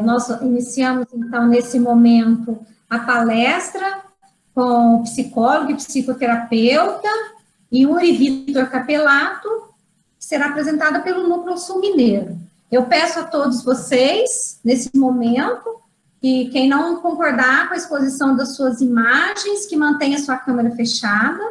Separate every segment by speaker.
Speaker 1: Nós iniciamos, então, nesse momento, a palestra com o psicólogo e psicoterapeuta Yuri Vitor Capelato, que será apresentada pelo Núcleo Sul Mineiro. Eu peço a todos vocês, nesse momento, que quem não concordar com a exposição das suas imagens, que mantenha sua câmera fechada,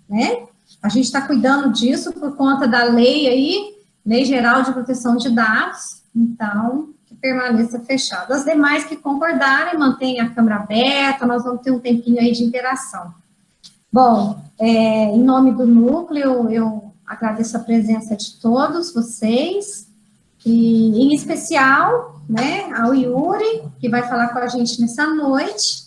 Speaker 1: né? A gente está cuidando disso por conta da lei aí, Lei Geral de Proteção de Dados, então, que permaneça fechado. As demais que concordarem, mantenham a câmera aberta, nós vamos ter um tempinho aí de interação. Bom, em nome do núcleo, eu agradeço a presença de todos vocês, e em especial, né, ao Yuri, que vai falar com a gente nessa noite.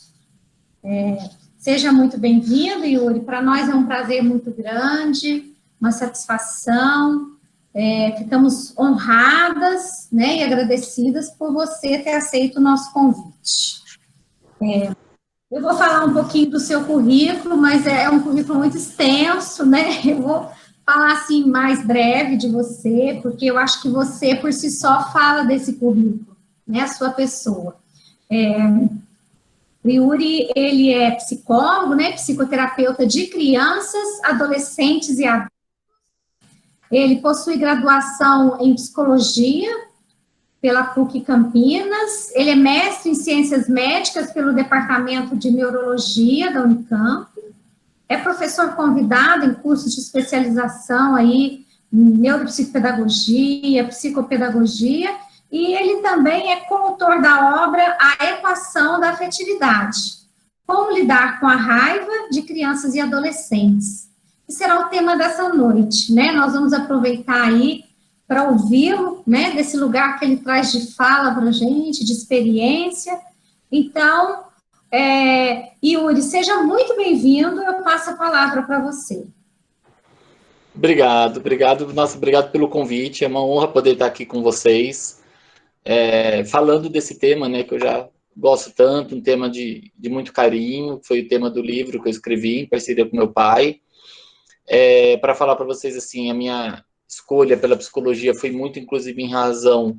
Speaker 1: Seja muito bem-vindo, Yuri. Para nós é um prazer muito grande, uma satisfação. Ficamos honradas, né, e agradecidas por você ter aceito o nosso convite. Eu vou falar um pouquinho do seu currículo, mas é um currículo muito extenso, né? Eu vou falar, assim, mais breve de você, porque eu acho que você, por si só, fala desse currículo, né? A sua pessoa. O Yuri, ele é psicólogo, né? Psicoterapeuta de crianças, adolescentes e adultos. Ele possui graduação em psicologia pela PUC Campinas, ele é mestre em ciências médicas pelo Departamento de Neurologia da Unicamp, é professor convidado em cursos de especialização aí em neuropsicopedagogia, psicopedagogia, e ele também é coautor da obra A Equação da Afetividade, Como Lidar com a Raiva de Crianças e Adolescentes, que será o tema dessa noite, né? Nós vamos aproveitar aí para ouvi-lo, né, desse lugar que ele traz de fala para a gente, de experiência. Então, Yuri, seja muito bem-vindo, eu passo a palavra para você.
Speaker 2: Obrigado. Nossa, obrigado pelo convite, é uma honra poder estar aqui com vocês, falando desse tema, né, que eu já gosto tanto, um tema de muito carinho, foi o tema do livro que eu escrevi em parceria com meu pai, para falar para vocês, assim, a minha escolha pela psicologia foi muito, inclusive, em razão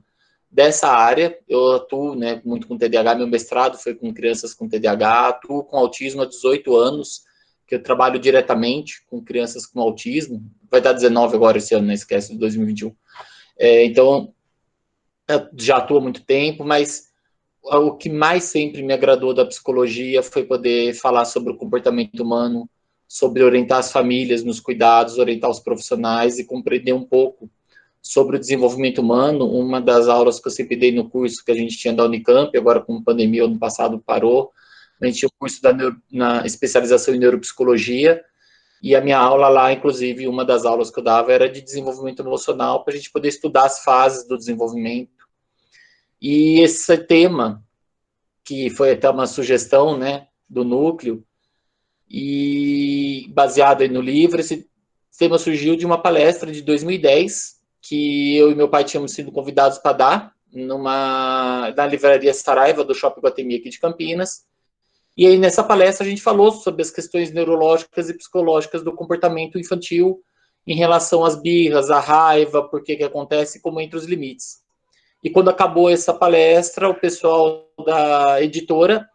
Speaker 2: dessa área. Eu atuo, né, muito com TDAH, meu mestrado foi com crianças com TDAH, atuo com autismo há 18 anos, que eu trabalho diretamente com crianças com autismo, vai dar 19 agora esse ano, não esquece, de 2021. Então, eu já atuo há muito tempo, mas o que mais sempre me agradou da psicologia foi poder falar sobre o comportamento humano, sobre orientar as famílias nos cuidados, orientar os profissionais e compreender um pouco sobre o desenvolvimento humano. Uma das aulas que eu sempre dei no curso que a gente tinha da Unicamp, agora com a pandemia, ano passado parou, a gente tinha o curso na especialização em neuropsicologia, e a minha aula lá, inclusive, uma das aulas que eu dava era de desenvolvimento emocional, para a gente poder estudar as fases do desenvolvimento. E esse tema, que foi até uma sugestão, né, do núcleo, e baseado aí no livro, esse tema surgiu de uma palestra de 2010, que eu e meu pai tínhamos sido convidados para dar, na livraria Saraiva, do Shopping Guatemi aqui de Campinas, e aí nessa palestra a gente falou sobre as questões neurológicas e psicológicas do comportamento infantil em relação às birras, à raiva, por que acontece, como entre os limites. E quando acabou essa palestra, o pessoal da editora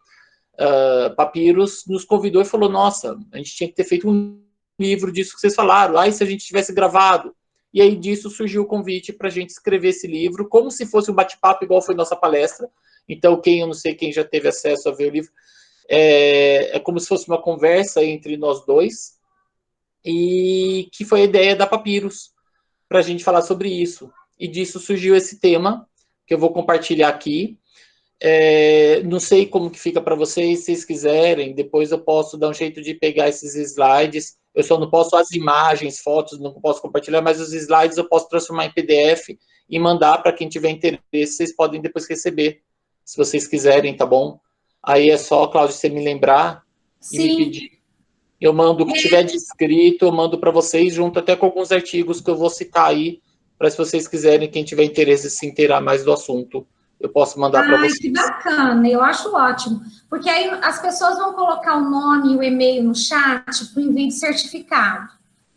Speaker 2: Papyrus nos convidou e falou: nossa, a gente tinha que ter feito um livro disso que vocês falaram, aí se a gente tivesse gravado. E aí disso surgiu o convite para a gente escrever esse livro, como se fosse um bate-papo, igual foi nossa palestra. Então, eu não sei quem já teve acesso a ver o livro, é como se fosse uma conversa entre nós dois, e que foi a ideia da Papyrus, para a gente falar sobre isso. E disso surgiu esse tema, que eu vou compartilhar aqui. Não sei como que fica para vocês, se vocês quiserem, depois eu posso dar um jeito de pegar esses slides, eu só não posso as imagens, fotos, não posso compartilhar, mas os slides eu posso transformar em PDF e mandar para quem tiver interesse, vocês podem depois receber, se vocês quiserem, tá bom? Aí é só, Cláudia, você me lembrar e me pedir. Eu mando o que tiver descrito, eu mando para vocês, junto até com alguns artigos que eu vou citar aí, para se vocês quiserem, quem tiver interesse em se inteirar mais do assunto, eu posso mandar para vocês.
Speaker 1: Que bacana, eu acho ótimo. Porque aí as pessoas vão colocar o nome e o e-mail no chat para o envio de certificado.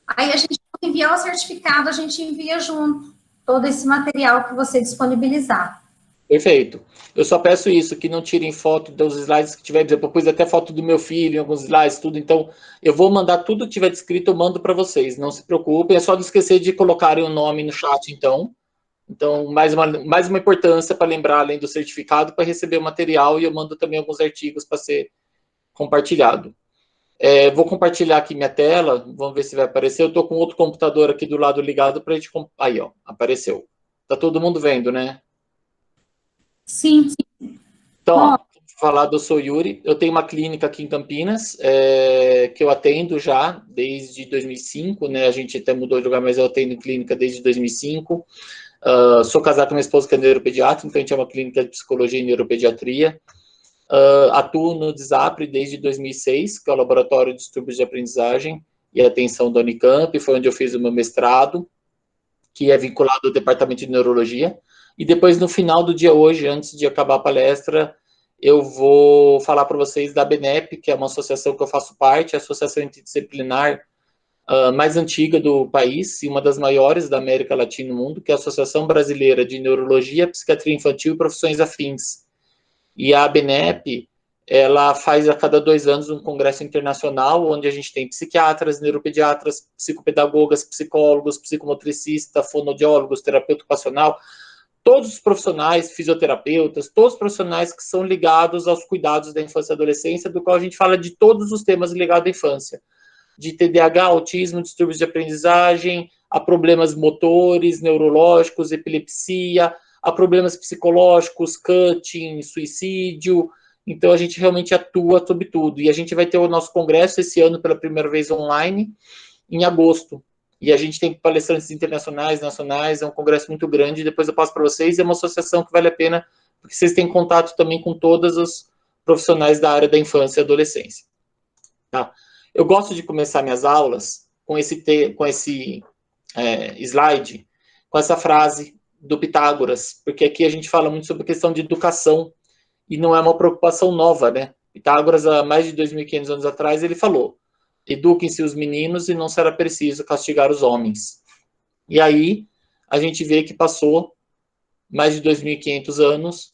Speaker 1: Aí a gente enviar o certificado, a gente envia junto todo esse material que você disponibilizar.
Speaker 2: Perfeito. Eu só peço isso, que não tirem foto dos slides que tiver, por exemplo, eu pus até foto do meu filho em alguns slides, tudo, então eu vou mandar tudo que tiver descrito, eu mando para vocês, não se preocupem, é só não esquecer de colocarem o nome no chat, então. Então, mais uma importância para lembrar, além do certificado, para receber o material, e eu mando também alguns artigos para ser compartilhado. Vou compartilhar aqui minha tela, vamos ver se vai aparecer. Eu estou com outro computador aqui do lado ligado para a gente... Aí, ó, apareceu. Tá todo mundo vendo, né?
Speaker 1: Sim, sim.
Speaker 2: Então, ó, falado, eu sou Yuri, eu tenho uma clínica aqui em Campinas, que eu atendo já desde 2005, né? A gente até mudou de lugar, mas eu atendo em clínica desde 2005. Sou casado com minha esposa, que é neuropediatra, então a gente é uma clínica de psicologia e neuropediatria. Atuo no DSAPRE desde 2006, que é o Laboratório de Distúrbios de Aprendizagem e Atenção da Unicamp, foi onde eu fiz o meu mestrado, que é vinculado ao Departamento de Neurologia. E depois, no final do dia hoje, antes de acabar a palestra, eu vou falar para vocês da ABNEP, que é uma associação que eu faço parte, a associação interdisciplinar mais antiga do país e uma das maiores da América Latina e no mundo, que é a Associação Brasileira de Neurologia, Psiquiatria Infantil e Profissões Afins. E a ABNEP, ela faz a cada 2 anos um congresso internacional, onde a gente tem psiquiatras, neuropediatras, psicopedagogas, psicólogos, psicomotricistas, fonoaudiólogos, terapeuta ocupacional, todos os profissionais, fisioterapeutas, todos os profissionais que são ligados aos cuidados da infância e adolescência, do qual a gente fala de todos os temas ligados à infância, de TDAH, autismo, distúrbios de aprendizagem, a problemas motores, neurológicos, epilepsia, a problemas psicológicos, cutting, suicídio. Então, a gente realmente atua sobre tudo. E a gente vai ter o nosso congresso esse ano pela primeira vez online, em agosto. E a gente tem palestrantes internacionais, nacionais, é um congresso muito grande, depois eu passo para vocês, é uma associação que vale a pena, porque vocês têm contato também com todos os profissionais da área da infância e adolescência. Tá? Eu gosto de começar minhas aulas com esse slide, com essa frase do Pitágoras, porque aqui a gente fala muito sobre a questão de educação, e não é uma preocupação nova, né? Pitágoras, há mais de 2.500 anos atrás, ele falou: eduquem-se os meninos e não será preciso castigar os homens. E aí, a gente vê que passou mais de 2.500 anos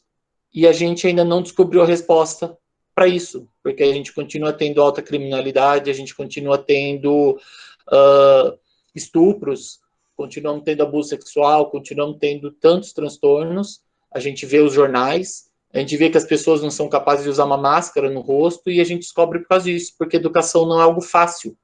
Speaker 2: e a gente ainda não descobriu a resposta para isso, porque a gente continua tendo alta criminalidade, a gente continua tendo estupros, continuamos tendo abuso sexual, continuamos tendo tantos transtornos, a gente vê os jornais, a gente vê que as pessoas não são capazes de usar uma máscara no rosto e a gente descobre por causa disso, porque educação não é algo fácil.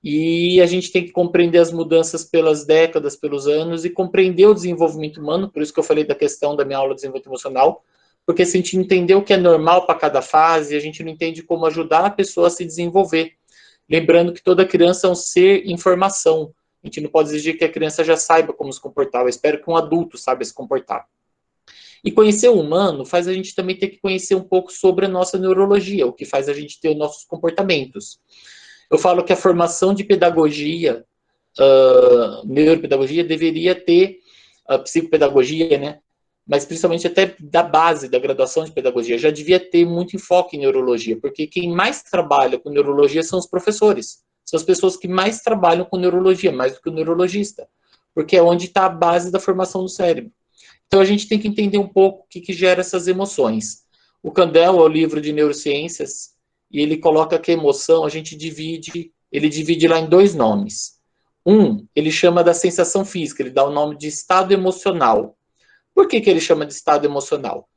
Speaker 2: E a gente tem que compreender as mudanças pelas décadas, pelos anos, e compreender o desenvolvimento humano, por isso que eu falei da questão da minha aula de desenvolvimento emocional, porque se a gente entender o que é normal para cada fase, a gente não entende como ajudar a pessoa a se desenvolver. Lembrando que toda criança é um ser em formação. A gente não pode exigir que a criança já saiba como se comportar, eu espero que um adulto saiba se comportar. E conhecer o humano faz a gente também ter que conhecer um pouco sobre a nossa neurologia, o que faz a gente ter os nossos comportamentos. Eu falo que a formação de pedagogia, neuropedagogia, deveria ter psicopedagogia, né? Mas principalmente até da base da graduação de pedagogia, já devia ter muito enfoque em neurologia, porque quem mais trabalha com neurologia são os professores. São as pessoas que mais trabalham com neurologia, mais do que o neurologista, porque é onde está a base da formação do cérebro. Então a gente tem que entender um pouco o que gera essas emoções. O Kandel é o livro de neurociências, e ele coloca que a emoção, a gente ele divide lá em 2 nomes. Ele chama da sensação física, ele dá o nome de estado emocional. Por que ele chama de estado emocional?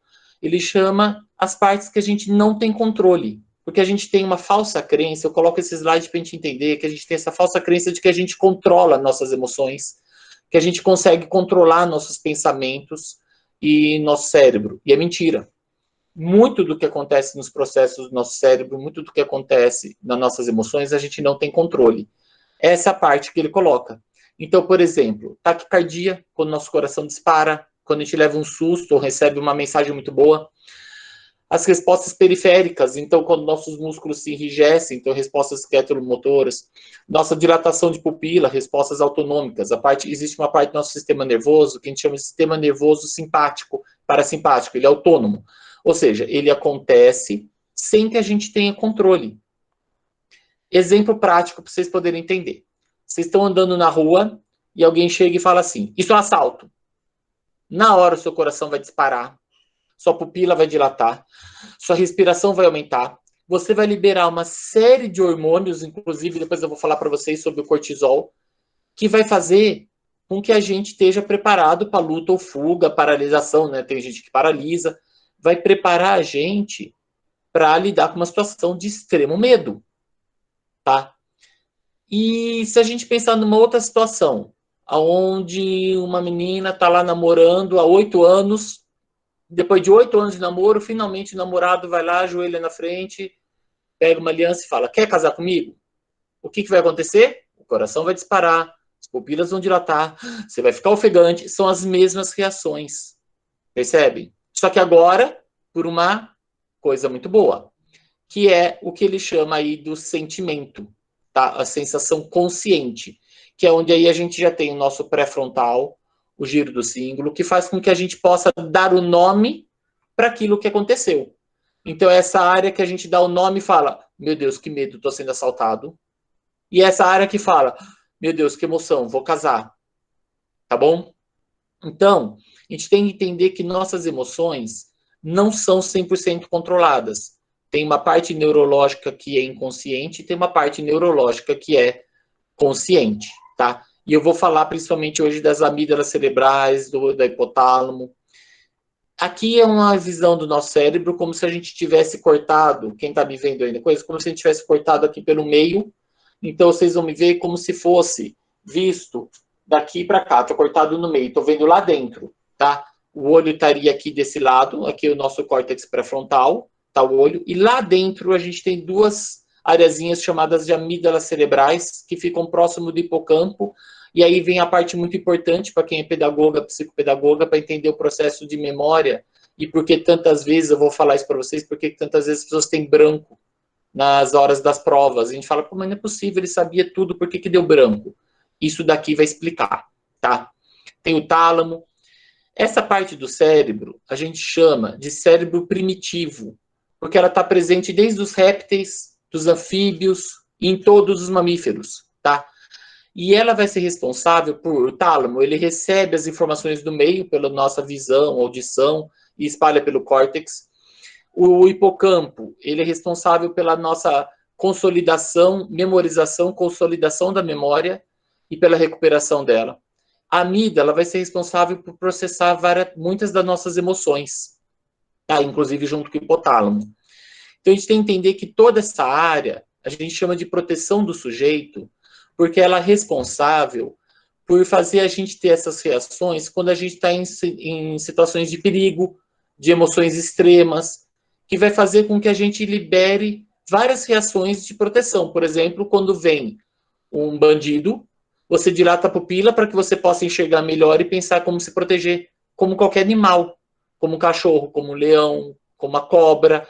Speaker 2: Ele chama as partes que a gente não tem controle. Porque a gente tem uma falsa crença, eu coloco esse slide para a gente entender, que a gente tem essa falsa crença de que a gente controla nossas emoções, que a gente consegue controlar nossos pensamentos e nosso cérebro. E é mentira. Muito do que acontece nos processos do nosso cérebro, muito do que acontece nas nossas emoções, a gente não tem controle. Essa é a parte que ele coloca. Então, por exemplo, taquicardia, quando nosso coração dispara, quando a gente leva um susto ou recebe uma mensagem muito boa. As respostas periféricas, então, quando nossos músculos se enrijecem, então, respostas esquelomotoras. Nossa dilatação de pupila, respostas autonômicas. Existe uma parte do nosso sistema nervoso que a gente chama de sistema nervoso simpático, parasimpático, ele é autônomo. Ou seja, ele acontece sem que a gente tenha controle. Exemplo prático para vocês poderem entender. Vocês estão andando na rua e alguém chega e fala assim: isso é um assalto. na hora o seu coração vai disparar, sua pupila vai dilatar, sua respiração vai aumentar, você vai liberar uma série de hormônios, inclusive depois eu vou falar para vocês sobre o cortisol, que vai fazer com que a gente esteja preparado para luta ou fuga, paralisação, né? Tem gente que paralisa, vai preparar a gente para lidar com uma situação de extremo medo, tá? E se a gente pensar numa outra situação, onde uma menina está lá namorando há 8 anos, depois de 8 anos de namoro, finalmente o namorado vai lá, ajoelha na frente, pega uma aliança e fala, quer casar comigo? O que vai acontecer? O coração vai disparar, as pupilas vão dilatar, você vai ficar ofegante, são as mesmas reações, percebe? Só que agora, por uma coisa muito boa, que é o que ele chama aí do sentimento, tá? A sensação consciente, que é onde aí a gente já tem o nosso pré-frontal, o giro do cíngulo, que faz com que a gente possa dar o nome para aquilo que aconteceu. Então, essa área que a gente dá o nome e fala, meu Deus, que medo, estou sendo assaltado. E essa área que fala, meu Deus, que emoção, vou casar. Tá bom? Então, a gente tem que entender que nossas emoções não são 100% controladas. Tem uma parte neurológica que é inconsciente e tem uma parte neurológica que é consciente, tá? E eu vou falar principalmente hoje das amígdalas cerebrais, da hipotálamo. Aqui é uma visão do nosso cérebro como se a gente tivesse cortado, quem está me vendo ainda, coisa, como se a gente tivesse cortado aqui pelo meio. Então, vocês vão me ver como se fosse visto daqui para cá. Estou cortado no meio, estou vendo lá dentro, tá? O olho estaria aqui desse lado, aqui é o nosso córtex pré-frontal, tá o olho. E lá dentro a gente tem duas areazinhas chamadas de amígdalas cerebrais, que ficam próximo do hipocampo. E aí vem a parte muito importante para quem é pedagoga, psicopedagoga, para entender o processo de memória e por que tantas vezes, eu vou falar isso para vocês, porque tantas vezes as pessoas têm branco nas horas das provas. A gente fala, pô, mas não é possível, ele sabia tudo, por que deu branco? Isso daqui vai explicar, tá? Tem o tálamo. Essa parte do cérebro, a gente chama de cérebro primitivo, porque ela está presente desde os répteis, dos anfíbios e em todos os mamíferos, tá? E ela vai ser responsável por, o tálamo, ele recebe as informações do meio pela nossa visão, audição, e espalha pelo córtex. O hipocampo, ele é responsável pela nossa consolidação, memorização, consolidação da memória e pela recuperação dela. A amígdala vai ser responsável por processar muitas das nossas emoções, tá? Inclusive junto com o hipotálamo. Então a gente tem que entender que toda essa área, a gente chama de proteção do sujeito, porque ela é responsável por fazer a gente ter essas reações quando a gente está em situações de perigo, de emoções extremas, que vai fazer com que a gente libere várias reações de proteção. Por exemplo, quando vem um bandido, você dilata a pupila para que você possa enxergar melhor e pensar como se proteger, como qualquer animal, como um cachorro, como um leão, como a cobra.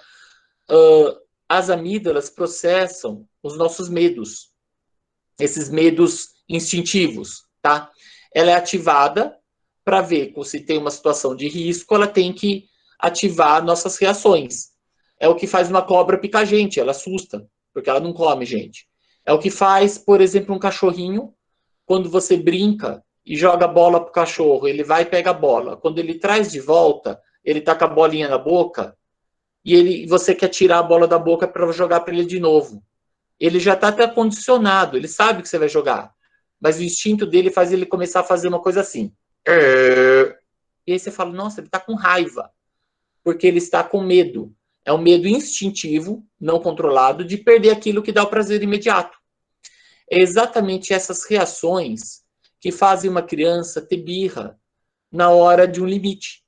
Speaker 2: As amígdalas processam os nossos medos, esses medos instintivos, tá? Ela é ativada para ver se tem uma situação de risco, ela tem que ativar nossas reações. É o que faz uma cobra picar gente, ela assusta, porque ela não come gente. É o que faz, por exemplo, um cachorrinho, quando você brinca e joga a bola pro cachorro, ele vai e pega a bola. Quando ele traz de volta, ele tá com a bolinha na boca e você quer tirar a bola da boca para jogar para ele de novo. Ele já está até condicionado, ele sabe que você vai jogar, mas o instinto dele faz ele começar a fazer uma coisa assim. E aí você fala, nossa, ele está com raiva, porque ele está com medo. É um medo instintivo, não controlado, de perder aquilo que dá o prazer imediato. É exatamente essas reações que fazem uma criança ter birra na hora de um limite.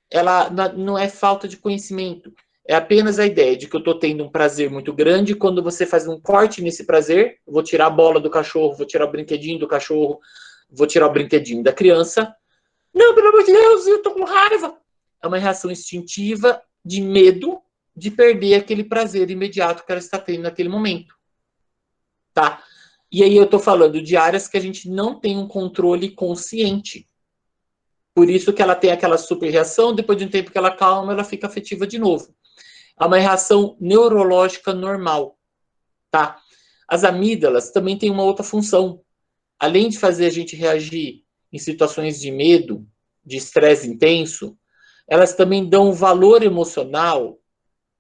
Speaker 2: Ela não é falta de conhecimento, é apenas a ideia de que eu estou tendo um prazer muito grande. Quando você faz um corte nesse prazer, eu vou tirar a bola do cachorro, vou tirar o brinquedinho do cachorro, vou tirar o brinquedinho da criança. Não, pelo amor de Deus, eu estou com raiva. É uma reação instintiva de medo de perder aquele prazer imediato que ela está tendo naquele momento. Tá? E aí eu estou falando de áreas que a gente não tem um controle consciente. Por isso que ela tem aquela super reação, depois de um tempo que ela calma, ela fica afetiva de novo. É uma reação neurológica normal, tá? As amígdalas também têm uma outra função. Além de fazer a gente reagir em situações de medo, de estresse intenso, elas também dão um valor emocional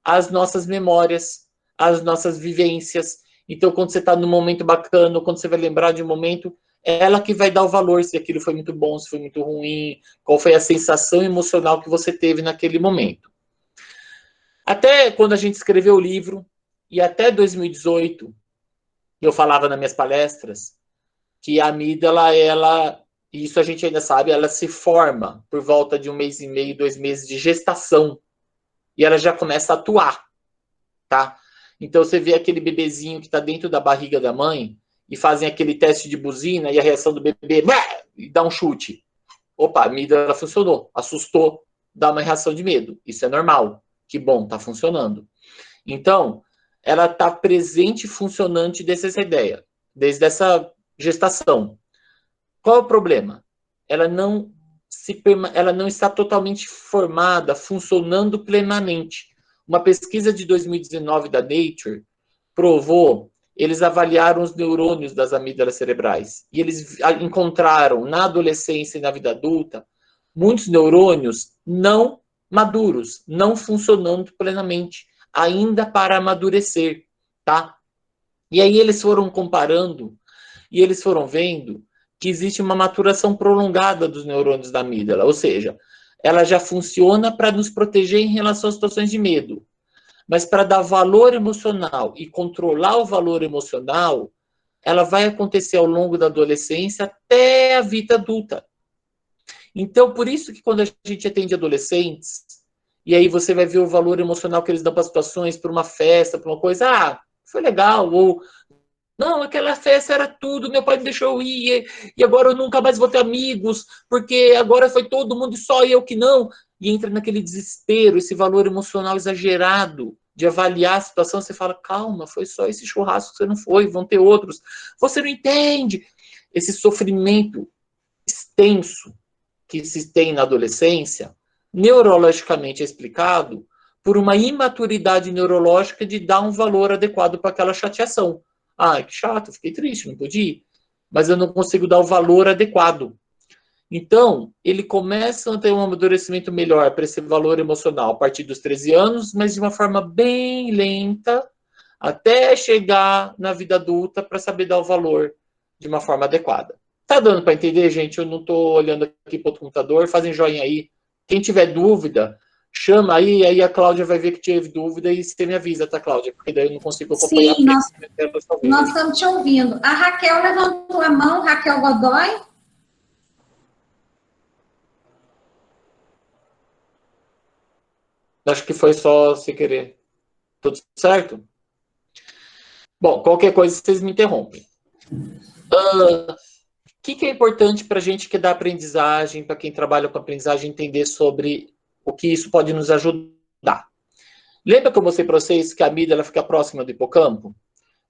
Speaker 2: às nossas memórias, às nossas vivências. Então, quando você está num momento bacana, quando você vai lembrar de um momento, é ela que vai dar o valor, se aquilo foi muito bom, se foi muito ruim, qual foi a sensação emocional que você teve naquele momento. Até quando a gente escreveu o livro, e até 2018, eu falava nas minhas palestras, que a amígdala, isso a gente ainda sabe, ela se forma por volta de 1 mês e meio, 2 meses de gestação, e ela já começa a atuar, tá? Então você vê aquele bebezinho que está dentro da barriga da mãe, e fazem aquele teste de buzina, e a reação do bebê, e dá um chute. Opa, a amígdala funcionou, assustou, dá uma reação de medo. Isso é normal. Que bom, está funcionando. Então, ela está presente e funcionante desde essa ideia, desde essa gestação. Qual é o problema? Ela não está totalmente formada, funcionando plenamente. Uma pesquisa de 2019 da Nature provou, eles avaliaram os neurônios das amígdalas cerebrais e eles encontraram na adolescência e na vida adulta muitos neurônios não maduros, não funcionando plenamente, ainda para amadurecer, tá? E aí eles foram comparando e eles foram vendo que existe uma maturação prolongada dos neurônios da amígdala, ou seja, ela já funciona para nos proteger em relação a situações de medo. Mas para dar valor emocional e controlar o valor emocional, ela vai acontecer ao longo da adolescência até a vida adulta. Então, por isso que quando a gente atende adolescentes, e aí você vai ver o valor emocional que eles dão para situações, para uma festa, para uma coisa, foi legal, ou não, aquela festa era tudo, meu pai me deixou eu ir, e agora eu nunca mais vou ter amigos, porque agora foi todo mundo e só eu que não. E entra naquele desespero, esse valor emocional exagerado de avaliar a situação, você fala, calma, foi só esse churrasco que você não foi, vão ter outros. Você não entende esse sofrimento extenso que se tem na adolescência, neurologicamente explicado por uma imaturidade neurológica de dar um valor adequado para aquela chateação. Que chato, fiquei triste, não pude ir. Mas eu não consigo dar o valor adequado. Então, ele começa a ter um amadurecimento melhor para esse valor emocional a partir dos 13 anos, mas de uma forma bem lenta, até chegar na vida adulta para saber dar o valor de uma forma adequada. Tá dando para entender, gente? Eu não estou olhando aqui para o computador, fazem joinha aí. Quem tiver dúvida, chama aí a Cláudia vai ver que teve dúvida e você me avisa, tá, Cláudia? Porque daí eu não consigo acompanhar.
Speaker 1: Sim, nós estamos te ouvindo. A Raquel levantou a mão, Raquel Godoy.
Speaker 2: Acho que foi só sem querer. Tudo certo? Bom, qualquer coisa vocês me interrompem. O que é importante para a gente que dá aprendizagem, para quem trabalha com aprendizagem, entender sobre o que isso pode nos ajudar? Lembra que eu mostrei para vocês que a amígdala fica próxima do hipocampo?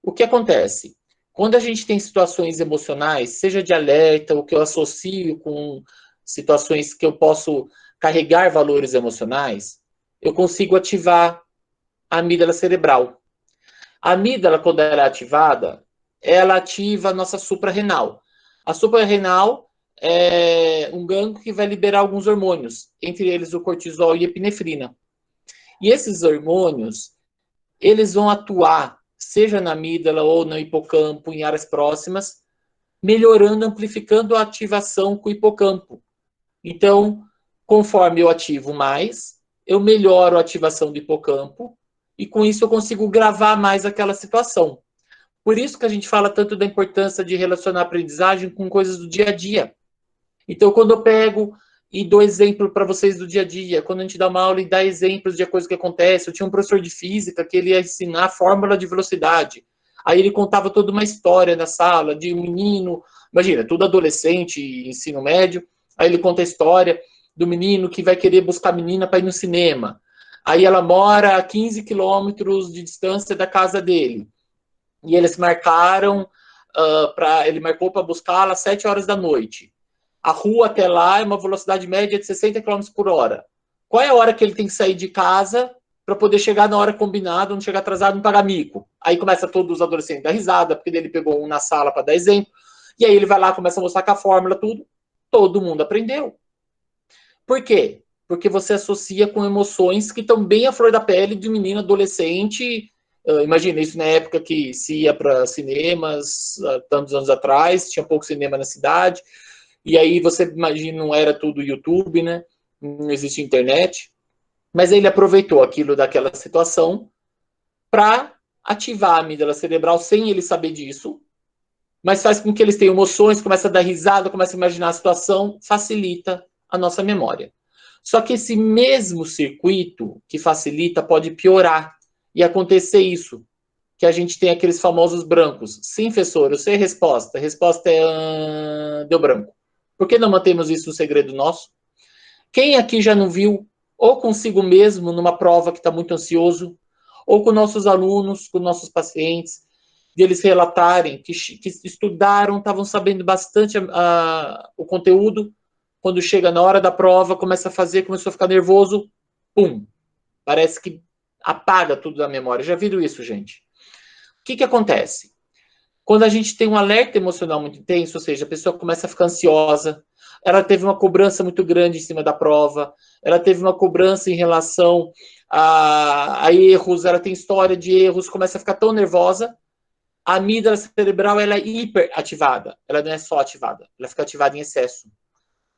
Speaker 2: O que acontece? Quando a gente tem situações emocionais, seja de alerta, ou que eu associo com situações que eu posso carregar valores emocionais, eu consigo ativar a amígdala cerebral. A amígdala, quando ela é ativada, ela ativa a nossa suprarrenal. A suprarrenal é um gânglio que vai liberar alguns hormônios, entre eles o cortisol e a epinefrina. E esses hormônios, eles vão atuar, seja na amígdala ou no hipocampo, em áreas próximas, melhorando, amplificando a ativação com o hipocampo. Então, conforme eu ativo mais, eu melhoro a ativação do hipocampo e com isso eu consigo gravar mais aquela situação. Por isso que a gente fala tanto da importância de relacionar a aprendizagem com coisas do dia a dia. Então, quando eu pego e dou exemplo para vocês do dia a dia, quando a gente dá uma aula e dá exemplos de coisa que acontece, eu tinha um professor de física que ele ia ensinar a fórmula de velocidade. Aí ele contava toda uma história na sala de um menino, imagina, tudo adolescente, ensino médio, aí ele conta a história do menino que vai querer buscar a menina para ir no cinema. Aí ela mora a 15 quilômetros de distância da casa dele. E eles marcaram, ele marcou para buscá-la às 7 horas da noite. A rua até lá é uma velocidade média de 60 km por hora. Qual é a hora que ele tem que sair de casa para poder chegar na hora combinada, não chegar atrasado, não pagar mico? Aí começa todos os adolescentes a dar risada, porque ele pegou um na sala para dar exemplo. E aí ele vai lá, começa a mostrar com a fórmula, tudo. Todo mundo aprendeu. Por quê? Porque você associa com emoções que estão bem à flor da pele de menino adolescente. Imagina isso na época que se ia para cinemas, tantos anos atrás, tinha pouco cinema na cidade, e aí você imagina, não era tudo YouTube, né? Não existia internet, mas ele aproveitou aquilo daquela situação para ativar a amígdala cerebral sem ele saber disso, mas faz com que eles tenham emoções, começa a dar risada, começa a imaginar a situação, facilita a nossa memória. Só que esse mesmo circuito que facilita pode piorar e acontecer isso, que a gente tem aqueles famosos brancos. Sim, professor, eu sei a resposta. A resposta é deu branco. Por que não mantemos isso um segredo nosso? Quem aqui já não viu, ou consigo mesmo, numa prova que está muito ansioso, ou com nossos alunos, com nossos pacientes, de eles relatarem que estudaram, estavam sabendo bastante o conteúdo, quando chega na hora da prova, começa a fazer, começou a ficar nervoso, pum, parece que apaga tudo da memória. Já viram isso, gente? O que acontece? Quando a gente tem um alerta emocional muito intenso, ou seja, a pessoa começa a ficar ansiosa, ela teve uma cobrança muito grande em cima da prova, ela teve uma cobrança em relação a erros, ela tem história de erros, começa a ficar tão nervosa, a amígdala cerebral ela é hiperativada, ela não é só ativada, ela fica ativada em excesso.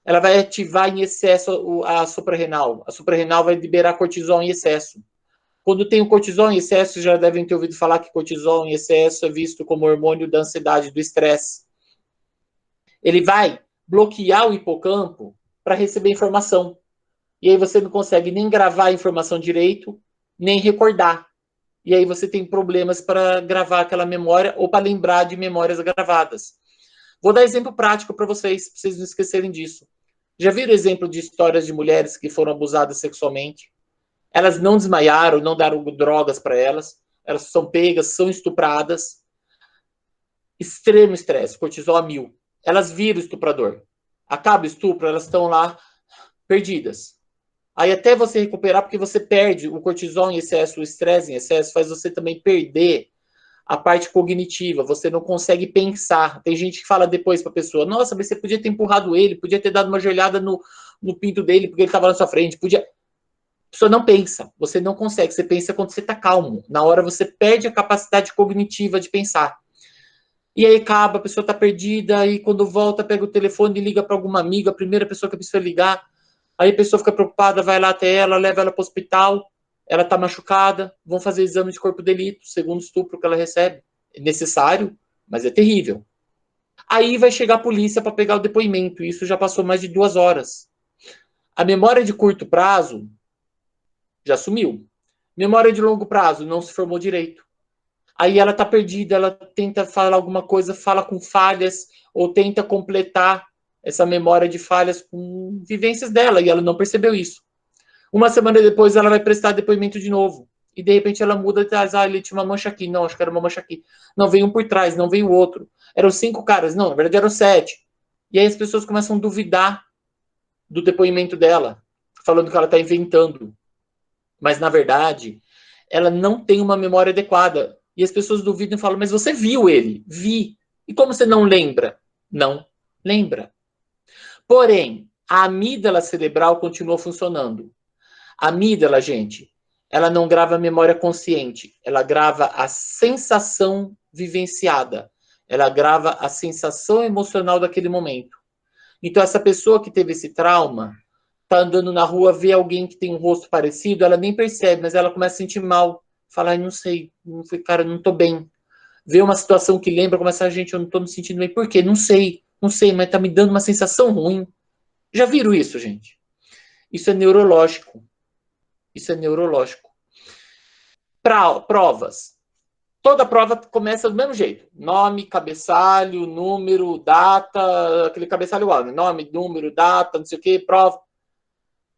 Speaker 2: Ela vai ativar em excesso a suprarrenal. A suprarrenal vai liberar cortisol em excesso. Quando tem o cortisol em excesso, já devem ter ouvido falar que cortisol em excesso é visto como hormônio da ansiedade, do estresse. Ele vai bloquear o hipocampo para receber informação. E aí você não consegue nem gravar a informação direito, nem recordar. E aí você tem problemas para gravar aquela memória ou para lembrar de memórias gravadas. Vou dar exemplo prático para vocês não esquecerem disso. Já viram exemplo de histórias de mulheres que foram abusadas sexualmente? Elas não desmaiaram, não deram drogas para elas, elas são pegas, são estupradas. Extremo estresse, cortisol a 1000. Elas viram o estuprador. Acaba o estupro, elas estão lá perdidas. Aí até você recuperar, porque você perde o cortisol em excesso, o estresse em excesso, faz você também perder a parte cognitiva, você não consegue pensar. Tem gente que fala depois para a pessoa, nossa, mas você podia ter empurrado ele, podia ter dado uma joelhada no pinto dele, porque ele estava na sua frente, podia... A pessoa não pensa, você não consegue, você pensa quando você está calmo. Na hora você perde a capacidade cognitiva de pensar. E aí acaba, a pessoa está perdida, e quando volta, pega o telefone e liga para alguma amiga, a primeira pessoa que a pessoa ligar, aí a pessoa fica preocupada, vai lá até ela, leva ela para o hospital, ela está machucada, vão fazer exame de corpo de delito, segundo o estupro que ela recebe. É necessário, mas é terrível. Aí vai chegar a polícia para pegar o depoimento, e isso já passou mais de 2 horas. A memória de curto prazo já sumiu. Memória de longo prazo não se formou direito. Aí ela está perdida, ela tenta falar alguma coisa, fala com falhas, ou tenta completar essa memória de falhas com vivências dela, e ela não percebeu isso. Uma semana depois ela vai prestar depoimento de novo. E de repente ela muda e traz, ele tinha uma mancha aqui. Não, acho que era uma mancha aqui. Não, veio um por trás, não veio o outro. Eram 5 caras. Não, na verdade eram 7. E aí as pessoas começam a duvidar do depoimento dela, falando que ela está inventando. Mas, na verdade, ela não tem uma memória adequada. E as pessoas duvidam e falam, mas você viu ele? Vi. E como você não lembra? Não lembra. Porém, a amígdala cerebral continua funcionando. A amígdala, gente, ela não grava a memória consciente, ela grava a sensação vivenciada, ela grava a sensação emocional daquele momento. Então, essa pessoa que teve esse trauma, tá andando na rua, vê alguém que tem um rosto parecido, ela nem percebe, mas ela começa a sentir mal. Fala, não sei, cara, não tô bem. Vê uma situação que lembra, começa a gente, eu não tô me sentindo bem. Por quê? Não sei, mas tá me dando uma sensação ruim. Já viram isso, gente? Isso é neurológico. Isso é neurológico. Provas. Toda prova começa do mesmo jeito. Nome, cabeçalho, número, data, aquele cabeçalho igual, né? Nome, número, data, não sei o que, prova.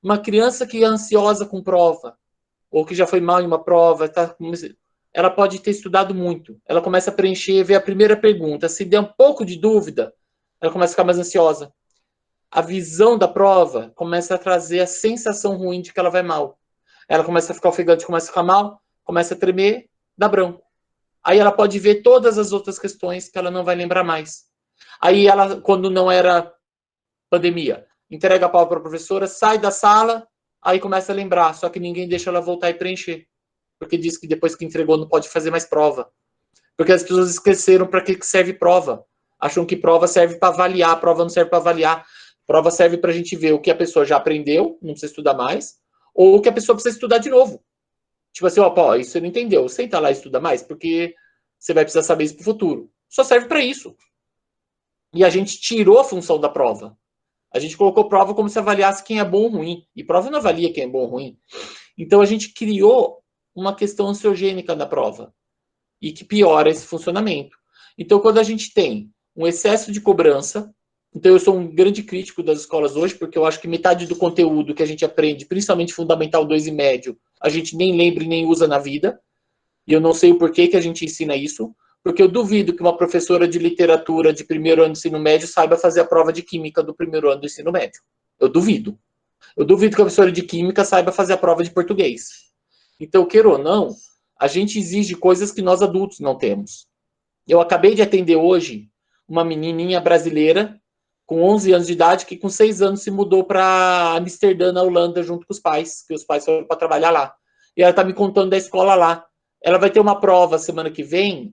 Speaker 2: Uma criança que é ansiosa com prova, ou que já foi mal em uma prova, ela pode ter estudado muito. Ela começa a preencher, ver a primeira pergunta. Se der um pouco de dúvida, ela começa a ficar mais ansiosa. A visão da prova começa a trazer a sensação ruim de que ela vai mal. Ela começa a ficar ofegante, começa a ficar mal, começa a tremer, dá branco. Aí ela pode ver todas as outras questões que ela não vai lembrar mais. Aí ela, quando não era pandemia, entrega a prova para a professora, sai da sala, aí começa a lembrar, só que ninguém deixa ela voltar e preencher. Porque diz que depois que entregou não pode fazer mais prova. Porque as pessoas esqueceram para que serve prova. Acham que prova serve para avaliar, prova não serve para avaliar. Prova serve para a gente ver o que a pessoa já aprendeu, não precisa estudar mais, ou o que a pessoa precisa estudar de novo. Tipo assim, ó, isso você não entendeu, senta lá e estuda mais, porque você vai precisar saber isso para o futuro. Só serve para isso. E a gente tirou a função da prova. A gente colocou prova como se avaliasse quem é bom ou ruim. E prova não avalia quem é bom ou ruim. Então a gente criou uma questão ansiogênica na prova. E que piora esse funcionamento. Então, quando a gente tem um excesso de cobrança, então eu sou um grande crítico das escolas hoje, porque eu acho que metade do conteúdo que a gente aprende, principalmente Fundamental 2 e médio, a gente nem lembra e nem usa na vida. E eu não sei o porquê que a gente ensina isso, porque eu duvido que uma professora de literatura de primeiro ano do ensino médio saiba fazer a prova de química do primeiro ano do ensino médio. Eu duvido. Eu duvido que a professora de química saiba fazer a prova de português. Então, queira ou não, a gente exige coisas que nós adultos não temos. Eu acabei de atender hoje uma menininha brasileira com 11 anos de idade que com 6 anos se mudou para Amsterdã, na Holanda, junto com os pais, que os pais foram para trabalhar lá. E ela está me contando da escola lá. Ela vai ter uma prova semana que vem,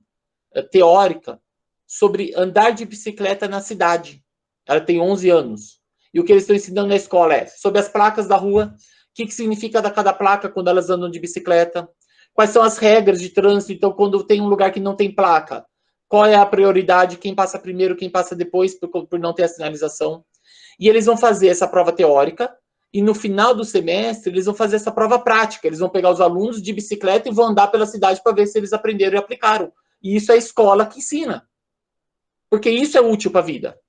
Speaker 2: teórica, sobre andar de bicicleta na cidade. Ela tem 11 anos. E o que eles estão ensinando na escola é sobre as placas da rua, o que significa cada placa quando elas andam de bicicleta, quais são as regras de trânsito, então quando tem um lugar que não tem placa, qual é a prioridade, quem passa primeiro, quem passa depois, por não ter a sinalização. E eles vão fazer essa prova teórica, e no final do semestre eles vão fazer essa prova prática, eles vão pegar os alunos de bicicleta e vão andar pela cidade para ver se eles aprenderam e aplicaram. E isso é a escola que ensina. Porque isso é útil para a vida.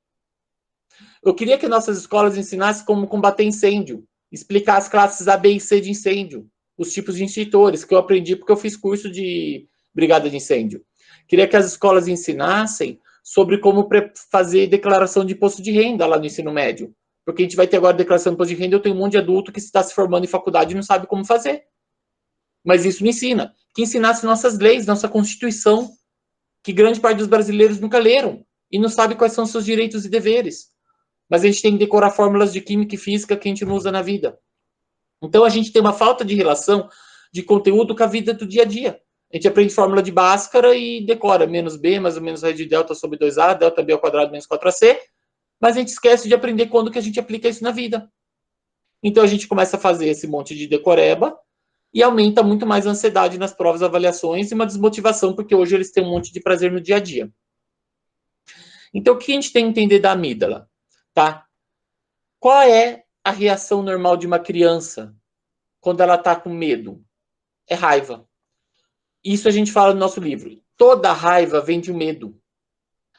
Speaker 2: Eu queria que nossas escolas ensinassem como combater incêndio, explicar as classes A, B e C de incêndio, os tipos de extintores, que eu aprendi porque eu fiz curso de brigada de incêndio. Queria que as escolas ensinassem sobre como fazer declaração de imposto de renda lá no ensino médio. Porque a gente vai ter agora declaração de imposto de renda, eu tenho um monte de adulto que está se formando em faculdade e não sabe como fazer. Mas isso me ensina. Que ensinasse nossas leis, nossa Constituição, que grande parte dos brasileiros nunca leram e não sabe quais são seus direitos e deveres. Mas a gente tem que decorar fórmulas de química e física que a gente não usa na vida. Então a gente tem uma falta de relação de conteúdo com a vida do dia a dia. A gente aprende fórmula de Bhaskara e decora menos B mais ou menos raiz de delta sobre 2A, delta B ao quadrado menos 4AC, mas a gente esquece de aprender quando que a gente aplica isso na vida. Então a gente começa a fazer esse monte de decoreba e aumenta muito mais a ansiedade nas provas e avaliações e uma desmotivação, porque hoje eles têm um monte de prazer no dia a dia. Então o que a gente tem que entender da amígdala? Tá? Qual é a reação normal de uma criança quando ela está com medo? É raiva. Isso a gente fala no nosso livro. Toda raiva vem de medo.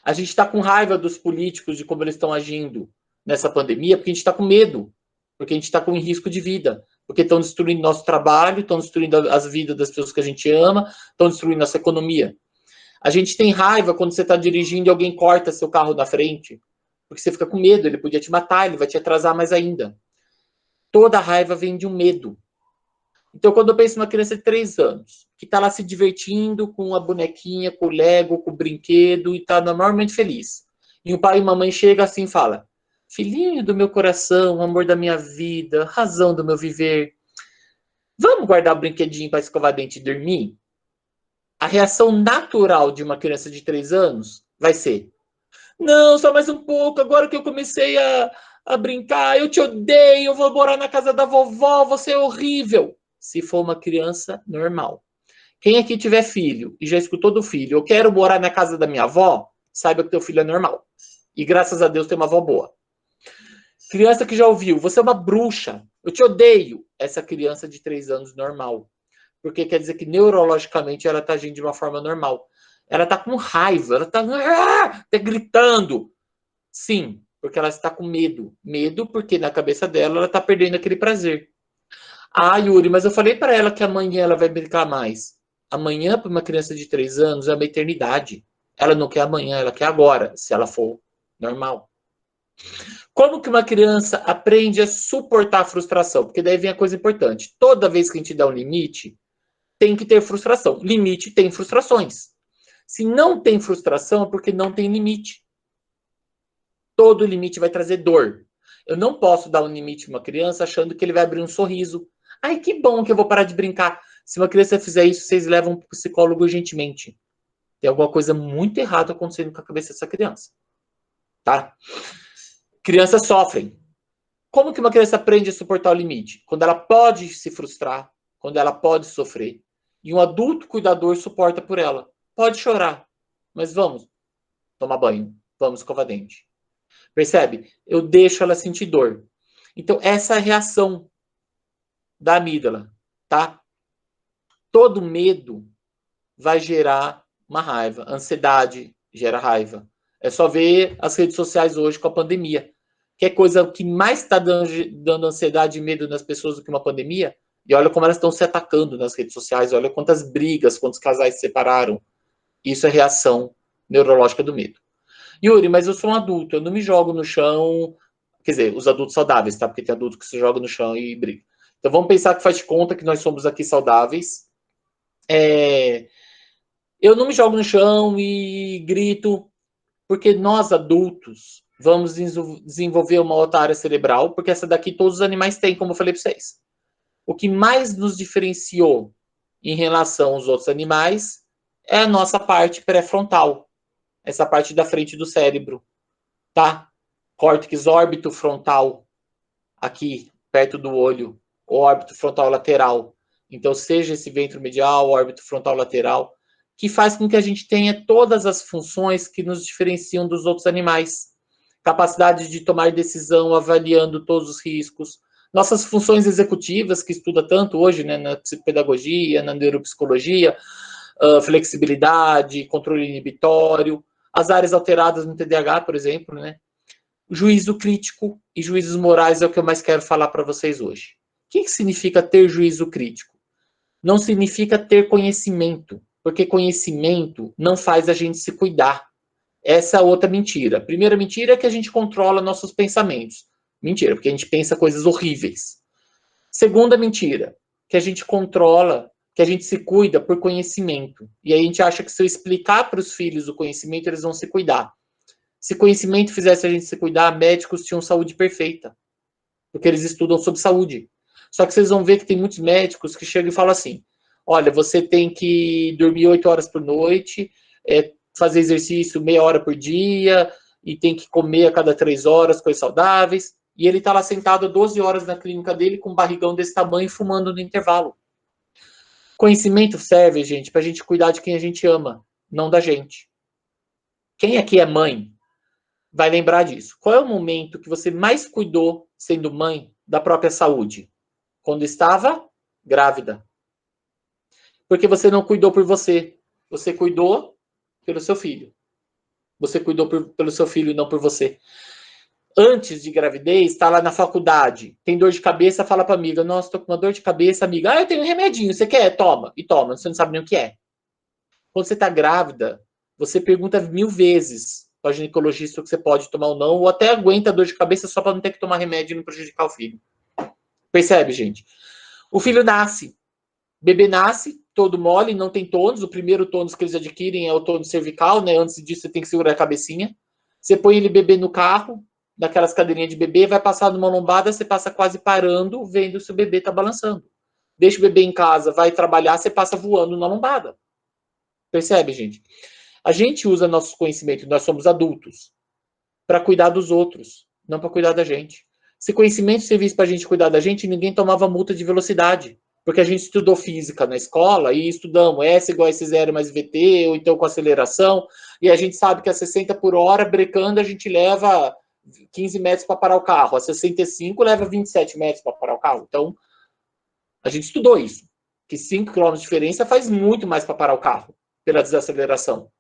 Speaker 2: A gente está com raiva dos políticos, de como eles estão agindo nessa pandemia, porque a gente está com medo, porque a gente está com risco de vida, porque estão destruindo nosso trabalho, estão destruindo as vidas das pessoas que a gente ama, estão destruindo nossa economia. A gente tem raiva quando você está dirigindo e alguém corta seu carro na frente, porque você fica com medo, ele podia te matar, ele vai te atrasar mais ainda. Toda raiva vem de um medo. Então, quando eu penso numa criança de 3 anos, que está lá se divertindo com a bonequinha, com o Lego, com o brinquedo, e está normalmente feliz. E o pai e a mamãe chegam assim e falam: filhinho do meu coração, amor da minha vida, razão do meu viver, vamos guardar o brinquedinho para escovar dente e dormir? A reação natural de uma criança de 3 anos vai ser: não, só mais um pouco, agora que eu comecei a brincar, eu te odeio, eu vou morar na casa da vovó, você é horrível. Se for uma criança normal. Quem aqui tiver filho e já escutou do filho, eu quero morar na casa da minha avó, saiba que teu filho é normal. E graças a Deus tem uma avó boa. Criança que já ouviu, você é uma bruxa, eu te odeio. Essa criança de 3 anos normal. Porque quer dizer que neurologicamente ela está agindo de uma forma normal. Ela está com raiva, ela está gritando. Sim, porque ela está com medo. Medo porque na cabeça dela ela está perdendo aquele prazer. Ah, Yuri, mas eu falei para ela que amanhã ela vai brincar mais. Amanhã, para uma criança de 3 anos, é uma eternidade. Ela não quer amanhã, ela quer agora, se ela for normal. Como que uma criança aprende a suportar a frustração? Porque daí vem a coisa importante. Toda vez que a gente dá um limite, tem que ter frustração. Limite tem frustrações. Se não tem frustração, é porque não tem limite. Todo limite vai trazer dor. Eu não posso dar um limite para uma criança achando que ele vai abrir um sorriso. Ai, que bom que eu vou parar de brincar. Se uma criança fizer isso, vocês levam para o psicólogo urgentemente. Tem alguma coisa muito errada acontecendo com a cabeça dessa criança. Tá? Crianças sofrem. Como que uma criança aprende a suportar o limite? Quando ela pode se frustrar, quando ela pode sofrer. E um adulto cuidador suporta por ela. Pode chorar, mas vamos tomar banho, vamos escovar dente. Percebe? Eu deixo ela sentir dor. Então, essa é a reação da amígdala, tá? Todo medo vai gerar uma raiva. Ansiedade gera raiva. É só ver as redes sociais hoje com a pandemia. Que é coisa que mais está dando ansiedade e medo nas pessoas do que uma pandemia. E olha como elas estão se atacando nas redes sociais. Olha quantas brigas, quantos casais se separaram. Isso é reação neurológica do medo. Yuri, mas eu sou um adulto, eu não me jogo no chão. Quer dizer, os adultos saudáveis, tá? Porque tem adulto que se joga no chão e briga. Então vamos pensar que faz de conta que nós somos aqui saudáveis. Eu não me jogo no chão e grito, porque nós adultos vamos desenvolver uma outra área cerebral, porque essa daqui todos os animais têm, como eu falei para vocês. O que mais nos diferenciou em relação aos outros animais é a nossa parte pré-frontal, essa parte da frente do cérebro, tá? Córtex órbito frontal, aqui, perto do olho, órbito frontal lateral. Então, seja esse ventro medial, órbito frontal lateral, que faz com que a gente tenha todas as funções que nos diferenciam dos outros animais. Capacidade de tomar decisão, avaliando todos os riscos. Nossas funções executivas, que estuda tanto hoje, né, na psicopedagogia, na neuropsicologia, flexibilidade, controle inibitório, as áreas alteradas no TDAH, por exemplo, né? Juízo crítico e juízos morais é o que eu mais quero falar para vocês hoje. O que significa ter juízo crítico? Não significa ter conhecimento, porque conhecimento não faz a gente se cuidar. Essa é outra mentira. A primeira mentira é que a gente controla nossos pensamentos. Mentira, porque a gente pensa coisas horríveis. Segunda mentira, que a gente controla, que a gente se cuida por conhecimento. E aí a gente acha que se eu explicar para os filhos o conhecimento, eles vão se cuidar. Se conhecimento fizesse a gente se cuidar, médicos tinham saúde perfeita, porque eles estudam sobre saúde. Só que vocês vão ver que tem muitos médicos que chegam e falam assim, olha, você tem que dormir 8 horas por noite, fazer exercício meia hora por dia, e tem que comer a cada 3 horas, coisas saudáveis, e ele está lá sentado 12 horas na clínica dele com um barrigão desse tamanho, fumando no intervalo. Conhecimento serve, gente, para a gente cuidar de quem a gente ama, não da gente. Quem aqui é mãe vai lembrar disso. Qual é o momento que você mais cuidou, sendo mãe, da própria saúde? Quando estava grávida. Porque você não cuidou por você. Você cuidou pelo seu filho. Você cuidou pelo seu filho e não por você. Antes de gravidez, está lá na faculdade. Tem dor de cabeça, fala para a amiga. Nossa, tô com uma dor de cabeça, amiga. Ah, eu tenho um remedinho. Você quer? Toma. E toma. Você não sabe nem o que é. Quando você está grávida, você pergunta 1000 vezes para o ginecologista o que você pode tomar ou não, ou até aguenta a dor de cabeça só para não ter que tomar remédio e não prejudicar o filho. Percebe, gente? O filho nasce. Bebê nasce, todo mole, não tem tônus. O primeiro tônus que eles adquirem é o tônus cervical, né? Antes disso, você tem que segurar a cabecinha. Você põe ele bebê no carro, naquelas cadeirinhas de bebê, vai passar numa lombada, você passa quase parando, vendo se o bebê está balançando. Deixa o bebê em casa, vai trabalhar, você passa voando na lombada. Percebe, gente? A gente usa nossos conhecimentos, nós somos adultos, para cuidar dos outros, não para cuidar da gente. Se conhecimento servisse para a gente cuidar da gente, ninguém tomava multa de velocidade. Porque a gente estudou física na escola e estudamos S igual a S0 mais VT, ou então com aceleração, e a gente sabe que a 60 por hora, brecando, a gente leva 15 metros para parar o carro. A 65 leva 27 metros para parar o carro. Então, a gente estudou isso. Que 5 km de diferença faz muito mais para parar o carro, pela desaceleração.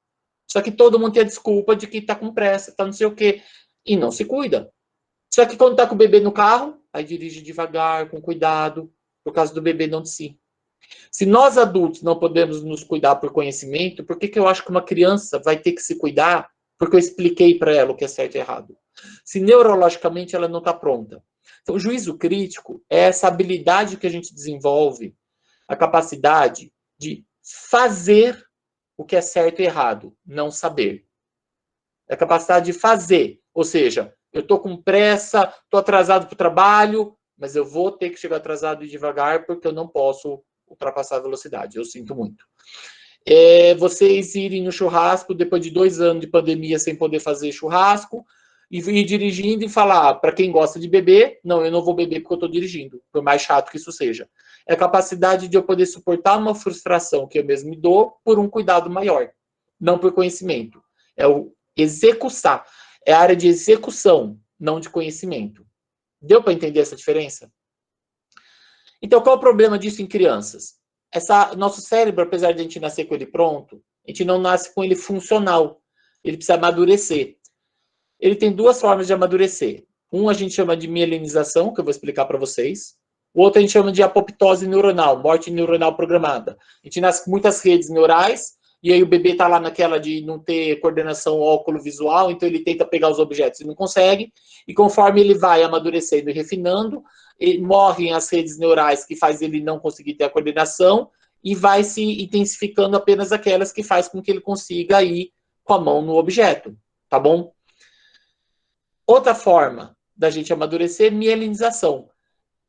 Speaker 2: Só que todo mundo tem a desculpa de que está com pressa, está não sei o quê, e não se cuida. Só que quando está com o bebê no carro, aí dirige devagar, com cuidado, por causa do bebê não de si. Se nós adultos não podemos nos cuidar por conhecimento, por que eu acho que uma criança vai ter que se cuidar porque eu expliquei para ela o que é certo e errado? Se neurologicamente ela não está pronta. Então, o juízo crítico é essa habilidade que a gente desenvolve, a capacidade de fazer o que é certo e errado, não saber. É a capacidade de fazer, ou seja, eu estou com pressa, estou atrasado para o trabalho, mas eu vou ter que chegar atrasado e devagar porque eu não posso ultrapassar a velocidade. Eu sinto muito. Vocês irem no churrasco depois de 2 anos de pandemia sem poder fazer churrasco e ir dirigindo e falar, para quem gosta de beber, não, eu não vou beber porque eu estou dirigindo, por mais chato que isso seja. É a capacidade de eu poder suportar uma frustração que eu mesmo me dou por um cuidado maior, não por conhecimento. É o executar. É a área de execução, não de conhecimento. Deu para entender essa diferença? Então, qual é o problema disso em crianças? Nosso cérebro, apesar de a gente nascer com ele pronto, a gente não nasce com ele funcional. Ele precisa amadurecer. Ele tem 2 formas de amadurecer. Um a gente chama de mielinização, que eu vou explicar para vocês. O outro a gente chama de apoptose neuronal, morte neuronal programada. A gente nasce com muitas redes neurais, e aí o bebê está lá naquela de não ter coordenação óculo-visual, então ele tenta pegar os objetos e não consegue. E conforme ele vai amadurecendo e refinando, morrem as redes neurais que faz ele não conseguir ter a coordenação e vai se intensificando apenas aquelas que faz com que ele consiga ir com a mão no objeto, tá bom? Outra forma da gente amadurecer, mielinização.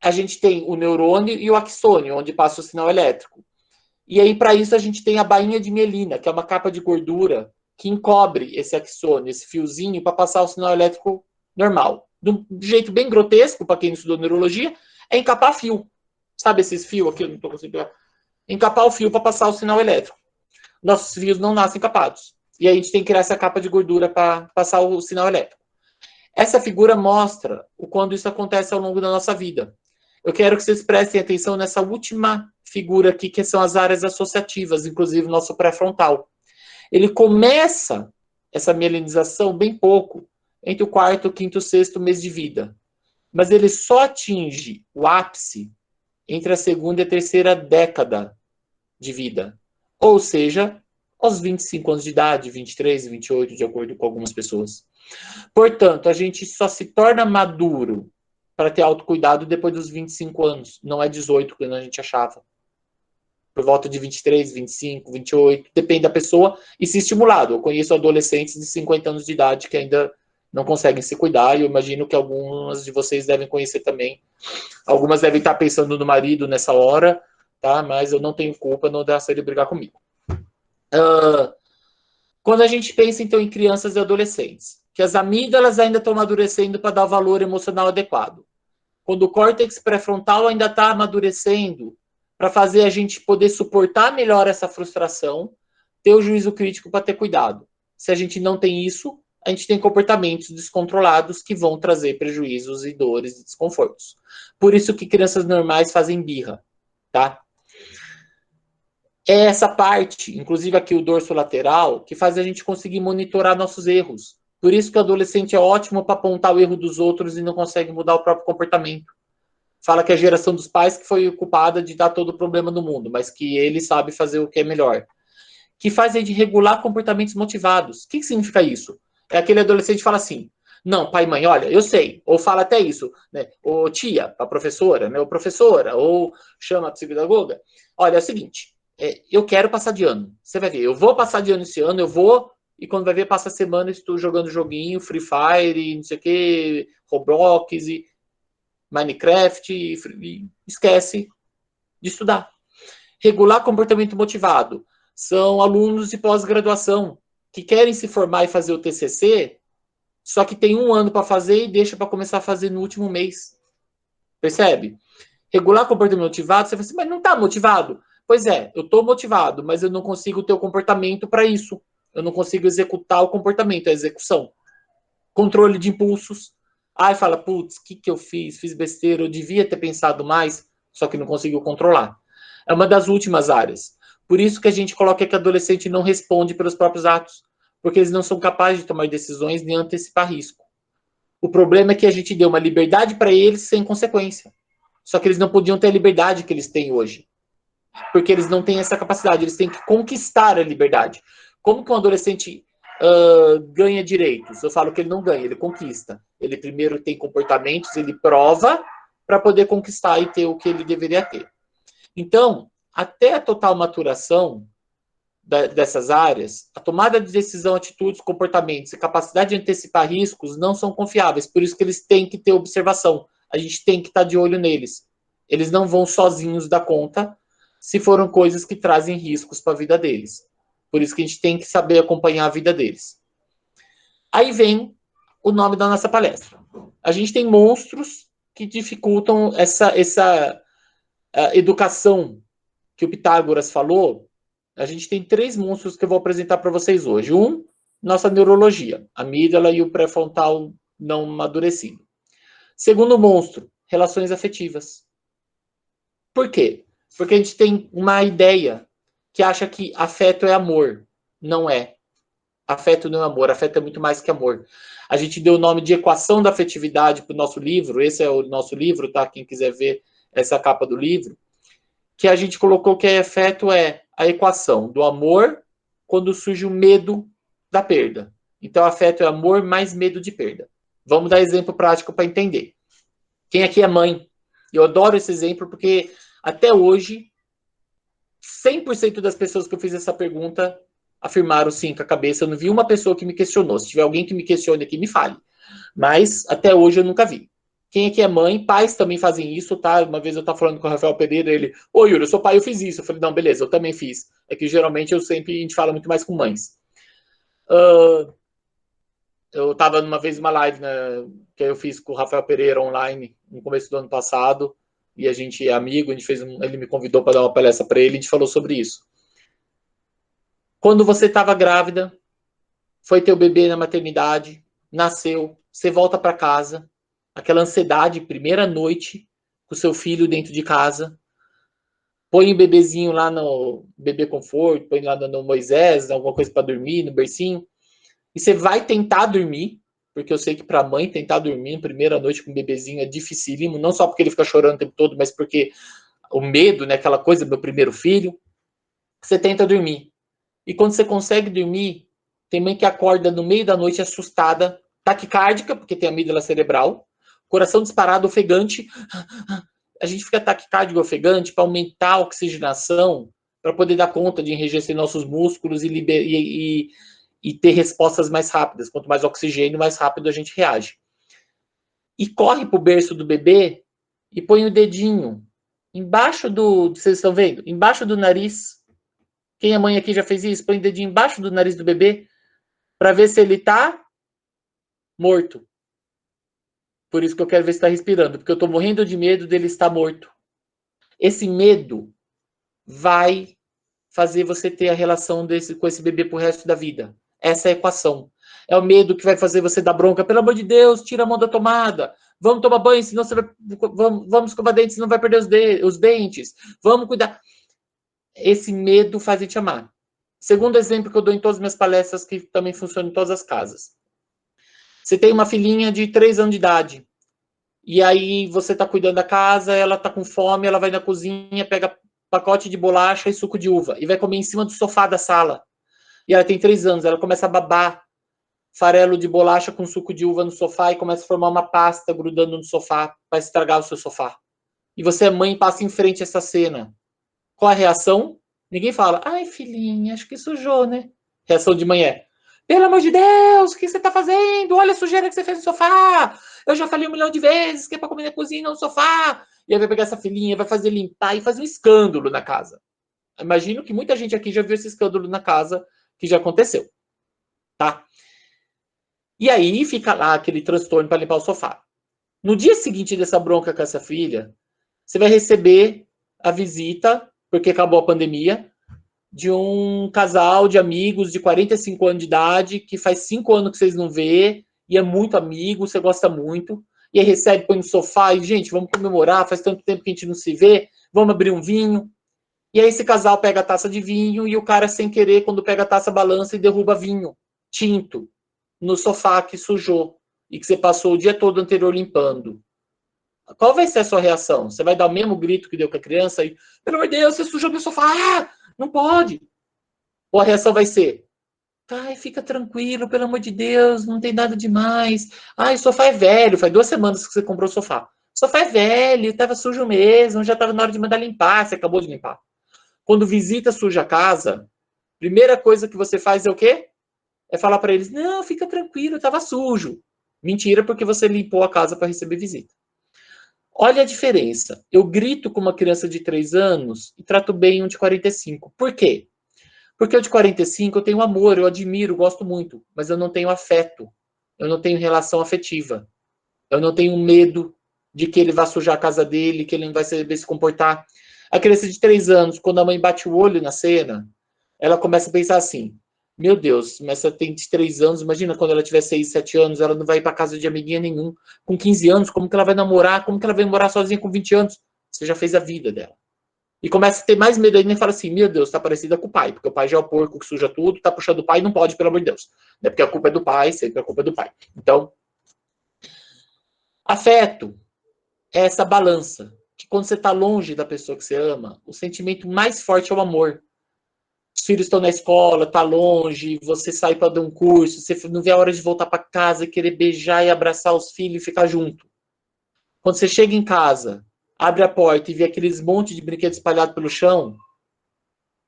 Speaker 2: A gente tem o neurônio e o axônio, onde passa o sinal elétrico. E aí, para isso, a gente tem a bainha de mielina, que é uma capa de gordura que encobre esse axônio, esse fiozinho, para passar o sinal elétrico normal. De um jeito bem grotesco, para quem não estudou neurologia, é encapar fio. Sabe esses fios aqui? Eu não estou conseguindo. Encapar o fio para passar o sinal elétrico. Nossos fios não nascem encapados. E aí a gente tem que criar essa capa de gordura para passar o sinal elétrico. Essa figura mostra o quando isso acontece ao longo da nossa vida. Eu quero que vocês prestem atenção nessa última figura aqui, que são as áreas associativas, inclusive nosso pré-frontal. Ele começa essa mielinização bem pouco, entre o 4º, 5º, 6º mês de vida. Mas ele só atinge o ápice entre a 2ª e a 3ª década de vida. Ou seja, aos 25 anos de idade, 23, 28, de acordo com algumas pessoas. Portanto, a gente só se torna maduro para ter autocuidado depois dos 25 anos. Não é 18, quando a gente achava. Por volta de 23, 25, 28, depende da pessoa e se estimulado. Eu conheço adolescentes de 50 anos de idade que ainda não conseguem se cuidar e eu imagino que algumas de vocês devem conhecer também. Algumas devem estar pensando no marido nessa hora, tá? Mas eu não tenho culpa, não dá certo ele brigar comigo. Quando a gente pensa, então, em crianças e adolescentes, que as amígdalas ainda estão amadurecendo para dar o valor emocional adequado. Quando o córtex pré-frontal ainda está amadurecendo para fazer a gente poder suportar melhor essa frustração, ter o juízo crítico para ter cuidado. Se a gente não tem isso, a gente tem comportamentos descontrolados que vão trazer prejuízos e dores e desconfortos. Por isso que crianças normais fazem birra, tá? É essa parte, inclusive aqui o dorso lateral, que faz a gente conseguir monitorar nossos erros. Por isso que o adolescente é ótimo para apontar o erro dos outros e não consegue mudar o próprio comportamento. Fala que é a geração dos pais que foi culpada de dar todo o problema do mundo, mas que ele sabe fazer o que é melhor. Que faz a gente regular comportamentos motivados. O que significa isso? É aquele adolescente que fala assim, não, pai e mãe, olha, eu sei. Ou fala até isso, né? Ou tia, a professora, né? Ou professora, ou chama a psicopedagoga. Olha, é o seguinte, eu quero passar de ano. Você vai ver, eu vou passar de ano esse ano, eu vou, e quando vai ver, passa a semana, estou jogando joguinho, Free Fire, não sei o que, Roblox, e Minecraft, e esquece de estudar. Regular comportamento motivado. São alunos de pós-graduação que querem se formar e fazer o TCC, só que tem 1 ano para fazer e deixa para começar a fazer no último mês. Percebe? Regular comportamento motivado, você fala assim, mas não está motivado? Pois é, eu estou motivado, mas eu não consigo ter o comportamento para isso. Eu não consigo executar o comportamento, a execução. Controle de impulsos. Aí fala, putz, o que eu fiz? Fiz besteira, eu devia ter pensado mais, só que não conseguiu controlar. É uma das últimas áreas. Por isso que a gente coloca que o adolescente não responde pelos próprios atos, porque eles não são capazes de tomar decisões nem antecipar risco. O problema é que a gente deu uma liberdade para eles sem consequência. Só que eles não podiam ter a liberdade que eles têm hoje. Porque eles não têm essa capacidade, eles têm que conquistar a liberdade. Como que um adolescente ganha direitos? Eu falo que ele não ganha, ele conquista. Ele primeiro tem comportamentos, ele prova para poder conquistar e ter o que ele deveria ter. Então, até a total maturação, dessas áreas, a tomada de decisão, atitudes, comportamentos e capacidade de antecipar riscos não são confiáveis, por isso que eles têm que ter observação, a gente tem que estar de olho neles. Eles não vão sozinhos dar conta se foram coisas que trazem riscos para a vida deles. Por isso que a gente tem que saber acompanhar a vida deles. Aí vem o nome da nossa palestra. A gente tem monstros que dificultam essa educação que o Pitágoras falou. A gente tem 3 monstros que eu vou apresentar para vocês hoje. Nossa neurologia, a amígdala e o pré-frontal não amadurecido. Segundo monstro, relações afetivas. Por quê? Porque a gente tem uma ideia que acha que afeto é amor. Não é. Afeto não é amor, afeto é muito mais que amor. A gente deu o nome de equação da afetividade para o nosso livro, esse é o nosso livro, tá? Quem quiser ver essa capa do livro, que a gente colocou que afeto é a equação do amor quando surge o medo da perda. Então, afeto é amor mais medo de perda. Vamos dar exemplo prático para entender. Quem aqui é mãe? Eu adoro esse exemplo porque até hoje 100% das pessoas que eu fiz essa pergunta afirmaram sim com a cabeça. Eu não vi uma pessoa que me questionou. Se tiver alguém que me questione aqui, me fale. Mas até hoje eu nunca vi. Quem aqui é mãe, pais também fazem isso, tá? Uma vez eu estava falando com o Rafael Pereira, ele, ô Yuri, eu sou pai, eu fiz isso. Eu falei, não, beleza, eu também fiz. É que geralmente a gente fala muito mais com mães. Eu estava uma vez numa live, né, que eu fiz com o Rafael Pereira online no começo do ano passado, e a gente é amigo, ele me convidou para dar uma palestra para ele, a gente falou sobre isso. Quando você estava grávida, foi ter o bebê na maternidade, nasceu, você volta para casa, aquela ansiedade, primeira noite, com o seu filho dentro de casa, põe o bebezinho lá no bebê conforto, põe lá no Moisés, alguma coisa para dormir, no bercinho, e você vai tentar dormir, porque eu sei que para a mãe tentar dormir na primeira noite com o bebezinho é dificílimo, não só porque ele fica chorando o tempo todo, mas porque o medo, né, aquela coisa do meu primeiro filho, você tenta dormir. E quando você consegue dormir, tem mãe que acorda no meio da noite assustada, taquicárdica, porque tem amígdala cerebral, coração disparado, ofegante. A gente fica taquicárdico, ofegante para aumentar a oxigenação, para poder dar conta de enrijecer nossos músculos e ter respostas mais rápidas. Quanto mais oxigênio, mais rápido a gente reage. E corre para o berço do bebê e põe o dedinho embaixo do... Vocês estão vendo? Embaixo do nariz. Quem é mãe aqui já fez isso? Põe o dedinho embaixo do nariz do bebê para ver se ele está morto. Por isso que eu quero ver se está respirando, porque eu estou morrendo de medo dele estar morto. Esse medo vai fazer você ter a relação com esse bebê pro resto da vida. Essa é a equação. É o medo que vai fazer você dar bronca. Pelo amor de Deus, tira a mão da tomada. Vamos tomar banho, senão você vai... Vamos escovar dentes, senão vai perder os dentes. Vamos cuidar. Esse medo faz a gente amar. Segundo exemplo que eu dou em todas as minhas palestras, que também funciona em todas as casas. Você tem uma filhinha de 3 anos de idade. E aí você está cuidando da casa, ela está com fome, ela vai na cozinha, pega pacote de bolacha e suco de uva. E vai comer em cima do sofá da sala. E ela tem 3 anos, ela começa a babar farelo de bolacha com suco de uva no sofá e começa a formar uma pasta grudando no sofá para estragar o seu sofá. E você, mãe, passa em frente a essa cena. Qual a reação? Ninguém fala, ai, filhinha, acho que sujou, né? Reação de mãe é, pelo amor de Deus, o que você tá fazendo? Olha a sujeira que você fez no sofá. Eu já falei 1 milhão de vezes que é pra comer na cozinha, não no sofá. E aí vai pegar essa filhinha, vai fazer limpar e fazer um escândalo na casa. Imagino que muita gente aqui já viu esse escândalo na casa, que já aconteceu. Tá? E aí fica lá aquele transtorno para limpar o sofá. No dia seguinte dessa bronca com essa filha, você vai receber a visita, porque acabou a pandemia, de um casal de amigos de 45 anos de idade, que faz 5 anos que vocês não vê, e é muito amigo, você gosta muito, e aí recebe, põe no sofá, e gente, vamos comemorar, faz tanto tempo que a gente não se vê, vamos abrir um vinho. E aí esse casal pega a taça de vinho, e o cara, sem querer, quando pega a taça, balança e derruba vinho tinto no sofá que sujou, e que você passou o dia todo anterior limpando. Qual vai ser a sua reação? Você vai dar o mesmo grito que deu com a criança e, pelo amor de Deus, você sujou meu sofá, não pode. Ou a reação vai ser, ai, fica tranquilo, pelo amor de Deus, não tem nada demais. Ai, o sofá é velho, faz 2 semanas que você comprou o sofá. O sofá é velho, estava sujo mesmo, já estava na hora de mandar limpar, você acabou de limpar. Quando visita suja a casa, Primeira coisa que você faz é o quê? É falar para eles, não, fica tranquilo, estava sujo. Mentira, porque você limpou a casa para receber visita. Olha a diferença. Eu grito com uma criança de 3 anos e trato bem um de 45. Por quê? Porque o de 45 eu tenho amor, eu admiro, gosto muito, mas eu não tenho afeto. Eu não tenho relação afetiva. Eu não tenho medo de que ele vá sujar a casa dele, que ele não vai saber se comportar. A criança de 3 anos, quando a mãe bate o olho na cena, ela começa a pensar assim, meu Deus, mas ela tem 3 anos, imagina quando ela tiver 6, 7 anos, ela não vai ir para casa de amiguinha nenhum. Com 15 anos, como que ela vai namorar? Como que ela vai morar sozinha com 20 anos? Você já fez a vida dela. E começa a ter mais medo ainda e fala assim, meu Deus, tá parecida com o pai, porque o pai já é o porco que suja tudo, tá puxando o pai, não pode, pelo amor de Deus. Não é porque a culpa é do pai, sempre a culpa é do pai. Então, afeto é essa balança, que quando você está longe da pessoa que você ama, o sentimento mais forte é o amor. Os filhos estão na escola, está longe, você sai para dar um curso, você não vê a hora de voltar para casa, querer beijar e abraçar os filhos e ficar junto. Quando você chega em casa, abre a porta e vê aqueles monte de brinquedos espalhados pelo chão,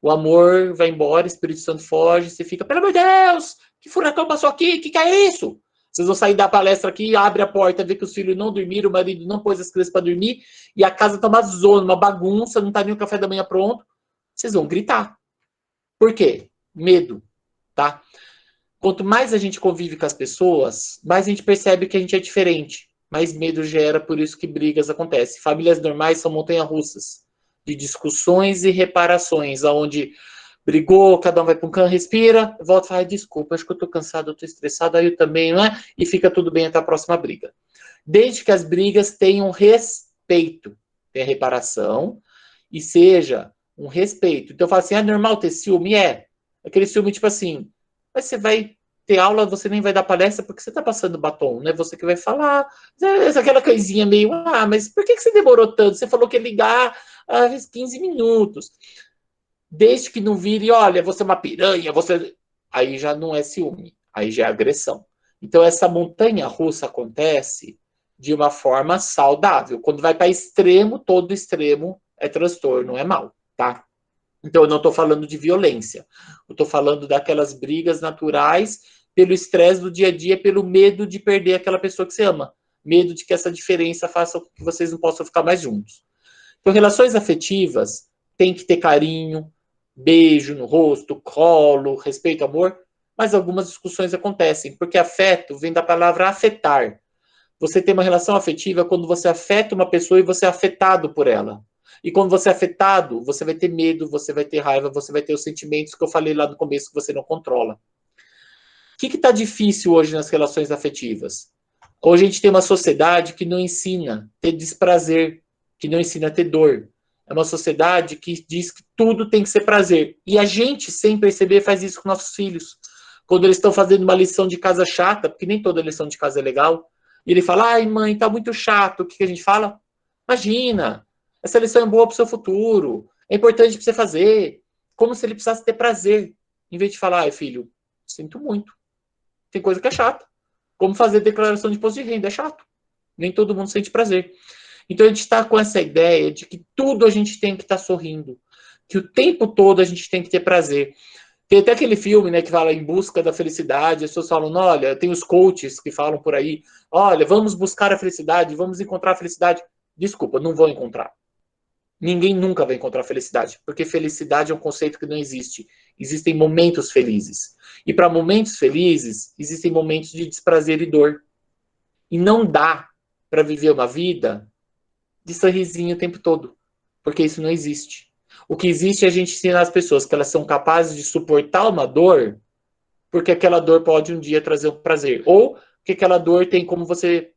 Speaker 2: o amor vai embora, o Espírito Santo foge, você fica, pelo amor de Deus, que furacão passou aqui, que é isso? Vocês vão sair da palestra aqui, abre a porta, vê que os filhos não dormiram, o marido não pôs as crianças para dormir, e a casa tá uma zona, uma bagunça, não tá nem o café da manhã pronto. Vocês vão gritar. Por quê? Medo, tá? Quanto mais a gente convive com as pessoas, mais a gente percebe que a gente é diferente. Mais medo gera, por isso que brigas acontecem. Famílias normais são montanhas-russas de discussões e reparações, onde brigou, cada um vai para um canto, respira, volta e fala, desculpa, acho que eu tô cansado, eu tô estressado, aí eu também, não é? E fica tudo bem até a próxima briga. Desde que as brigas tenham respeito, tenha reparação e seja um respeito. Então eu falo assim, é normal ter ciúme? É. Aquele ciúme tipo assim, mas você vai ter aula, você nem vai dar palestra porque você tá passando batom, não é você que vai falar. Aquela coisinha meio, mas por que você demorou tanto? Você falou que ia ligar há 15 minutos. Desde que não vire, olha, você é uma piranha, você. Aí já não é ciúme, aí já é agressão. Então, essa montanha russa acontece de uma forma saudável. Quando vai para extremo, todo extremo é transtorno, é mal, tá? Então, eu não estou falando de violência. Eu estou falando daquelas brigas naturais pelo estresse do dia a dia, pelo medo de perder aquela pessoa que você ama. Medo de que essa diferença faça com que vocês não possam ficar mais juntos. Então, relações afetivas tem que ter carinho, beijo no rosto, colo, respeito, amor, mas algumas discussões acontecem, porque afeto vem da palavra afetar. Você tem uma relação afetiva quando você afeta uma pessoa e você é afetado por ela. E quando você é afetado, você vai ter medo, você vai ter raiva, você vai ter os sentimentos que eu falei lá no começo que você não controla. O que está difícil hoje nas relações afetivas? Hoje a gente tem uma sociedade que não ensina a ter desprazer, que não ensina a ter dor. É uma sociedade que diz que tudo tem que ser prazer. E a gente, sem perceber, faz isso com nossos filhos. Quando eles estão fazendo uma lição de casa chata, porque nem toda lição de casa é legal, e ele fala, ai mãe, tá muito chato. O que a gente fala? Imagina, essa lição é boa para o seu futuro, é importante para você fazer. Como se ele precisasse ter prazer. Em vez de falar, ai filho, sinto muito. Tem coisa que é chata. Como fazer declaração de imposto de renda, é chato. Nem todo mundo sente prazer. Então a gente está com essa ideia de que tudo a gente tem que estar sorrindo, que o tempo todo a gente tem que ter prazer. Tem até aquele filme, né, que fala Em Busca da Felicidade, as pessoas falam, olha, tem os coaches que falam por aí, olha, vamos buscar a felicidade, vamos encontrar a felicidade. Desculpa, não vou encontrar. Ninguém nunca vai encontrar felicidade, porque felicidade é um conceito que não existe. Existem momentos felizes. E para momentos felizes, existem momentos de desprazer e dor. E não dá para viver uma vida de sorrisinho o tempo todo, porque isso não existe. O que existe é a gente ensinar as pessoas que elas são capazes de suportar uma dor, porque aquela dor pode um dia trazer um prazer. Ou que aquela dor tem como você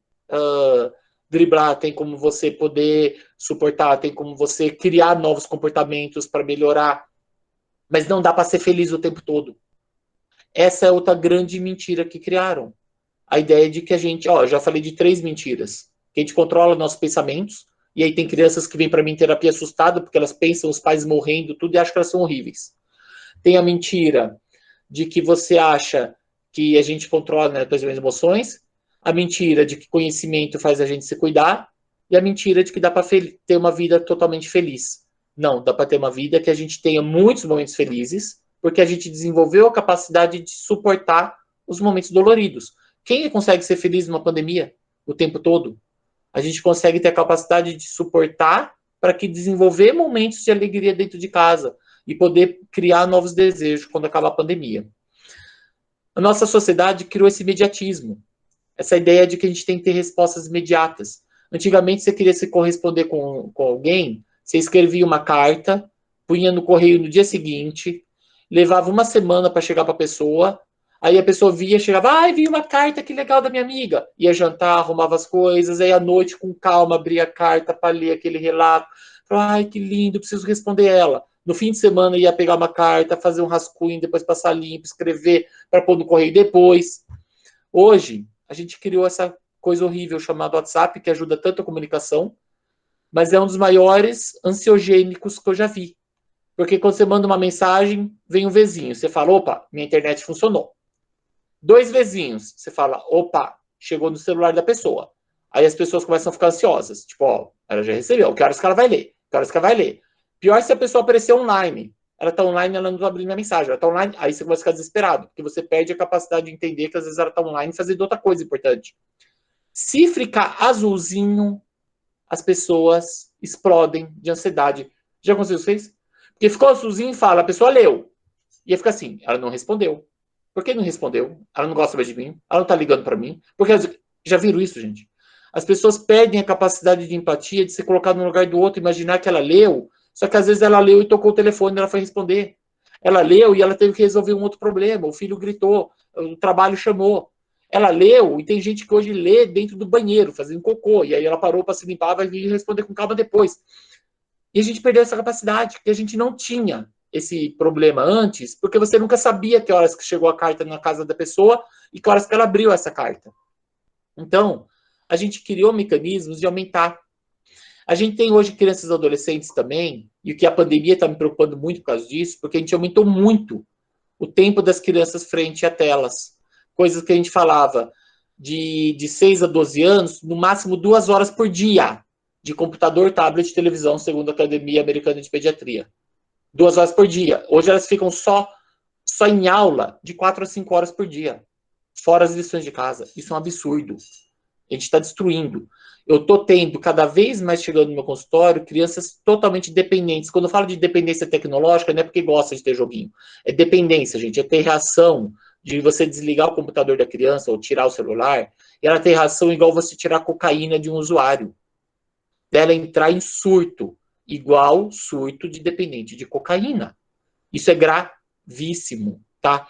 Speaker 2: driblar, tem como você poder suportar, tem como você criar novos comportamentos para melhorar. Mas não dá para ser feliz o tempo todo. Essa é outra grande mentira que criaram. A ideia de que a gente, já falei de 3 mentiras. Que a gente controla nossos pensamentos, e aí tem crianças que vêm para mim em terapia assustada, porque elas pensam os pais morrendo, tudo, e acham que elas são horríveis. Tem a mentira de que você acha que a gente controla, né, as emoções, a mentira de que conhecimento faz a gente se cuidar, e a mentira de que dá para ter uma vida totalmente feliz. Não, dá para ter uma vida que a gente tenha muitos momentos felizes, porque a gente desenvolveu a capacidade de suportar os momentos doloridos. Quem consegue ser feliz numa pandemia o tempo todo? A gente consegue ter a capacidade de suportar para que desenvolver momentos de alegria dentro de casa e poder criar novos desejos quando acabar a pandemia. A nossa sociedade criou esse imediatismo, essa ideia de que a gente tem que ter respostas imediatas. Antigamente, você queria se corresponder com alguém, você escrevia uma carta, punha no correio no dia seguinte, levava uma semana para chegar para a pessoa, aí a pessoa via, chegava, ai, vi uma carta, que legal, da minha amiga. Ia jantar, arrumava as coisas, aí à noite, com calma, abria a carta para ler aquele relato. Falava, ai, que lindo, preciso responder ela. No fim de semana, ia pegar uma carta, fazer um rascunho, depois passar limpo, escrever para pôr no correio depois. Hoje, a gente criou essa coisa horrível chamada WhatsApp, que ajuda tanto a comunicação, mas é um dos maiores ansiogênicos que eu já vi. Porque quando você manda uma mensagem, vem um vizinho, você fala, opa, minha internet funcionou. 2 vizinhos, você fala, opa, chegou no celular da pessoa. Aí as pessoas começam a ficar ansiosas, tipo, ó, ela já recebeu, que horas que ela vai ler? Que horas que ela vai ler? Pior se a pessoa aparecer online. Ela tá online, ela não tá abrindo a mensagem, ela tá online, aí você começa a ficar desesperado, porque você perde a capacidade de entender que às vezes ela tá online fazendo outra coisa importante. Se ficar azulzinho, as pessoas explodem de ansiedade. Já aconteceu isso? Vocês? Porque ficou azulzinho e fala, a pessoa leu. E aí fica assim, ela não respondeu. Por que não respondeu? Ela não gosta mais de mim? Ela não tá ligando para mim? Porque já viram isso, gente? As pessoas perdem a capacidade de empatia, de se colocar no lugar do outro, imaginar que ela leu, só que às vezes ela leu e tocou o telefone e ela foi responder. Ela leu e ela teve que resolver um outro problema, o filho gritou, o trabalho chamou. Ela leu e tem gente que hoje lê dentro do banheiro, fazendo cocô, e aí ela parou para se limpar, vai vir responder com calma depois. E a gente perdeu essa capacidade, que a gente não tinha esse problema antes, porque você nunca sabia que horas que chegou a carta na casa da pessoa e que horas que ela abriu essa carta. Então, a gente criou mecanismos de aumentar. A gente tem hoje crianças e adolescentes também, e o que a pandemia está me preocupando muito por causa disso, porque a gente aumentou muito o tempo das crianças frente a telas. Coisas que a gente falava de 6 a 12 anos, no máximo 2 horas por dia de computador, tablet, televisão, segundo a Academia Americana de Pediatria. 2 horas por dia. Hoje elas ficam só em aula de 4 a 5 horas por dia, fora as lições de casa. Isso é um absurdo. A gente está destruindo. Eu estou tendo, cada vez mais chegando no meu consultório, crianças totalmente dependentes. Quando eu falo de dependência tecnológica, não é porque gosta de ter joguinho. É dependência, gente. É ter reação de você desligar o computador da criança ou tirar o celular, e ela tem reação igual você tirar cocaína de um usuário. Dela entrar em surto, igual surto de dependente de cocaína. Isso é gravíssimo, tá?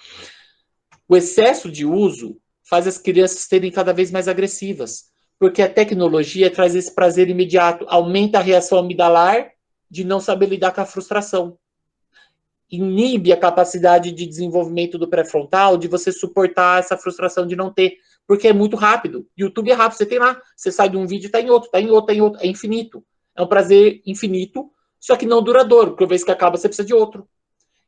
Speaker 2: O excesso de uso faz as crianças serem cada vez mais agressivas, porque a tecnologia traz esse prazer imediato, aumenta a reação amidalar de não saber lidar com a frustração. Inibe a capacidade de desenvolvimento do pré-frontal, de você suportar essa frustração de não ter, porque é muito rápido. YouTube é rápido, você tem lá, você sai de um vídeo e está em outro, está em outro, está em outro, é infinito. É um prazer infinito, só que não duradouro, porque uma vez que acaba, você precisa de outro.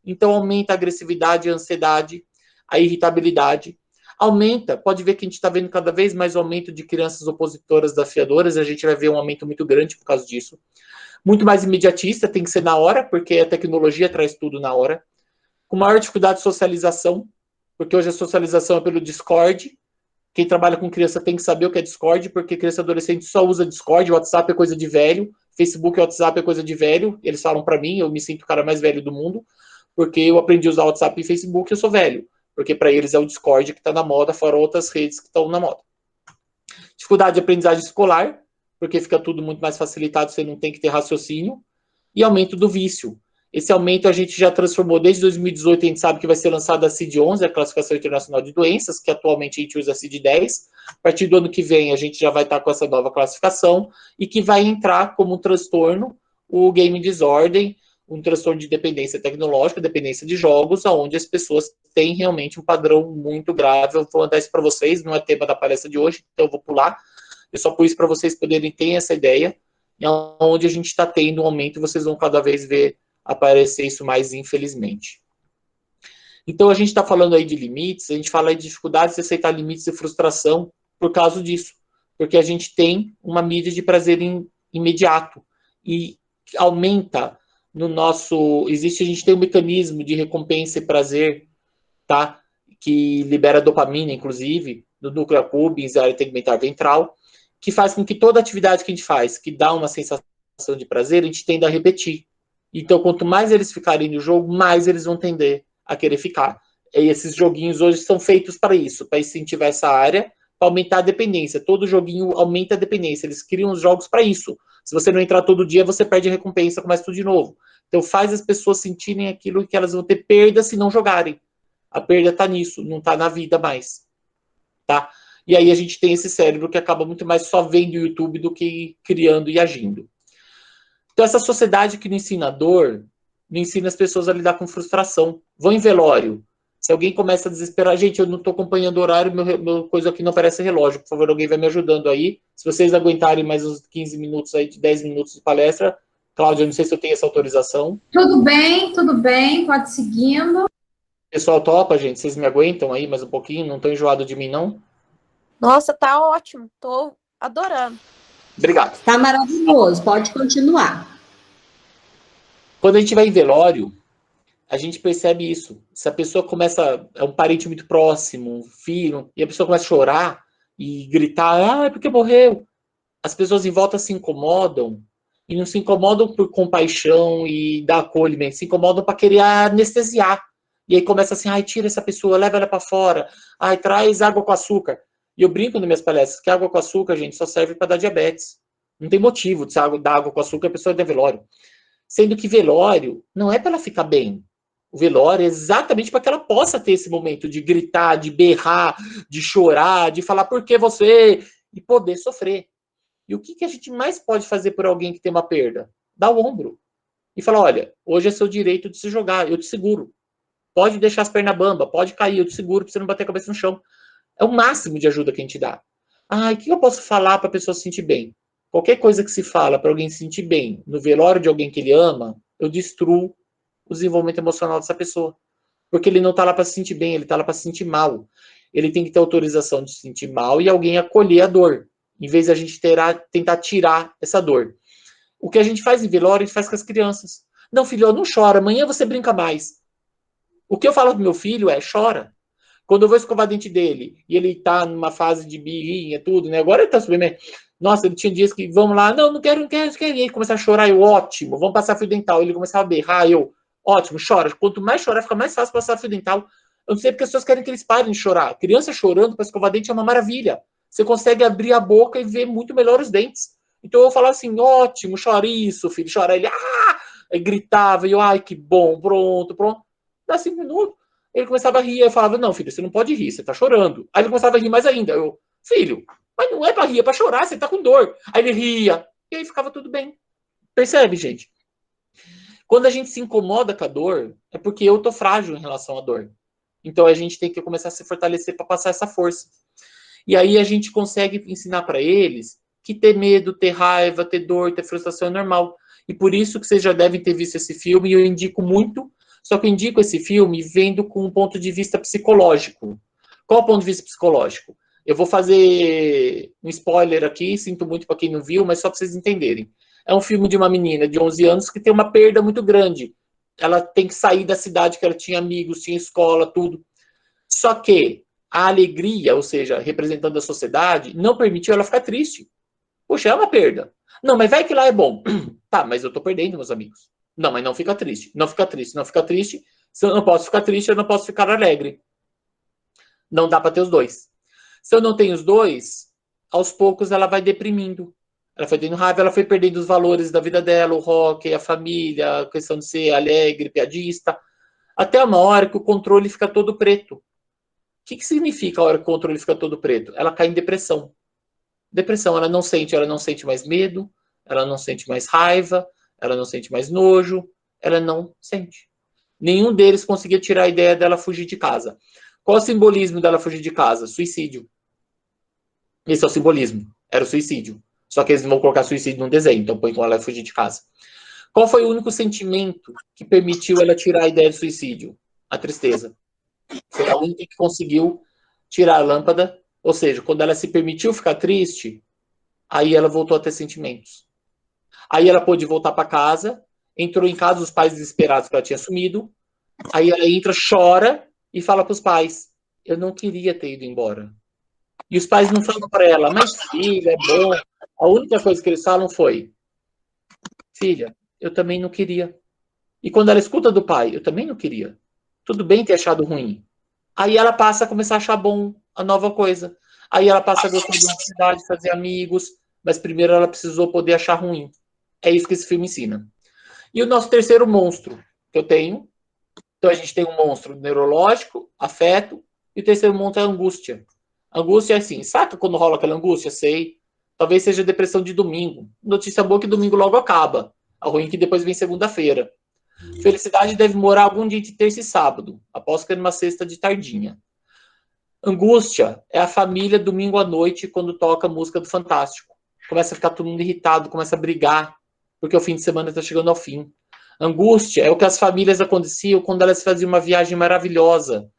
Speaker 2: Então, aumenta a agressividade, a ansiedade, a irritabilidade. Aumenta, pode ver que a gente está vendo cada vez mais aumento de crianças opositoras desafiadoras, a gente vai ver um aumento muito grande por causa disso. Muito mais imediatista, tem que ser na hora, porque a tecnologia traz tudo na hora. Com maior dificuldade de socialização, porque hoje a socialização é pelo Discord. Quem trabalha com criança tem que saber o que é Discord, porque criança e adolescente só usa Discord, WhatsApp é coisa de velho, Facebook e WhatsApp é coisa de velho. Eles falam para mim, eu me sinto o cara mais velho do mundo, porque eu aprendi a usar WhatsApp e Facebook e eu sou velho. Porque para eles é o Discord que está na moda, fora outras redes que estão na moda. Dificuldade de aprendizagem escolar, porque fica tudo muito mais facilitado, você não tem que ter raciocínio. E aumento do vício. Esse aumento a gente já transformou desde 2018, a gente sabe que vai ser lançada a CID-11, a Classificação Internacional de Doenças, que atualmente a gente usa a CID-10. A partir do ano que vem, a gente já vai estar com essa nova classificação e que vai entrar como um transtorno o game disorder, um transtorno de dependência tecnológica, dependência de jogos, onde as pessoas têm realmente um padrão muito grave. Eu vou mandar isso para vocês, não é tema da palestra de hoje, então eu vou pular. Eu só pus para vocês poderem ter essa ideia, onde a gente está tendo um aumento, vocês vão cada vez ver aparecer isso mais, infelizmente. Então, a gente está falando aí de limites, a gente fala aí de dificuldades de aceitar limites e frustração por causa disso, porque a gente tem uma mídia de prazer imediato e aumenta no nosso... a gente tem um mecanismo de recompensa e prazer, tá? Que libera dopamina, inclusive, do núcleo accumbens e área tegmentar ventral, que faz com que toda atividade que a gente faz, que dá uma sensação de prazer, a gente tenda a repetir. Então, quanto mais eles ficarem no jogo, mais eles vão tender a querer ficar. E esses joguinhos hoje são feitos para isso, para incentivar essa área, para aumentar a dependência. Todo joguinho aumenta a dependência. Eles criam os jogos para isso. Se você não entrar todo dia, você perde a recompensa, começa tudo de novo. Então, faz as pessoas sentirem aquilo que elas vão ter perda se não jogarem. A perda está nisso, não está na vida mais. Tá? E aí a gente tem esse cérebro que acaba muito mais só vendo o YouTube do que criando e agindo. Então, essa sociedade que não ensina dor, não ensina as pessoas a lidar com frustração. Vão em velório. Se alguém começa a desesperar, gente, eu não estou acompanhando o horário, meu coisa aqui não aparece relógio. Por favor, alguém vai me ajudando aí. Se vocês aguentarem mais uns 15 minutos aí, de 10 minutos de palestra, Cláudia, eu não sei se eu tenho essa autorização.
Speaker 1: Tudo bem, pode seguindo.
Speaker 2: Pessoal, topa, gente? Vocês me aguentam aí mais um pouquinho? Não estão enjoados de mim, não?
Speaker 3: Nossa, tá ótimo. Tô adorando.
Speaker 2: Obrigado.
Speaker 4: Tá maravilhoso, pode continuar.
Speaker 2: Quando a gente vai em velório, a gente percebe isso. Se a pessoa começa, é um parente muito próximo, um filho, e a pessoa começa a chorar e gritar, porque morreu. As pessoas em volta se incomodam, e não se incomodam por compaixão e dar acolhimento, se incomodam para querer anestesiar. E aí começa assim, tira essa pessoa, leva ela para fora, traz água com açúcar. E eu brinco nas minhas palestras que água com açúcar, gente, só serve para dar diabetes. Não tem motivo de dar água com açúcar e a pessoa der velório. Sendo que velório não é para ela ficar bem. O velório é exatamente para que ela possa ter esse momento de gritar, de berrar, de chorar, de falar por que você, e poder sofrer. E o que a gente mais pode fazer por alguém que tem uma perda? Dar o ombro. E falar, olha, hoje é seu direito de se jogar, eu te seguro. Pode deixar as pernas bamba, pode cair, eu te seguro para você não bater a cabeça no chão. É o máximo de ajuda que a gente dá. O que eu posso falar para a pessoa se sentir bem? Qualquer coisa que se fala para alguém se sentir bem no velório de alguém que ele ama, eu destruo o desenvolvimento emocional dessa pessoa. Porque ele não está lá para se sentir bem, ele está lá para se sentir mal. Ele tem que ter autorização de se sentir mal e alguém acolher a dor, em vez de a gente tentar tirar essa dor. O que a gente faz em velório, a gente faz com as crianças. Não, filho, não chora, amanhã você brinca mais. O que eu falo pro meu filho é, chora. Quando eu vou escovar dente dele, e ele tá numa fase de birrinha, tudo, né? Agora ele tá super bem. Nossa, ele tinha dias que, vamos lá, não quero. E ele começa a chorar, eu, ótimo, vamos passar fio dental. Ele começava a berrar, eu, ótimo, chora. Quanto mais chorar, fica mais fácil passar fio dental. Eu não sei porque as pessoas querem que eles parem de chorar. Criança chorando para escovar dente é uma maravilha. Você consegue abrir a boca e ver muito melhor os dentes. Então eu vou falar assim, ótimo, chora isso, filho, chora. Ele, Aí gritava, e eu, que bom, pronto. Dá 5 minutos. Ele começava a rir, eu falava, não, filho, você não pode rir, você tá chorando. Aí ele começava a rir mais ainda. Eu, filho, mas não é pra rir, é pra chorar, você tá com dor. Aí ele ria, e aí ficava tudo bem. Percebe, gente? Quando a gente se incomoda com a dor, é porque eu tô frágil em relação à dor. Então a gente tem que começar a se fortalecer para passar essa força. E aí a gente consegue ensinar para eles que ter medo, ter raiva, ter dor, ter frustração é normal. E por isso que vocês já devem ter visto esse filme, e eu indico muito. Só que eu indico esse filme vendo com um ponto de vista psicológico. Qual o ponto de vista psicológico? Eu vou fazer um spoiler aqui, sinto muito para quem não viu, mas só para vocês entenderem. É um filme de uma menina de 11 anos que tem uma perda muito grande. Ela tem que sair da cidade, que ela tinha amigos, tinha escola, tudo. Só que a alegria, ou seja, representando a sociedade, não permitiu ela ficar triste. Poxa, é uma perda. Não, mas vai que lá é bom. Tá, mas eu tô perdendo meus amigos. Não, mas não fica triste. Não fica triste, não fica triste. Se eu não posso ficar triste, eu não posso ficar alegre. Não dá para ter os dois. Se eu não tenho os dois, aos poucos ela vai deprimindo. Ela foi tendo raiva, ela foi perdendo os valores da vida dela, o rock, a família, a questão de ser alegre, piadista. Até uma hora que o controle fica todo preto. O que significa a hora que o controle fica todo preto? Ela cai em depressão. Depressão, ela não sente mais medo, ela não sente mais raiva, ela não sente mais nojo, ela não sente. Nenhum deles conseguia tirar a ideia dela fugir de casa. Qual o simbolismo dela fugir de casa? Suicídio. Esse é o simbolismo. Era o suicídio. Só que eles não vão colocar suicídio num desenho, então põe com ela fugir de casa. Qual foi o único sentimento que permitiu ela tirar a ideia de suicídio? A tristeza. Foi a única que conseguiu tirar a lâmpada. Ou seja, quando ela se permitiu ficar triste, aí ela voltou a ter sentimentos. Aí ela pôde voltar para casa entrou em casa, os pais desesperados que ela tinha sumido. Aí ela entra, chora e fala para os pais: eu não queria ter ido embora. E os pais não falam para ela: mas filha, é bom. A única coisa que eles falam foi: filha, eu também não queria. E quando ela escuta do pai: eu também não queria. Tudo bem ter achado ruim. Aí ela passa a começar a achar bom a nova coisa. Aí ela passa a gostar de uma cidade, fazer amigos, mas primeiro ela precisou poder achar ruim. É isso que esse filme ensina. E o nosso terceiro monstro que eu tenho, então a gente tem um monstro neurológico, afeto, e o terceiro monstro é a angústia. Angústia é assim, saca quando rola aquela angústia? Sei. Talvez seja depressão de domingo. Notícia boa que domingo logo acaba. A ruim que depois vem segunda-feira. Felicidade deve morar algum dia de terça e sábado. Aposto que é numa sexta de tardinha. Angústia é a família domingo à noite quando toca a música do Fantástico. Começa a ficar todo mundo irritado, começa a brigar, porque o fim de semana está chegando ao fim. Angústia é o que as famílias aconteciam quando elas faziam uma viagem maravilhosa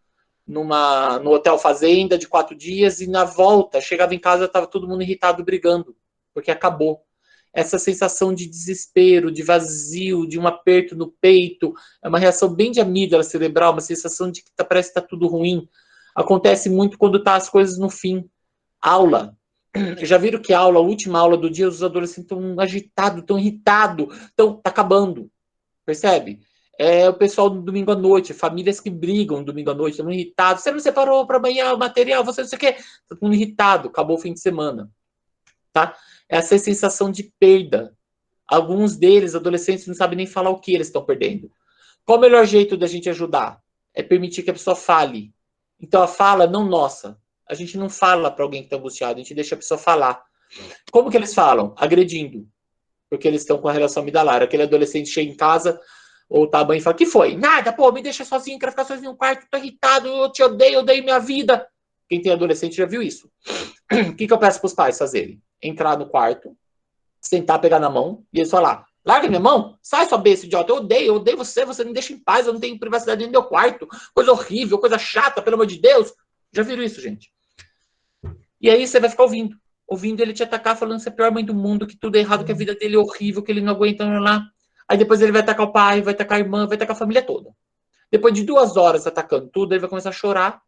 Speaker 2: no hotel fazenda de 4 dias e na volta, chegava em casa, estava todo mundo irritado, brigando, porque acabou. Essa sensação de desespero, de vazio, de um aperto no peito, é uma reação bem de amígdala cerebral, uma sensação de que parece que está tudo ruim. Acontece muito quando tá as coisas no fim. Aula. Já viram que a última aula do dia, os adolescentes estão agitados, estão irritados, tá acabando. Percebe? É o pessoal do domingo à noite, famílias que brigam no domingo à noite, estão irritados. Você não separou para amanhã o material, você não sei o quê. Tá todo mundo irritado, acabou o fim de semana. Tá? Essa sensação de perda. Alguns deles, adolescentes, não sabem nem falar o que eles estão perdendo. Qual o melhor jeito da gente ajudar? É permitir que a pessoa fale. Então a fala não nossa. A gente não fala para alguém que está angustiado, a gente deixa a pessoa falar. Como que eles falam? Agredindo. Porque eles estão com a relação amidalar. Aquele adolescente chega em casa, ou tá bem e fala: que foi? Nada, pô, me deixa sozinho, quero ficar sozinho no quarto, tô irritado, eu te odeio, odeio minha vida. Quem tem adolescente já viu isso. O que eu peço para os pais fazerem? Entrar no quarto, sentar, pegar na mão, e eles falar: larga minha mão, sai sua besta, idiota, eu odeio você, você me deixa em paz, eu não tenho privacidade dentro do meu quarto, coisa horrível, coisa chata, pelo amor de Deus. Já viram isso, gente? E aí você vai ficar ouvindo ele te atacar, falando que você é a pior mãe do mundo, que tudo é errado, que a vida dele é horrível, que ele não aguenta lá. Aí depois ele vai atacar o pai, vai atacar a irmã, vai atacar a família toda. Depois de 2 horas atacando tudo, ele vai começar a chorar.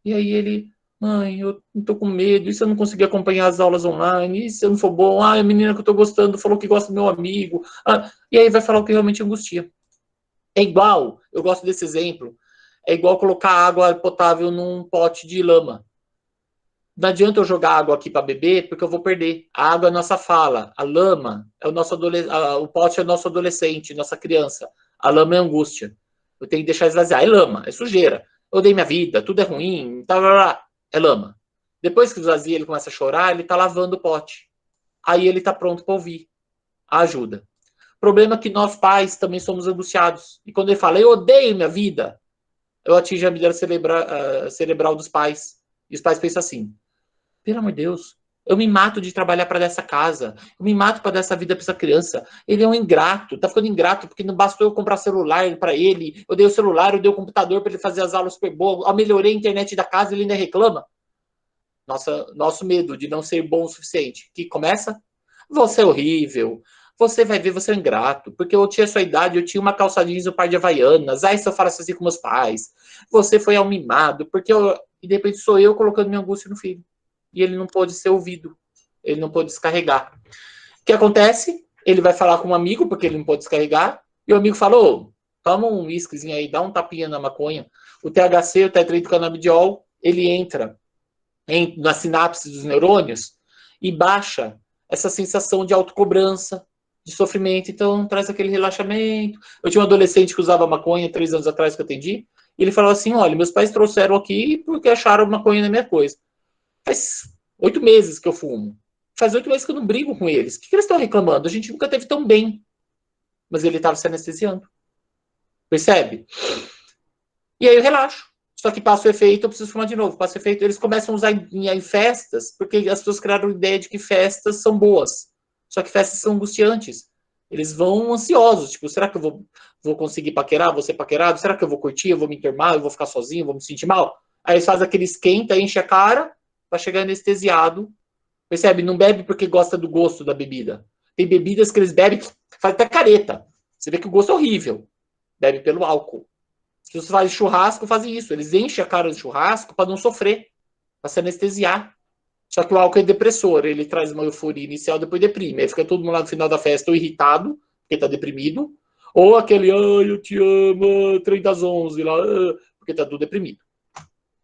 Speaker 2: E aí ele: mãe, eu tô com medo, e se eu não conseguir acompanhar as aulas online, e se eu não for bom, a menina que eu tô gostando falou que gosta do meu amigo. E aí vai falar o que realmente angustia. É igual, eu gosto desse exemplo, é igual colocar água potável num pote de lama. Não adianta eu jogar água aqui para beber, porque eu vou perder. A água é nossa fala, a lama é o nosso o pote é o nosso adolescente, nossa criança. A lama é angústia. Eu tenho que deixar esvaziar. É lama, é sujeira. Eu odeio minha vida, tudo é ruim, é lama. Depois que esvazia, ele começa a chorar, ele está lavando o pote. Aí ele está pronto para ouvir a ajuda. O problema é que nós pais também somos angustiados. E quando ele fala: eu odeio minha vida, eu atingo a amígdala cerebral dos pais. E os pais pensam assim: pelo amor de Deus, eu me mato de trabalhar para dessa casa, eu me mato para dar essa vida para essa criança. Ele é um ingrato, tá ficando ingrato porque não bastou eu comprar celular para ele, eu dei o celular, eu dei o computador para ele fazer as aulas super boas, eu melhorei a internet da casa e ele ainda reclama. Nosso medo de não ser bom o suficiente. Que começa: você é horrível, você vai ver, você é ingrato, porque eu tinha a sua idade, eu tinha uma calça jeans e um par de havaianas, aí se eu falasse assim com meus pais, você foi almimado, porque e de repente sou eu colocando minha angústia no filho. E ele não pôde ser ouvido, ele não pôde descarregar. O que acontece? Ele vai falar com um amigo, porque ele não pôde descarregar, e o amigo falou: toma um whiskyzinho aí, dá um tapinha na maconha. O THC, o tetraidrocannabinol, ele entra na sinapse dos neurônios e baixa essa sensação de autocobrança, de sofrimento. Então traz aquele relaxamento. Eu tinha um adolescente que usava maconha 3 anos atrás que eu atendi, e ele falou assim: olha, meus pais trouxeram aqui porque acharam maconha na minha coisa. Faz 8 meses que eu fumo. Faz 8 meses que eu não brigo com eles. O que eles estão reclamando? A gente nunca teve tão bem. Mas ele estava se anestesiando. Percebe? E aí eu relaxo. Só que passa o efeito, eu preciso fumar de novo. Passa o efeito, eles começam a usar em festas, porque as pessoas criaram a ideia de que festas são boas. Só que festas são angustiantes. Eles vão ansiosos. Tipo, será que eu vou conseguir paquerar? Vou ser paquerado? Será que eu vou curtir? Eu vou me enturmar? Eu vou ficar sozinho? Eu vou me sentir mal? Aí eles fazem aquele esquenta, enche a cara, para chegar anestesiado. Percebe? Não bebe porque gosta do gosto da bebida. Tem bebidas que eles bebem que faz até careta. Você vê que o gosto é horrível. Bebe pelo álcool. Se você faz churrasco, fazem isso. Eles enchem a cara do churrasco para não sofrer, para se anestesiar. Só que o álcool é depressor. Ele traz uma euforia inicial, depois deprime. Aí fica todo mundo lá no final da festa ou irritado, porque está deprimido, ou aquele, ai, eu te amo, trem das 11, lá, porque está tudo deprimido.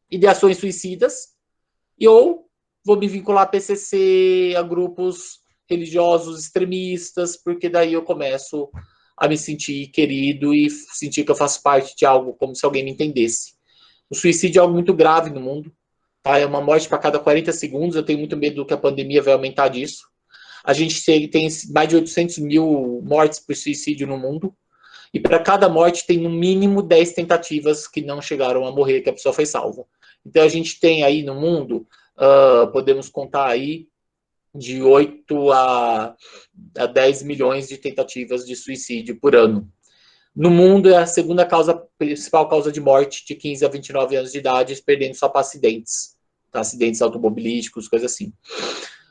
Speaker 2: Ideações suicidas, ou vou me vincular a PCC, a grupos religiosos extremistas, porque daí eu começo a me sentir querido e sentir que eu faço parte de algo, como se alguém me entendesse. O suicídio é algo muito grave no mundo, tá? É uma morte para cada 40 segundos, eu tenho muito medo que a pandemia vai aumentar disso. A gente tem mais de 800 mil mortes por suicídio no mundo, e para cada morte tem no mínimo 10 tentativas que não chegaram a morrer, que a pessoa foi salva. Então a gente tem aí no mundo, podemos contar aí, de 8 a 10 milhões de tentativas de suicídio por ano. No mundo, é a segunda principal causa de morte de 15 a 29 anos de idade, perdendo só para acidentes, tá? Acidentes automobilísticos, coisas assim.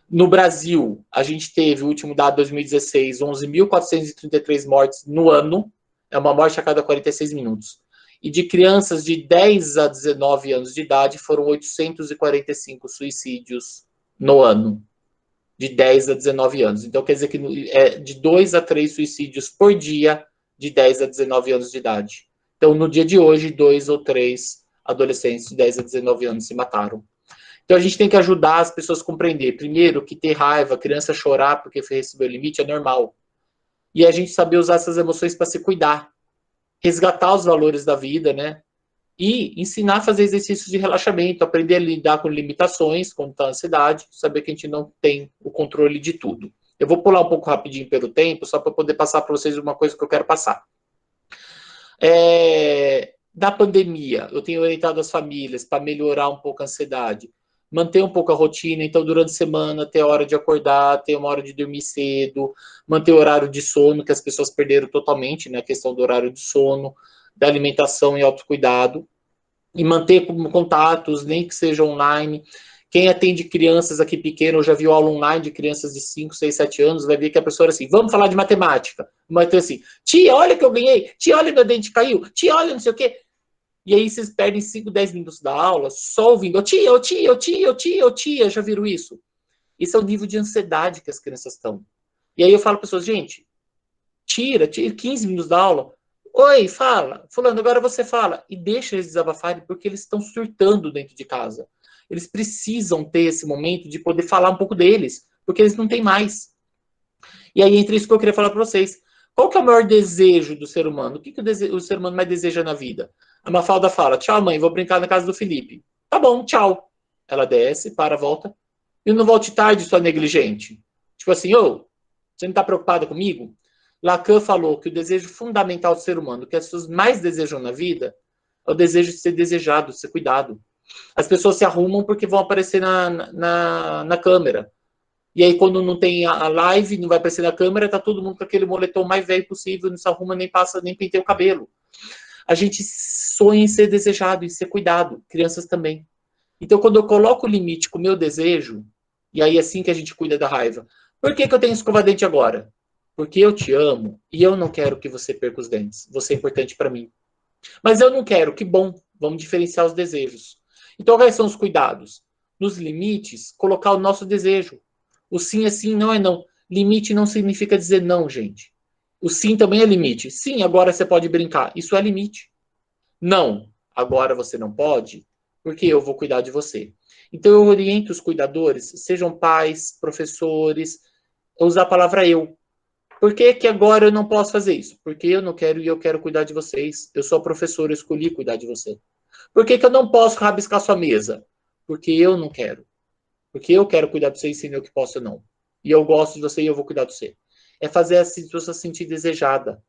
Speaker 2: No Brasil, a gente teve, o último dado, 2016, 11.433 mortes no ano, é uma morte a cada 46 minutos. E de crianças de 10 a 19 anos de idade, foram 845 suicídios no ano, de 10 a 19 anos. Então, quer dizer que é de 2 a 3 suicídios por dia, de 10 a 19 anos de idade. Então, no dia de hoje, 2 ou 3 adolescentes de 10 a 19 anos se mataram. Então, a gente tem que ajudar as pessoas a compreender, primeiro, que ter raiva, criança chorar porque recebeu o limite é normal. E a gente saber usar essas emoções para se cuidar, resgatar os valores da vida, né? E ensinar a fazer exercícios de relaxamento, aprender a lidar com limitações, como está a ansiedade, saber que a gente não tem o controle de tudo. Eu vou pular um pouco rapidinho pelo tempo, só para poder passar para vocês uma coisa que eu quero passar. Da pandemia, eu tenho orientado as famílias para melhorar um pouco a ansiedade, manter um pouco a rotina, então durante a semana ter a hora de acordar, ter uma hora de dormir cedo, manter o horário de sono, que as pessoas perderam totalmente, né, a questão do horário de sono, da alimentação e autocuidado, e manter contatos, nem que seja online. Quem atende crianças aqui pequenas, eu já viu aula online de crianças de 5, 6, 7 anos, vai ver que a professora assim, vamos falar de matemática. Mas assim, tia, olha que eu ganhei, tia, olha meu dente caiu, tia, olha não sei o quê. E aí vocês perdem 5, 10 minutos da aula só ouvindo, tia, já viram isso? Esse é o nível de ansiedade que as crianças estão. E aí eu falo para as pessoas, gente, tira 15 minutos da aula, oi, fala, fulano, agora você fala. E deixa eles desabafarem, porque eles estão surtando dentro de casa. Eles precisam ter esse momento de poder falar um pouco deles, porque eles não têm mais. E aí entra isso que eu queria falar para vocês. Qual que é o maior desejo do ser humano? O que o ser humano mais deseja na vida? A Mafalda fala, tchau, mãe, vou brincar na casa do Felipe. Tá bom, tchau. Ela desce, para, volta. E não volte tarde, sua negligente. Tipo assim, você não está preocupada comigo? Lacan falou que o desejo fundamental do ser humano, que as pessoas mais desejam na vida, é o desejo de ser desejado, de ser cuidado. As pessoas se arrumam porque vão aparecer na câmera. E aí, quando não tem a live, não vai aparecer na câmera, tá todo mundo com aquele moletom mais velho possível, não se arruma, nem passa, nem penteia o cabelo. A gente sonha em ser desejado, em ser cuidado. Crianças também. Então, quando eu coloco o limite com o meu desejo, e aí é assim que a gente cuida da raiva. Por que eu tenho escova-dente agora? Porque eu te amo e eu não quero que você perca os dentes. Você é importante para mim. Mas eu não quero, que bom. Vamos diferenciar os desejos. Então, quais são os cuidados? Nos limites, colocar o nosso desejo. O sim é sim, não é não. Limite não significa dizer não, gente. O sim também é limite. Sim, agora você pode brincar. Isso é limite. Não, agora você não pode, porque eu vou cuidar de você. Então, eu oriento os cuidadores, sejam pais, professores, a usar a palavra eu. Por que que agora eu não posso fazer isso? Porque eu não quero e eu quero cuidar de vocês. Eu sou professor, eu escolhi cuidar de você. Por que que eu não posso rabiscar sua mesa? Porque eu não quero. Porque eu quero cuidar de você e ensinar o que posso ou não. E eu gosto de você e eu vou cuidar de você. É fazer essa pessoa se sentir desejada.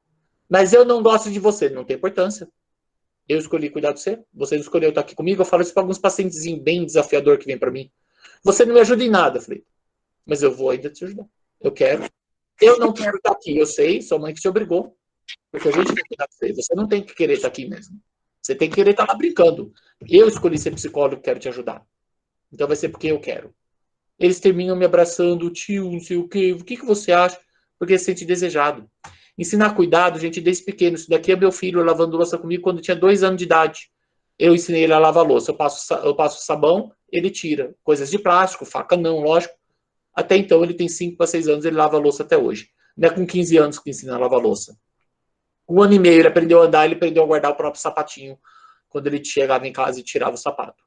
Speaker 2: Mas eu não gosto de você. Não tem importância. Eu escolhi cuidar de você. Você não escolheu estar aqui comigo. Eu falo isso para alguns pacientes bem desafiador que vem para mim. Você não me ajuda em nada, falei. Mas eu vou ainda te ajudar. Eu quero. Eu não quero estar aqui. Eu sei, sua mãe que te obrigou. Porque a gente vai cuidar de você. Você não tem que querer estar aqui mesmo. Você tem que querer estar lá brincando. Eu escolhi ser psicólogo e quero te ajudar. Então vai ser porque eu quero. Eles terminam me abraçando, tio, não sei o que você acha? Porque se sente desejado. Ensinar cuidado, gente, desde pequeno. Isso daqui é meu filho lavando louça comigo quando tinha 2 anos de idade. Eu ensinei ele a lavar louça. Eu passo sabão, ele tira. Coisas de plástico, faca não, lógico. Até então, ele tem 5 para 6 anos, ele lava louça até hoje. Não é com 15 anos que ensina a lavar louça. 1 ano e meio, ele aprendeu a andar, ele aprendeu a guardar o próprio sapatinho quando ele chegava em casa e tirava o sapato.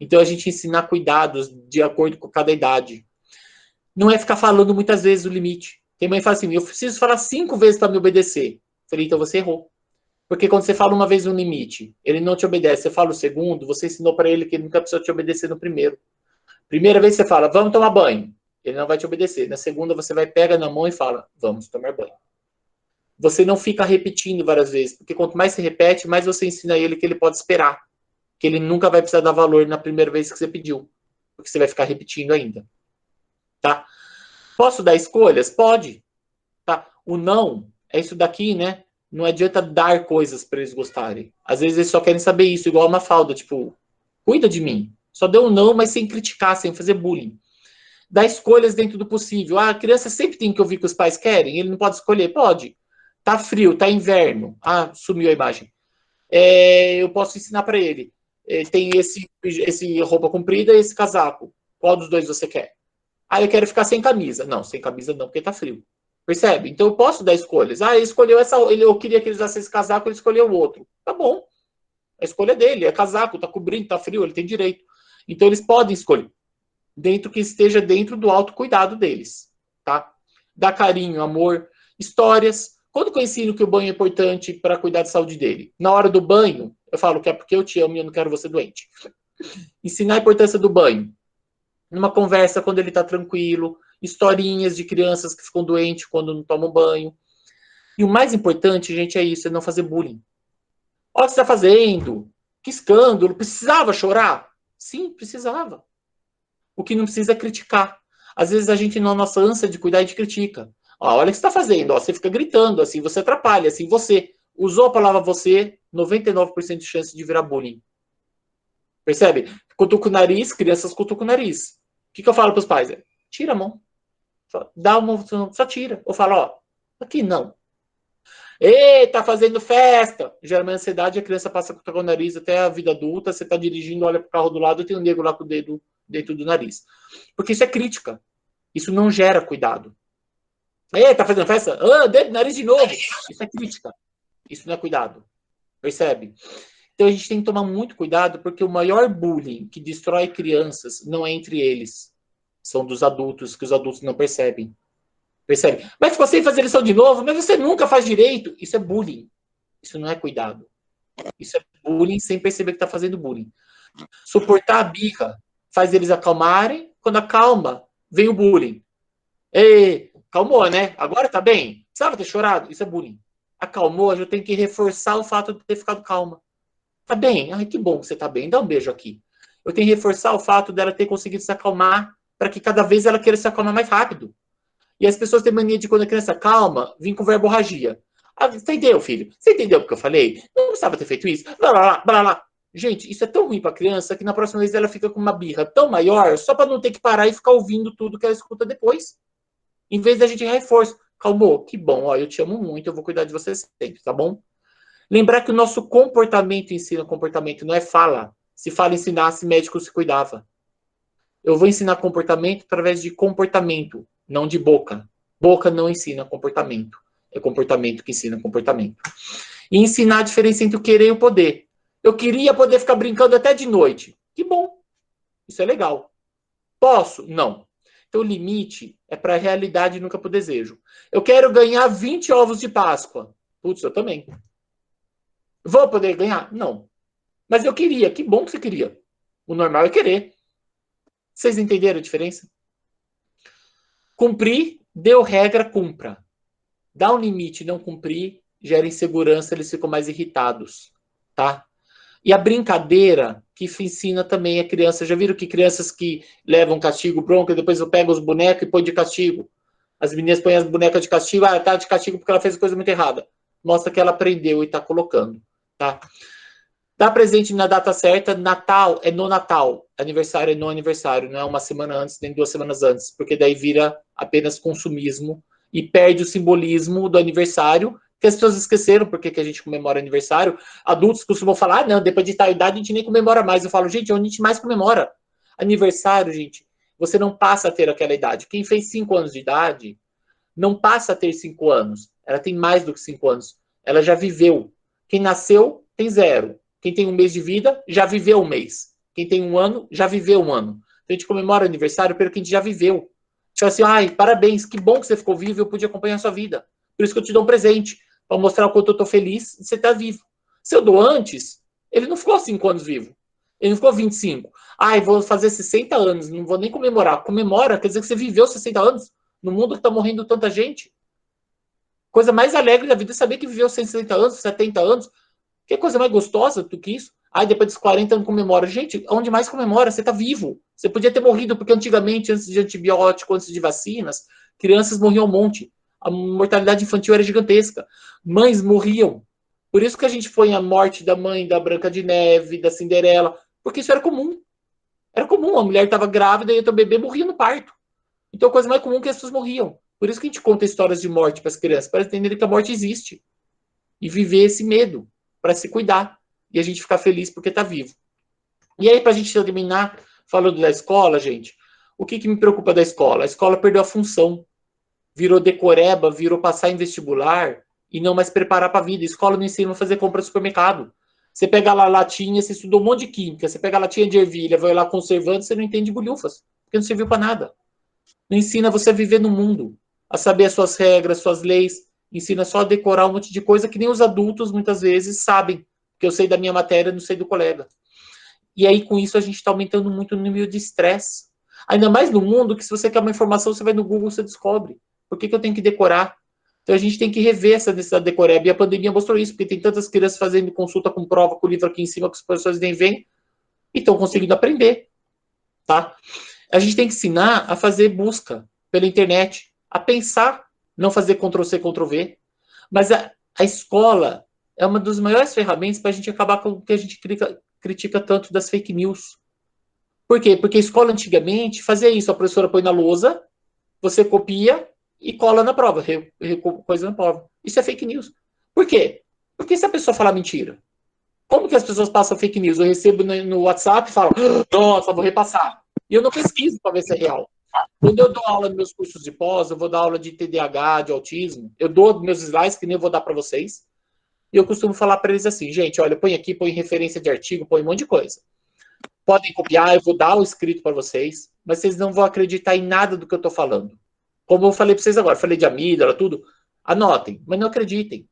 Speaker 2: Então, a gente ensinar cuidados de acordo com cada idade. Não é ficar falando muitas vezes o limite. Tem mãe que fala assim, eu preciso falar 5 vezes para me obedecer. Falei, então você errou. Porque quando você fala uma vez um limite, ele não te obedece, você fala o segundo, você ensinou para ele que ele nunca precisa te obedecer no primeiro. Primeira vez você fala, vamos tomar banho. Ele não vai te obedecer. Na segunda você vai, pega na mão e fala, vamos tomar banho. Você não fica repetindo várias vezes, porque quanto mais você repete, mais você ensina ele que ele pode esperar. Que ele nunca vai precisar dar valor na primeira vez que você pediu. Porque você vai ficar repetindo ainda. Tá? Posso dar escolhas? Pode. Tá? O não é isso daqui, né? Não adianta dar coisas para eles gostarem. Às vezes eles só querem saber isso, igual uma falda, tipo, cuida de mim. Só deu um não, mas sem criticar, sem fazer bullying. Dá escolhas dentro do possível. Ah, a criança sempre tem que ouvir o que os pais querem, ele não pode escolher? Pode. Tá frio, tá inverno. Ah, sumiu a imagem. Eu posso ensinar para ele. Tem esse roupa comprida e esse casaco. Qual dos dois você quer? Ah, eu quero ficar sem camisa. Não, sem camisa não, porque tá frio. Percebe? Então eu posso dar escolhas. Ah, ele escolheu essa. Eu queria que ele usasse esse casaco, ele escolheu o outro. Tá bom. A escolha dele, é casaco, tá cobrindo, tá frio, ele tem direito. Então eles podem escolher. Dentro que esteja dentro do autocuidado deles. Tá? Dar carinho, amor, histórias. Quando que eu ensino que o banho é importante para cuidar da saúde dele? Na hora do banho, eu falo que é porque eu te amo e eu não quero você doente. Ensinar a importância do banho. Numa conversa quando ele está tranquilo, historinhas de crianças que ficam doentes quando não tomam banho. E o mais importante, gente, é isso, é não fazer bullying. Olha o que você está fazendo, que escândalo, precisava chorar? Sim, precisava. O que não precisa é criticar. Às vezes a gente, na nossa ânsia de cuidar, a gente critica. Olha o que você está fazendo, você fica gritando, assim você atrapalha, assim você usou a palavra você, 99% de chance de virar bullying. Percebe? Cutuca o nariz, crianças cutucam o nariz. O que eu falo para os pais? Tira a mão. Só tira. Ou fala, ó, aqui não. Ei, tá fazendo festa. Gera uma ansiedade, a criança passa a cutucar o nariz até a vida adulta, você tá dirigindo, olha pro carro do lado, tem um nego lá com o dedo dentro do nariz. Porque isso é crítica. Isso não gera cuidado. Ei, tá fazendo festa? Ah, dedo no nariz de novo. Isso é crítica. Isso não é cuidado. Percebe? Então a gente tem que tomar muito cuidado, porque o maior bullying que destrói crianças não é entre eles. São dos adultos, que os adultos não percebem. Percebe? Mas se você fazer lição de novo, mas você nunca faz direito. Isso é bullying. Isso não é cuidado. Isso é bullying sem perceber que está fazendo bullying. Suportar a birra faz eles acalmarem. Quando acalma, vem o bullying. Ei, calmou, né? Agora tá bem? Precisava ter chorado? Isso é bullying. Acalmou, eu tenho que reforçar o fato de ter ficado calma. Tá bem? Ai, que bom que você tá bem. Dá um beijo aqui. Eu tenho que reforçar o fato dela ter conseguido se acalmar para que cada vez ela queira se acalmar mais rápido. E as pessoas têm mania de, quando a criança calma, vir com verborragia. Ah, você entendeu, filho? Você entendeu o que eu falei? Não precisava ter feito isso? Blá, blá, blá, blá, blá. Gente, isso é tão ruim para a criança que na próxima vez ela fica com uma birra tão maior só para não ter que parar e ficar ouvindo tudo que ela escuta depois. Em vez da gente reforçar. Calmou? Que bom, ó, eu te amo muito, eu vou cuidar de você sempre, tá bom? Lembrar que o nosso comportamento ensina comportamento, não é fala. Se fala ensinasse, médico se cuidava. Eu vou ensinar comportamento através de comportamento, não de boca. Boca não ensina comportamento. É comportamento que ensina comportamento. E ensinar a diferença entre o querer e o poder. Eu queria poder ficar brincando até de noite. Que bom. Isso é legal. Posso? Não. Então o limite é para a realidade e nunca para o desejo. Eu quero ganhar 20 ovos de Páscoa. Putz, eu também. Vou poder ganhar? Não. Mas eu queria. Que bom que você queria. O normal é querer. Vocês entenderam a diferença? Cumprir, deu regra, cumpra. Dá um limite, não cumprir, gera insegurança, eles ficam mais irritados. Tá? E a brincadeira que ensina também a criança. Já viram que crianças que levam castigo, bronca, e depois eu pego os bonecos e põe de castigo? As meninas põem as bonecas de castigo, tá de castigo porque ela fez coisa muito errada. Mostra que ela aprendeu e tá colocando. Tá? Dá presente na data certa. Natal é no Natal. Aniversário é no aniversário. Não é uma semana antes, nem 2 semanas antes. Porque daí vira apenas consumismo. e perde o simbolismo do aniversário, que as pessoas esqueceram porque que a gente comemora aniversário. Adultos costumam falar, não, depois de tal idade a gente nem comemora mais. Eu falo, gente, onde a gente mais comemora? Aniversário, gente, você não passa a ter aquela idade. Quem fez 5 anos de idade não passa a ter 5 anos. Ela tem mais do que 5 anos. Ela já viveu. Quem nasceu tem 0. Quem tem 1 mês de vida já viveu 1 mês. Quem tem 1 ano já viveu 1 ano. Então a gente comemora o aniversário pelo que a gente já viveu. Tipo assim, ai, parabéns, que bom que você ficou vivo e eu pude acompanhar a sua vida. Por isso que eu te dou um presente, para mostrar o quanto eu tô feliz de você estar vivo. Se eu dou antes, ele não ficou 5 anos vivo. Ele não ficou 25. Ai, vou fazer 60 anos, não vou nem comemorar. Comemora, quer dizer que você viveu 60 anos no mundo que tá morrendo tanta gente. Coisa mais alegre da vida é saber que viveu 160 anos, 70 anos. Que coisa mais gostosa do que isso? Ai, depois dos 40 anos comemora. Gente, onde mais comemora? Você tá vivo. Você podia ter morrido, porque antigamente, antes de antibiótico, antes de vacinas, crianças morriam um monte. A mortalidade infantil era gigantesca. Mães morriam. Por isso que a gente põe a morte da mãe da Branca de Neve, da Cinderela, porque isso era comum. Era comum, a mulher estava grávida e o bebê morria no parto. Então a coisa mais comum é que as pessoas morriam. Por isso que a gente conta histórias de morte para as crianças, para entenderem que a morte existe. E viver esse medo, para se cuidar. E a gente ficar feliz porque está vivo. E aí, para a gente terminar, falando da escola, gente, o que me preocupa da escola? A escola perdeu a função. Virou decoreba, virou passar em vestibular e não mais preparar para a vida. A escola não ensina a fazer compra no supermercado. Você pega lá a latinha, você estudou um monte de química, você pega a latinha de ervilha, vai lá conservando, você não entende bolhufas, porque não serviu para nada. Não ensina você a viver no mundo, a saber as suas regras, suas leis, ensina só a decorar um monte de coisa que nem os adultos muitas vezes sabem, que eu sei da minha matéria, não sei do colega. E aí com isso a gente está aumentando muito o nível de estresse. Ainda mais no mundo que se você quer uma informação, você vai no Google, você descobre. Por que eu tenho que decorar? Então a gente tem que rever essa necessidade de decorar. E a pandemia mostrou isso, porque tem tantas crianças fazendo consulta com prova, com o livro aqui em cima, que os professores nem veem, e estão conseguindo aprender. Tá? A gente tem que ensinar a fazer busca pela internet, a pensar, não fazer Ctrl-C, Ctrl-V. Mas a escola é uma das maiores ferramentas para a gente acabar com o que a gente critica tanto das fake news. Por quê? Porque a escola antigamente fazia isso, a professora põe na lousa, você copia e cola na prova, coisa na prova. Isso é fake news. Por quê? Porque se a pessoa falar mentira, como que as pessoas passam fake news? Eu recebo no WhatsApp e falo, nossa, vou repassar. E eu não pesquiso para ver se é real. Quando eu dou aula nos meus cursos de pós, eu vou dar aula de TDAH, de autismo, eu dou meus slides, que nem eu vou dar para vocês, e eu costumo falar para eles assim, gente, olha, põe aqui, põe referência de artigo, põe um monte de coisa. Podem copiar, eu vou dar o escrito para vocês, mas vocês não vão acreditar em nada do que eu estou falando. Como eu falei para vocês agora, falei de amígdala, tudo, anotem, mas não acreditem.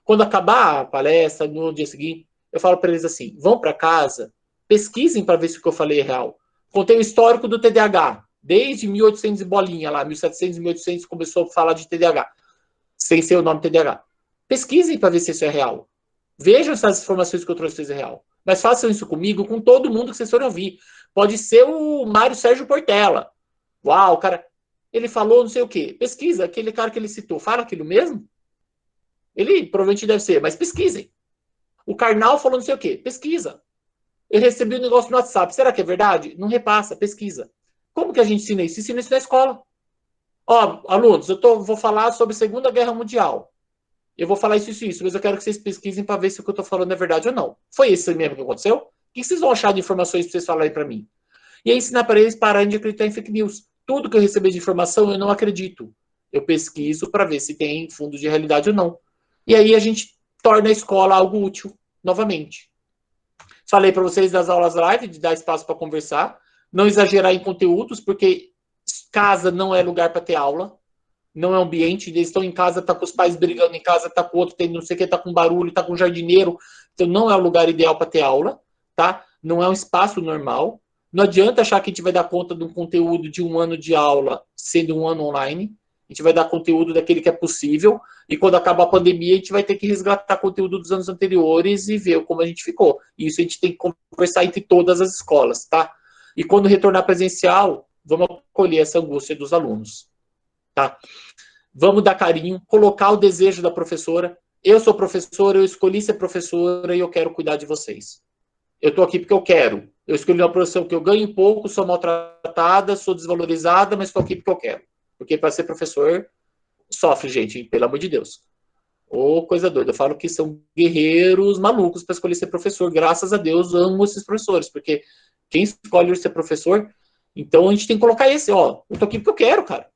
Speaker 2: Quando acabar a palestra, no dia seguinte, eu falo para eles assim, vão para casa, pesquisem para ver se o que eu falei é real. Contei o histórico do TDAH, desde 1800 e bolinha lá, 1700 e 1800 começou a falar de TDAH, sem ser o nome TDAH. Pesquisem para ver se isso é real. Vejam se as informações que eu trouxe é real. Mas façam isso comigo, com todo mundo que vocês forem ouvir. Pode ser o Mário Sérgio Portela. Uau, cara, ele falou não sei o quê. Pesquisa, aquele cara que ele citou, fala aquilo mesmo? Ele provavelmente deve ser, mas pesquisem. O Karnal falou não sei o quê. Pesquisa. Eu recebi um negócio no WhatsApp. Será que é verdade? Não repassa, pesquisa. Como que a gente ensina isso? Ensina isso na escola. Ó, alunos, vou falar sobre a Segunda Guerra Mundial. Eu vou falar isso, mas eu quero que vocês pesquisem para ver se o que eu estou falando é verdade ou não. Foi isso mesmo que aconteceu? O que vocês vão achar de informações para vocês falarem para mim? E aí ensinar para eles pararem de acreditar em fake news. Tudo que eu receber de informação, eu não acredito. Eu pesquiso para ver se tem fundo de realidade ou não. E aí a gente torna a escola algo útil, novamente. Falei para vocês das aulas live, de dar espaço para conversar, não exagerar em conteúdos, porque casa não é lugar para ter aula, não é ambiente, eles estão em casa, tá com os pais brigando em casa, tá com o outro, tem não sei o que, tá com barulho, tá com jardineiro, então não é o lugar ideal para ter aula, tá? Não é um espaço normal. Não adianta achar que a gente vai dar conta de um conteúdo de 1 ano de aula, sendo 1 ano online. A gente vai dar conteúdo daquele que é possível, e quando acabar a pandemia, a gente vai ter que resgatar conteúdo dos anos anteriores e ver como a gente ficou. E isso a gente tem que conversar entre todas as escolas, tá? E quando retornar presencial, vamos acolher essa angústia dos alunos, tá? Vamos dar carinho, colocar o desejo da professora. Eu sou professora, eu escolhi ser professora e eu quero cuidar de vocês. Eu estou aqui porque eu quero. Eu escolhi uma profissão que eu ganho pouco, sou maltratada, sou desvalorizada, mas estou aqui porque eu quero. Porque para ser professor, Sofre, gente, pelo amor de Deus. Ô, coisa doida. Eu falo que são guerreiros malucos para escolher ser professor. Graças a Deus, amo esses professores, porque quem escolhe ser professor, então a gente tem que colocar esse, ó, eu tô aqui porque eu quero, cara.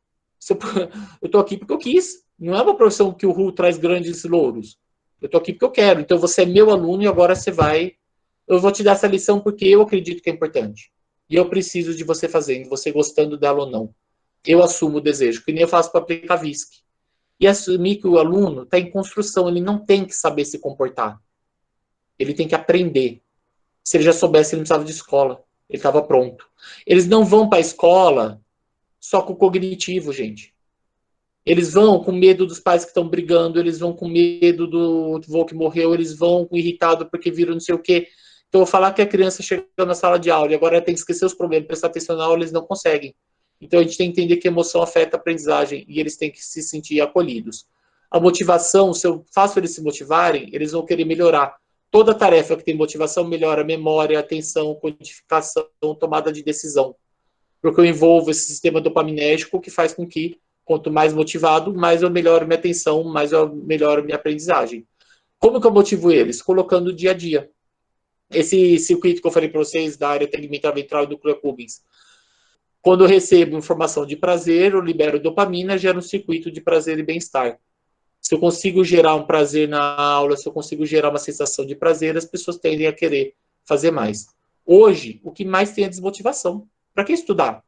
Speaker 2: Eu tô aqui porque eu quis. Não é uma profissão que o RU traz grandes louros. Eu tô aqui porque eu quero. Então você é meu aluno e agora você vai. Eu vou te dar essa lição porque eu acredito que é importante. E eu preciso de você fazendo, você gostando dela ou não. Eu assumo o desejo, que nem eu faço para aplicar VISC. E assumir que o aluno está em construção, ele não tem que saber se comportar. Ele tem que aprender. Se ele já soubesse, ele não precisava de escola. Ele estava pronto. Eles não vão para a escola só com o cognitivo, gente. Eles vão com medo dos pais que estão brigando, eles vão com medo do vô que morreu, eles vão irritado porque viram não sei o quê. Então, eu vou falar que a criança chegou na sala de aula e agora tem que esquecer os problemas, prestar atenção na aula, eles não conseguem. Então, a gente tem que entender que a emoção afeta a aprendizagem e eles têm que se sentir acolhidos. A motivação, se eu faço eles se motivarem, eles vão querer melhorar. Toda tarefa que tem motivação melhora a memória, a atenção, codificação, tomada de decisão. Porque eu envolvo esse sistema dopaminérgico que faz com que, quanto mais motivado, mais eu melhoro minha atenção, mais eu melhoro minha aprendizagem. Como que eu motivo eles? Colocando dia a dia. Esse circuito que eu falei para vocês da área tegmental ventral e do Kluge-Cummins. Quando eu recebo informação de prazer, eu libero dopamina, gera um circuito de prazer e bem-estar. Se eu consigo gerar um prazer na aula, se eu consigo gerar uma sensação de prazer, as pessoas tendem a querer fazer mais. Hoje, o que mais tem é desmotivação. Para que estudar?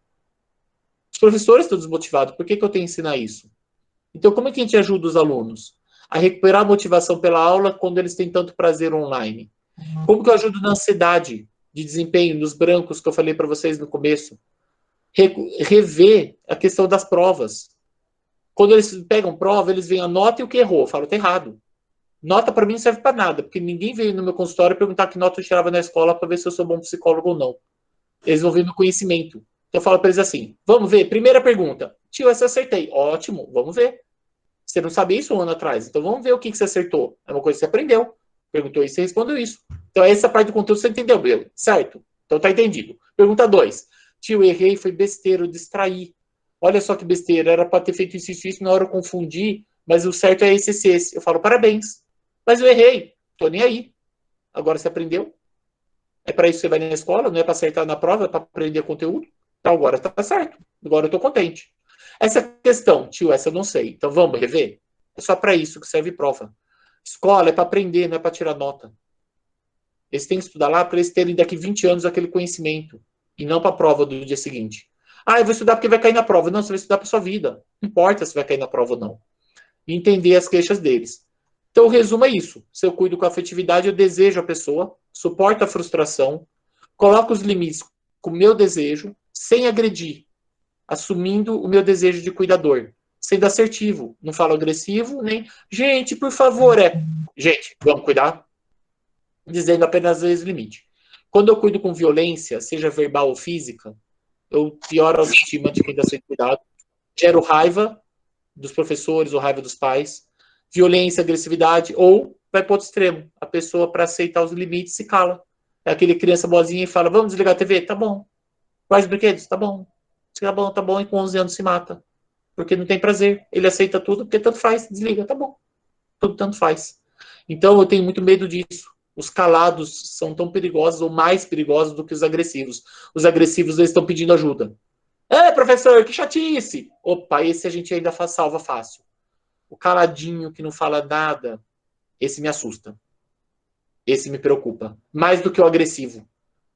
Speaker 2: Os professores estão desmotivados. Por que eu tenho que ensinar isso? Então, como é que a gente ajuda os alunos a recuperar a motivação pela aula quando eles têm tanto prazer online? Como que eu ajudo na ansiedade de desempenho, nos brancos que eu falei para vocês no começo? Rever a questão das provas. Quando eles pegam prova, eles veem a nota e o que errou. Eu falo, tá errado. Nota para mim não serve para nada, porque ninguém veio no meu consultório perguntar que nota eu tirava na escola para ver se eu sou bom psicólogo ou não. Eles vão ver meu conhecimento. Então eu falo para eles assim, vamos ver, primeira pergunta. Tio, essa eu acertei. Ótimo, vamos ver. Você não sabia isso um ano atrás, então vamos ver o que você acertou. É uma coisa que você aprendeu. Perguntou isso, você respondeu isso. Então essa parte do conteúdo você entendeu, certo? Então tá entendido. Pergunta 2. Tio, errei, foi besteira, eu distraí. Olha só que besteira, era para ter feito isso, na hora eu confundi, mas o certo é esse. Eu falo, parabéns. Mas eu errei, tô nem aí. Agora você aprendeu. É para isso que você vai na escola, não é para acertar na prova, é para aprender conteúdo. Então agora tá certo. Agora eu tô contente. Essa questão, tio, essa eu não sei. Então vamos rever? É só para isso que serve prova. Escola é para aprender, não é para tirar nota. Eles têm que estudar lá para eles terem daqui 20 anos aquele conhecimento. E não para a prova do dia seguinte. Ah, eu vou estudar porque vai cair na prova. Não, você vai estudar para sua vida. Não importa se vai cair na prova ou não. E entender as queixas deles. Então, o resumo é isso. Se eu cuido com a afetividade, eu desejo a pessoa, suporto a frustração, coloco os limites com o meu desejo, sem agredir, assumindo o meu desejo de cuidador, sendo assertivo. Não falo agressivo, nem, gente, por favor, gente, vamos cuidar, dizendo apenas vezes o limite. Quando eu cuido com violência, seja verbal ou física, eu pioro a autoestima de quem está sendo cuidado, gero raiva dos professores ou raiva dos pais, violência, agressividade, ou vai para outro extremo. A pessoa, para aceitar os limites, se cala. É aquele criança boazinha e fala, vamos desligar a TV? Tá bom. Quais brinquedos? Tá bom. Tá bom, e com 11 anos se mata. Porque não tem prazer. Ele aceita tudo, porque tanto faz, desliga, tá bom. Tudo tanto faz. Então, eu tenho muito medo disso. Os calados são tão perigosos ou mais perigosos do que os agressivos. Os agressivos, eles estão pedindo ajuda. Professor, que chatice! Opa, esse a gente ainda salva fácil. O caladinho que não fala nada, esse me assusta. Esse me preocupa. Mais do que o agressivo.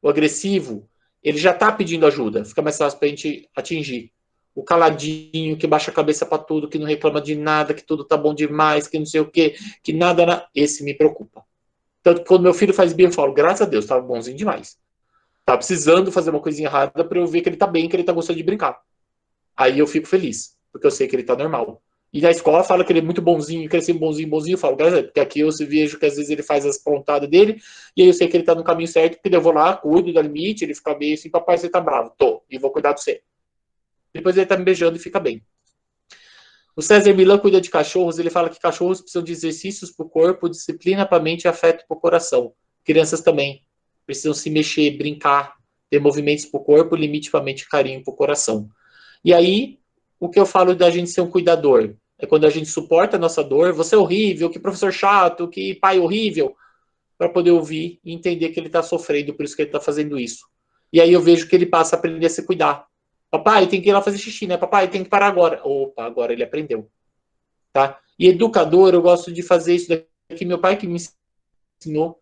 Speaker 2: O agressivo, ele já está pedindo ajuda. Fica mais fácil para a gente atingir. O caladinho, que baixa a cabeça para tudo, que não reclama de nada, que tudo tá bom demais, que não sei o quê, que nada... Esse me preocupa. Tanto que quando meu filho faz bem, eu falo, graças a Deus, tá bonzinho demais. Tá precisando fazer uma coisinha errada para eu ver que ele tá bem, que ele tá gostando de brincar. Aí eu fico feliz, porque eu sei que ele tá normal. E na escola fala que ele é muito bonzinho, crescendo bonzinho, eu falo, graças a Deus, porque aqui eu vejo que às vezes ele faz as pontadas dele, e aí eu sei que ele tá no caminho certo, porque eu vou lá, cuido da limite, ele fica meio assim, papai, você tá bravo? Tô, e vou cuidar de você. Depois ele tá me beijando e fica bem. O César Milan cuida de cachorros, ele fala que cachorros precisam de exercícios para o corpo, disciplina para a mente e afeto para o coração. Crianças também precisam se mexer, brincar, ter movimentos para o corpo, limite para a mente e carinho para o coração. E aí, o que eu falo da gente ser um cuidador? É quando a gente suporta a nossa dor, você é horrível, que professor chato, que pai horrível, para poder ouvir e entender que ele está sofrendo, por isso que ele está fazendo isso. E aí eu vejo que ele passa a aprender a se cuidar. Papai, tem que ir lá fazer xixi, né? Papai, tem que parar agora. Opa, agora ele aprendeu. Tá? E educador, eu gosto de fazer isso daqui. Meu pai que me ensinou.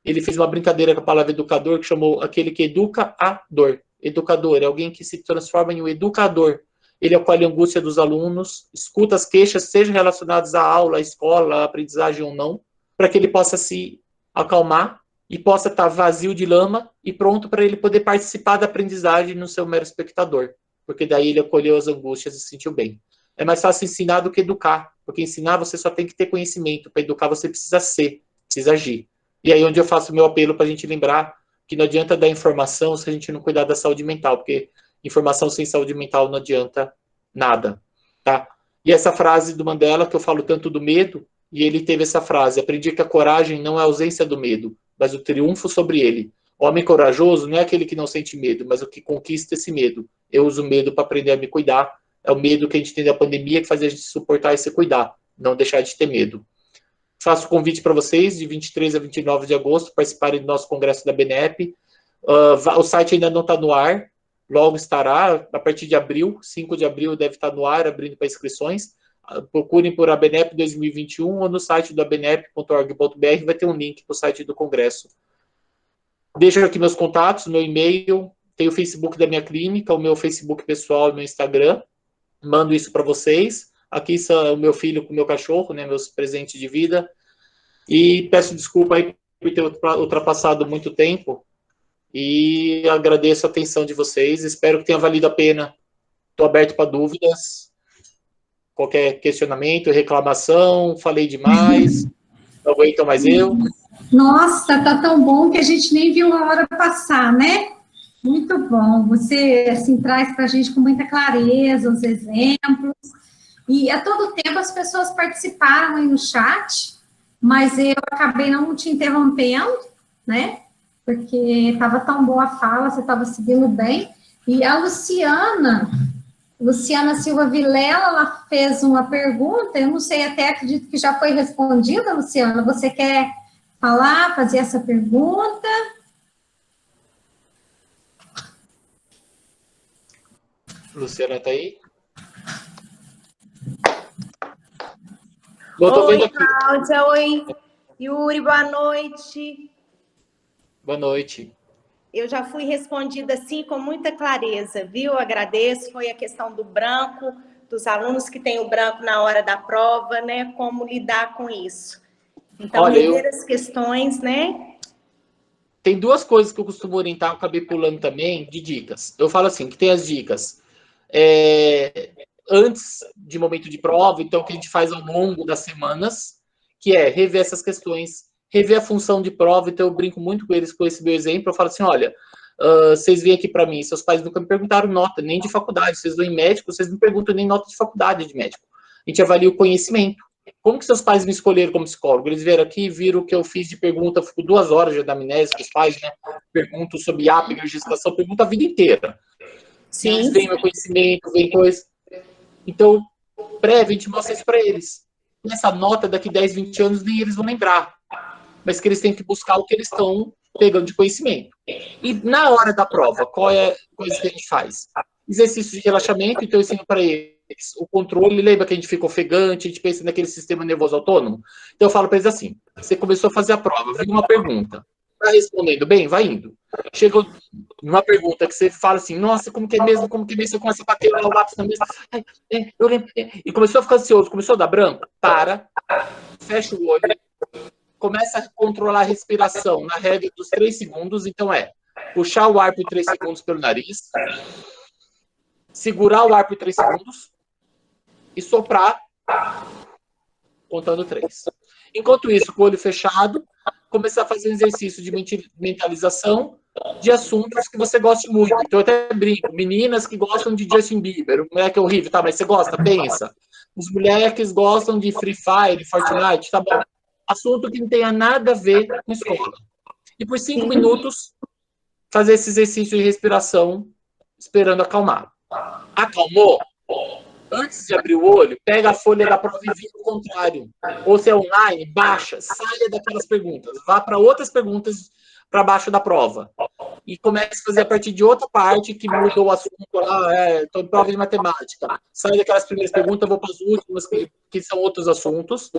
Speaker 2: Ele fez uma brincadeira com a palavra educador, que chamou aquele que educa a dor. Educador é alguém que se transforma em um educador. Ele acolhe a angústia dos alunos, escuta as queixas, sejam relacionadas à aula, à escola, à aprendizagem ou não, para que ele possa se acalmar e possa estar vazio de lama e pronto para ele poder participar da aprendizagem no seu mero espectador. Porque daí ele acolheu as angústias e se sentiu bem. É mais fácil ensinar do que educar, porque ensinar você só tem que ter conhecimento, para educar você precisa ser, precisa agir. E aí onde eu faço o meu apelo para a gente lembrar que não adianta dar informação se a gente não cuidar da saúde mental, porque informação sem saúde mental não adianta nada, tá? E essa frase do Mandela, que eu falo tanto do medo, e ele teve essa frase: aprendi que a coragem não é a ausência do medo, mas o triunfo sobre ele. O homem corajoso não é aquele que não sente medo, mas o que conquista esse medo. Eu uso o medo para aprender a me cuidar. É o medo que a gente tem da pandemia que faz a gente suportar e se cuidar, não deixar de ter medo. Faço o convite para vocês, de 23 a 29 de agosto, participarem do nosso congresso da BNEP. O site ainda não está no ar, logo estará, a partir de abril, 5 de abril deve estar no ar, abrindo para inscrições. Procurem por ABNEP 2021 ou no site do abnep.org.br, vai ter um link para o site do congresso. Deixo aqui meus contatos, meu e-mail, tem o Facebook da minha clínica, o meu Facebook pessoal e meu Instagram. Mando isso para vocês. Aqui está o meu filho com o meu cachorro, né, meus presentes de vida. E peço desculpa aí por ter ultrapassado muito tempo. E agradeço a atenção de vocês. Espero que tenha valido a pena. Estou aberto para dúvidas. Qualquer questionamento, reclamação, falei demais. Não aguentam mais eu.
Speaker 1: Nossa, tá tão bom que a gente nem viu a hora passar, né? Muito bom. Você, assim, traz para a gente com muita clareza os exemplos. E a todo tempo as pessoas participaram aí no chat, mas eu acabei não te interrompendo, né? Porque estava tão boa a fala, você estava seguindo bem. E a Luciana Silva Vilela, ela fez uma pergunta, eu não sei, até acredito que já foi respondida, Luciana. Você quer falar, fazer essa pergunta?
Speaker 2: Luciana está aí? Bom,
Speaker 5: oi, Cláudia. Oi, Yuri. Boa noite.
Speaker 2: Boa noite.
Speaker 5: Eu já fui respondida, assim, com muita clareza, viu? Agradeço. Foi a questão do branco, dos alunos que têm o branco na hora da prova, né? Como lidar com isso. Então, rever as questões, né?
Speaker 2: Tem duas coisas que eu costumo orientar, eu acabei pulando também, de dicas. Eu falo assim, que tem as dicas antes de momento de prova, então, que a gente faz ao longo das semanas, que é rever essas questões, rever a função de prova. Então, eu brinco muito com eles com esse meu exemplo. Eu falo assim, olha, vocês vêm aqui para mim, seus pais nunca me perguntaram nota, nem de faculdade. Vocês vão em médico, vocês não perguntam nem nota de faculdade de médico. A gente avalia o conhecimento. Como que seus pais me escolheram como psicólogo? Eles vieram aqui, viram o que eu fiz de pergunta, eu fico 2 horas de anamnese com os pais, né? Pergunto sobre APA, legislação, pergunto a vida inteira. Sim. Eles veem meu conhecimento, veem coisa. Então, prévio, a gente mostra isso para eles. Nessa nota, daqui 10, 20 anos, nem eles vão lembrar. Mas que eles têm que buscar o que eles estão pegando de conhecimento. E na hora da prova, qual é a coisa que a gente faz? Exercício de relaxamento, então eu ensino para eles o controle. Lembra que a gente fica ofegante, a gente pensa naquele sistema nervoso autônomo? Então eu falo para eles assim, você começou a fazer a prova, viu uma pergunta, está respondendo bem? Vai indo. Chega numa pergunta que você fala assim, nossa, como que é mesmo, você começa a bater o lápis na mesa, eu lembro, e começou a ficar ansioso, começou a dar branco, para, fecha o olho, começa a controlar a respiração na regra dos 3 segundos, então puxar o ar por 3 segundos pelo nariz, segurar o ar por 3 segundos e soprar contando 3. Enquanto isso, com o olho fechado, começar a fazer um exercício de mentalização de assuntos que você goste muito. Então, eu até brinco, meninas que gostam de Justin Bieber, o moleque é horrível, tá, mas você gosta? Pensa. Os moleques gostam de Free Fire, Fortnite, tá bom. Assunto que não tenha nada a ver com escola. E por 5 minutos, fazer esse exercício de respiração, esperando acalmar. Acalmou? Antes de abrir o olho, pega a folha da prova e vira o contrário. Ou se é online, baixa, saia daquelas perguntas, vá para outras perguntas para baixo da prova. E comece a fazer a partir de outra parte que mudou o assunto lá, estou em prova de matemática. Saia daquelas primeiras perguntas, vou para as últimas, que são outros assuntos.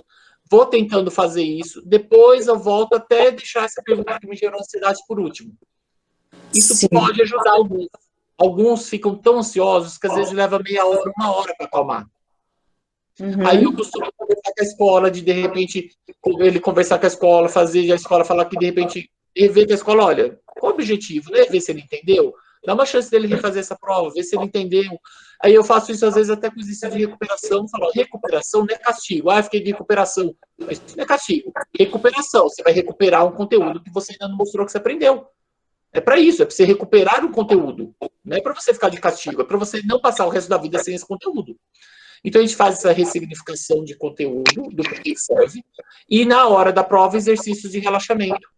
Speaker 2: Vou tentando fazer isso. Depois eu volto até deixar essa pergunta que me gerou ansiedade por último. Isso
Speaker 4: Sim.
Speaker 2: pode ajudar alguns. Alguns ficam tão ansiosos que às vezes leva meia hora, uma hora para acalmar. Aí eu costumo conversar com a escola, de repente, ele conversar com a escola, fazer a escola falar que de repente, rever com a escola, olha, qual o objetivo? Né? Ver se ele entendeu. Dá uma chance dele refazer essa prova, ver se ele entendeu. Aí eu faço isso às vezes até com exercício de recuperação, falo, recuperação não é castigo. Ah, eu fiquei de recuperação. Isso não é castigo. Recuperação, você vai recuperar um conteúdo que você ainda não mostrou que você aprendeu. É para isso, é para você recuperar o conteúdo. Não é para você ficar de castigo, é para você não passar o resto da vida sem esse conteúdo. Então, a gente faz essa ressignificação de conteúdo, do que serve, e na hora da prova, exercícios de relaxamento,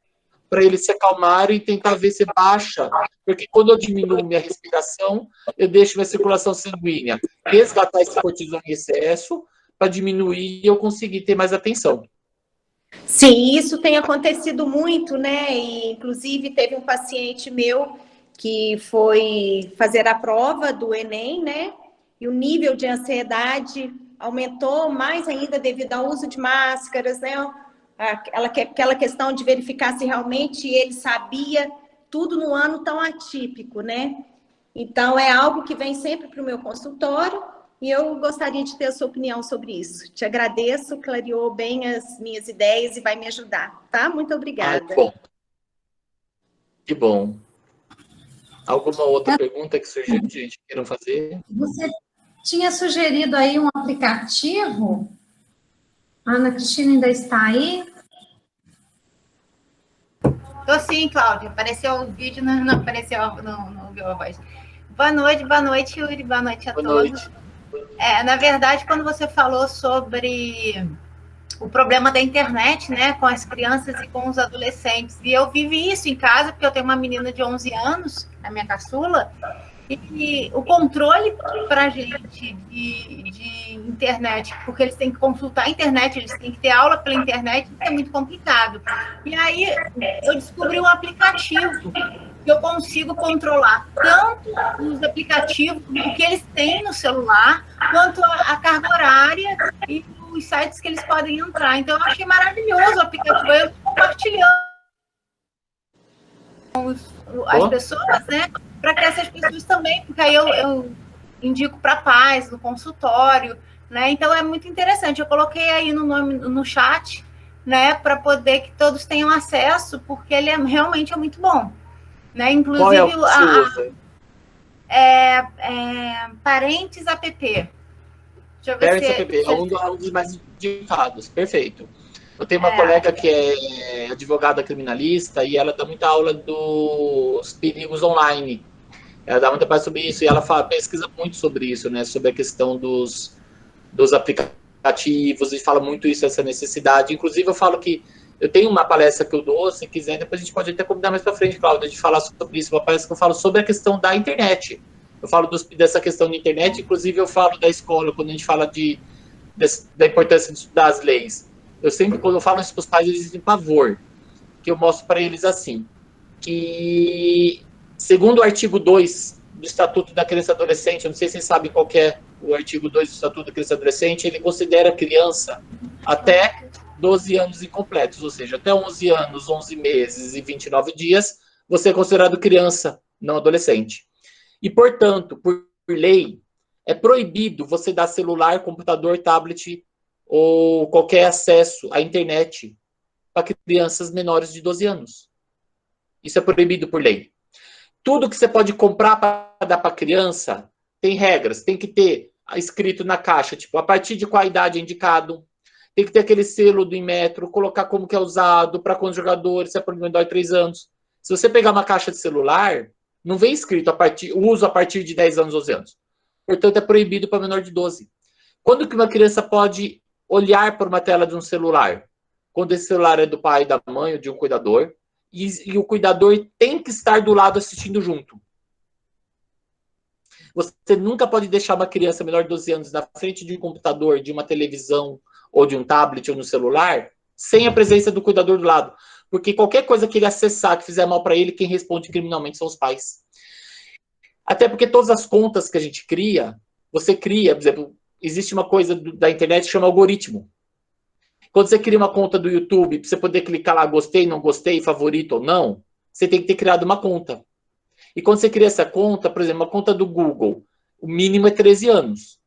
Speaker 2: para ele se acalmar e tentar ver se baixa, porque quando eu diminuo minha respiração, eu deixo minha circulação sanguínea resgatar esse cortisol em excesso, para diminuir e eu conseguir ter mais atenção.
Speaker 5: Sim, isso tem acontecido muito, né? E, inclusive, teve um paciente meu que foi fazer a prova do Enem, né? E o nível de ansiedade aumentou mais ainda devido ao uso de máscaras, né? Aquela questão de verificar se realmente ele sabia tudo no ano tão atípico, né? Então, é algo que vem sempre para o meu consultório e eu gostaria de ter a sua opinião sobre isso. Te agradeço, clareou bem as minhas ideias e vai me ajudar, tá? Muito obrigada.
Speaker 2: Que bom. Que bom. Alguma outra pergunta que surgiu que a gente queiram fazer?
Speaker 1: Você tinha sugerido aí um aplicativo? A Ana Cristina ainda está aí?
Speaker 6: Tô sim, Cláudia. Apareceu o vídeo, não apareceu, não viu a voz. Boa noite, Yuri. Boa noite a todos. Na verdade, quando você falou sobre o problema da internet, né, com as crianças e com os adolescentes, e eu vivi isso em casa, porque eu tenho uma menina de 11 anos, a minha caçula, e o controle para a gente de internet, porque eles têm que consultar a internet, eles têm que ter aula pela internet, isso é muito complicado. E aí eu descobri um aplicativo que eu consigo controlar tanto os aplicativos, o que eles têm no celular, quanto a carga horária e os sites que eles podem entrar. Então, eu achei maravilhoso o aplicativo. Eu estou compartilhando com as pessoas, né? Para que essas pessoas também, porque aí eu indico para pais, no consultório, né? Então, é muito interessante. Eu coloquei aí no chat, né? Para poder que todos tenham acesso, porque ele realmente é muito bom. Né? Inclusive,
Speaker 2: qual é o que você usa?
Speaker 6: Parentes App. Deixa eu ver
Speaker 2: Parents
Speaker 6: se...
Speaker 2: App, é um dos mais indicados, perfeito. Eu tenho uma colega que é advogada criminalista e ela dá muita aula dos perigos online. Ela dá muita parte sobre isso e ela pesquisa muito sobre isso, né? Sobre a questão dos aplicativos e fala muito isso, essa necessidade. Inclusive, eu falo que eu tenho uma palestra que eu dou, se quiser, depois a gente pode até combinar mais para frente, Cláudia, de falar sobre isso. Uma palestra que eu falo sobre a questão da internet. Eu falo dessa questão da internet, inclusive eu falo da escola, quando a gente fala da importância das leis. Eu sempre, quando eu falo isso para os pais, eles têm pavor, que eu mostro para eles assim, que segundo o artigo 2 do Estatuto da Criança e Adolescente, eu não sei se vocês sabem qual que é o artigo 2 do Estatuto da Criança e Adolescente, ele considera a criança até 12 anos incompletos, ou seja, até 11 anos, 11 meses e 29 dias, você é considerado criança, não adolescente. E, portanto, por lei, é proibido você dar celular, computador, tablet ou qualquer acesso à internet para crianças menores de 12 anos. Isso é proibido por lei. Tudo que você pode comprar para dar para criança tem regras, tem que ter escrito na caixa, tipo, a partir de qual idade é indicado, tem que ter aquele selo do Inmetro, colocar como que é usado, para quantos jogadores, se é por menor de 3 anos. Se você pegar uma caixa de celular, não vem escrito uso a partir de 10 anos, 12 anos. Portanto, é proibido para menor de 12. Quando que uma criança pode olhar para uma tela de um celular? Quando esse celular é do pai, da mãe ou de um cuidador, e o cuidador tem que estar do lado assistindo junto. Você nunca pode deixar uma criança menor de 12 anos na frente de um computador, de uma televisão, ou de um tablet, ou no celular, sem a presença do cuidador do lado. Porque qualquer coisa que ele acessar, que fizer mal para ele, quem responde criminalmente são os pais. Até porque todas as contas que a gente cria, você cria, por exemplo, existe uma coisa da internet que chama algoritmo. Quando você cria uma conta do YouTube, para você poder clicar lá, gostei, não gostei, favorito ou não, você tem que ter criado uma conta. E quando você cria essa conta, por exemplo, uma conta do Google, o mínimo é 13 anos.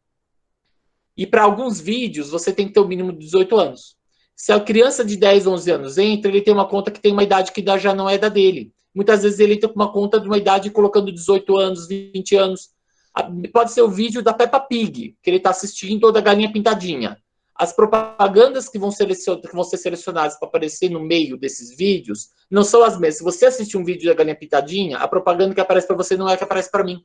Speaker 2: E para alguns vídeos, você tem que ter o mínimo de 18 anos. Se a criança de 10, 11 anos entra, ele tem uma conta que tem uma idade que já não é da dele. Muitas vezes ele entra com uma conta de uma idade colocando 18 anos, 20 anos. Pode ser o vídeo da Peppa Pig, que ele está assistindo, ou da Galinha Pintadinha. As propagandas que vão ser selecionadas para aparecer no meio desses vídeos não são as mesmas. Se você assistir um vídeo da Galinha Pintadinha, a propaganda que aparece para você não é a que aparece para mim.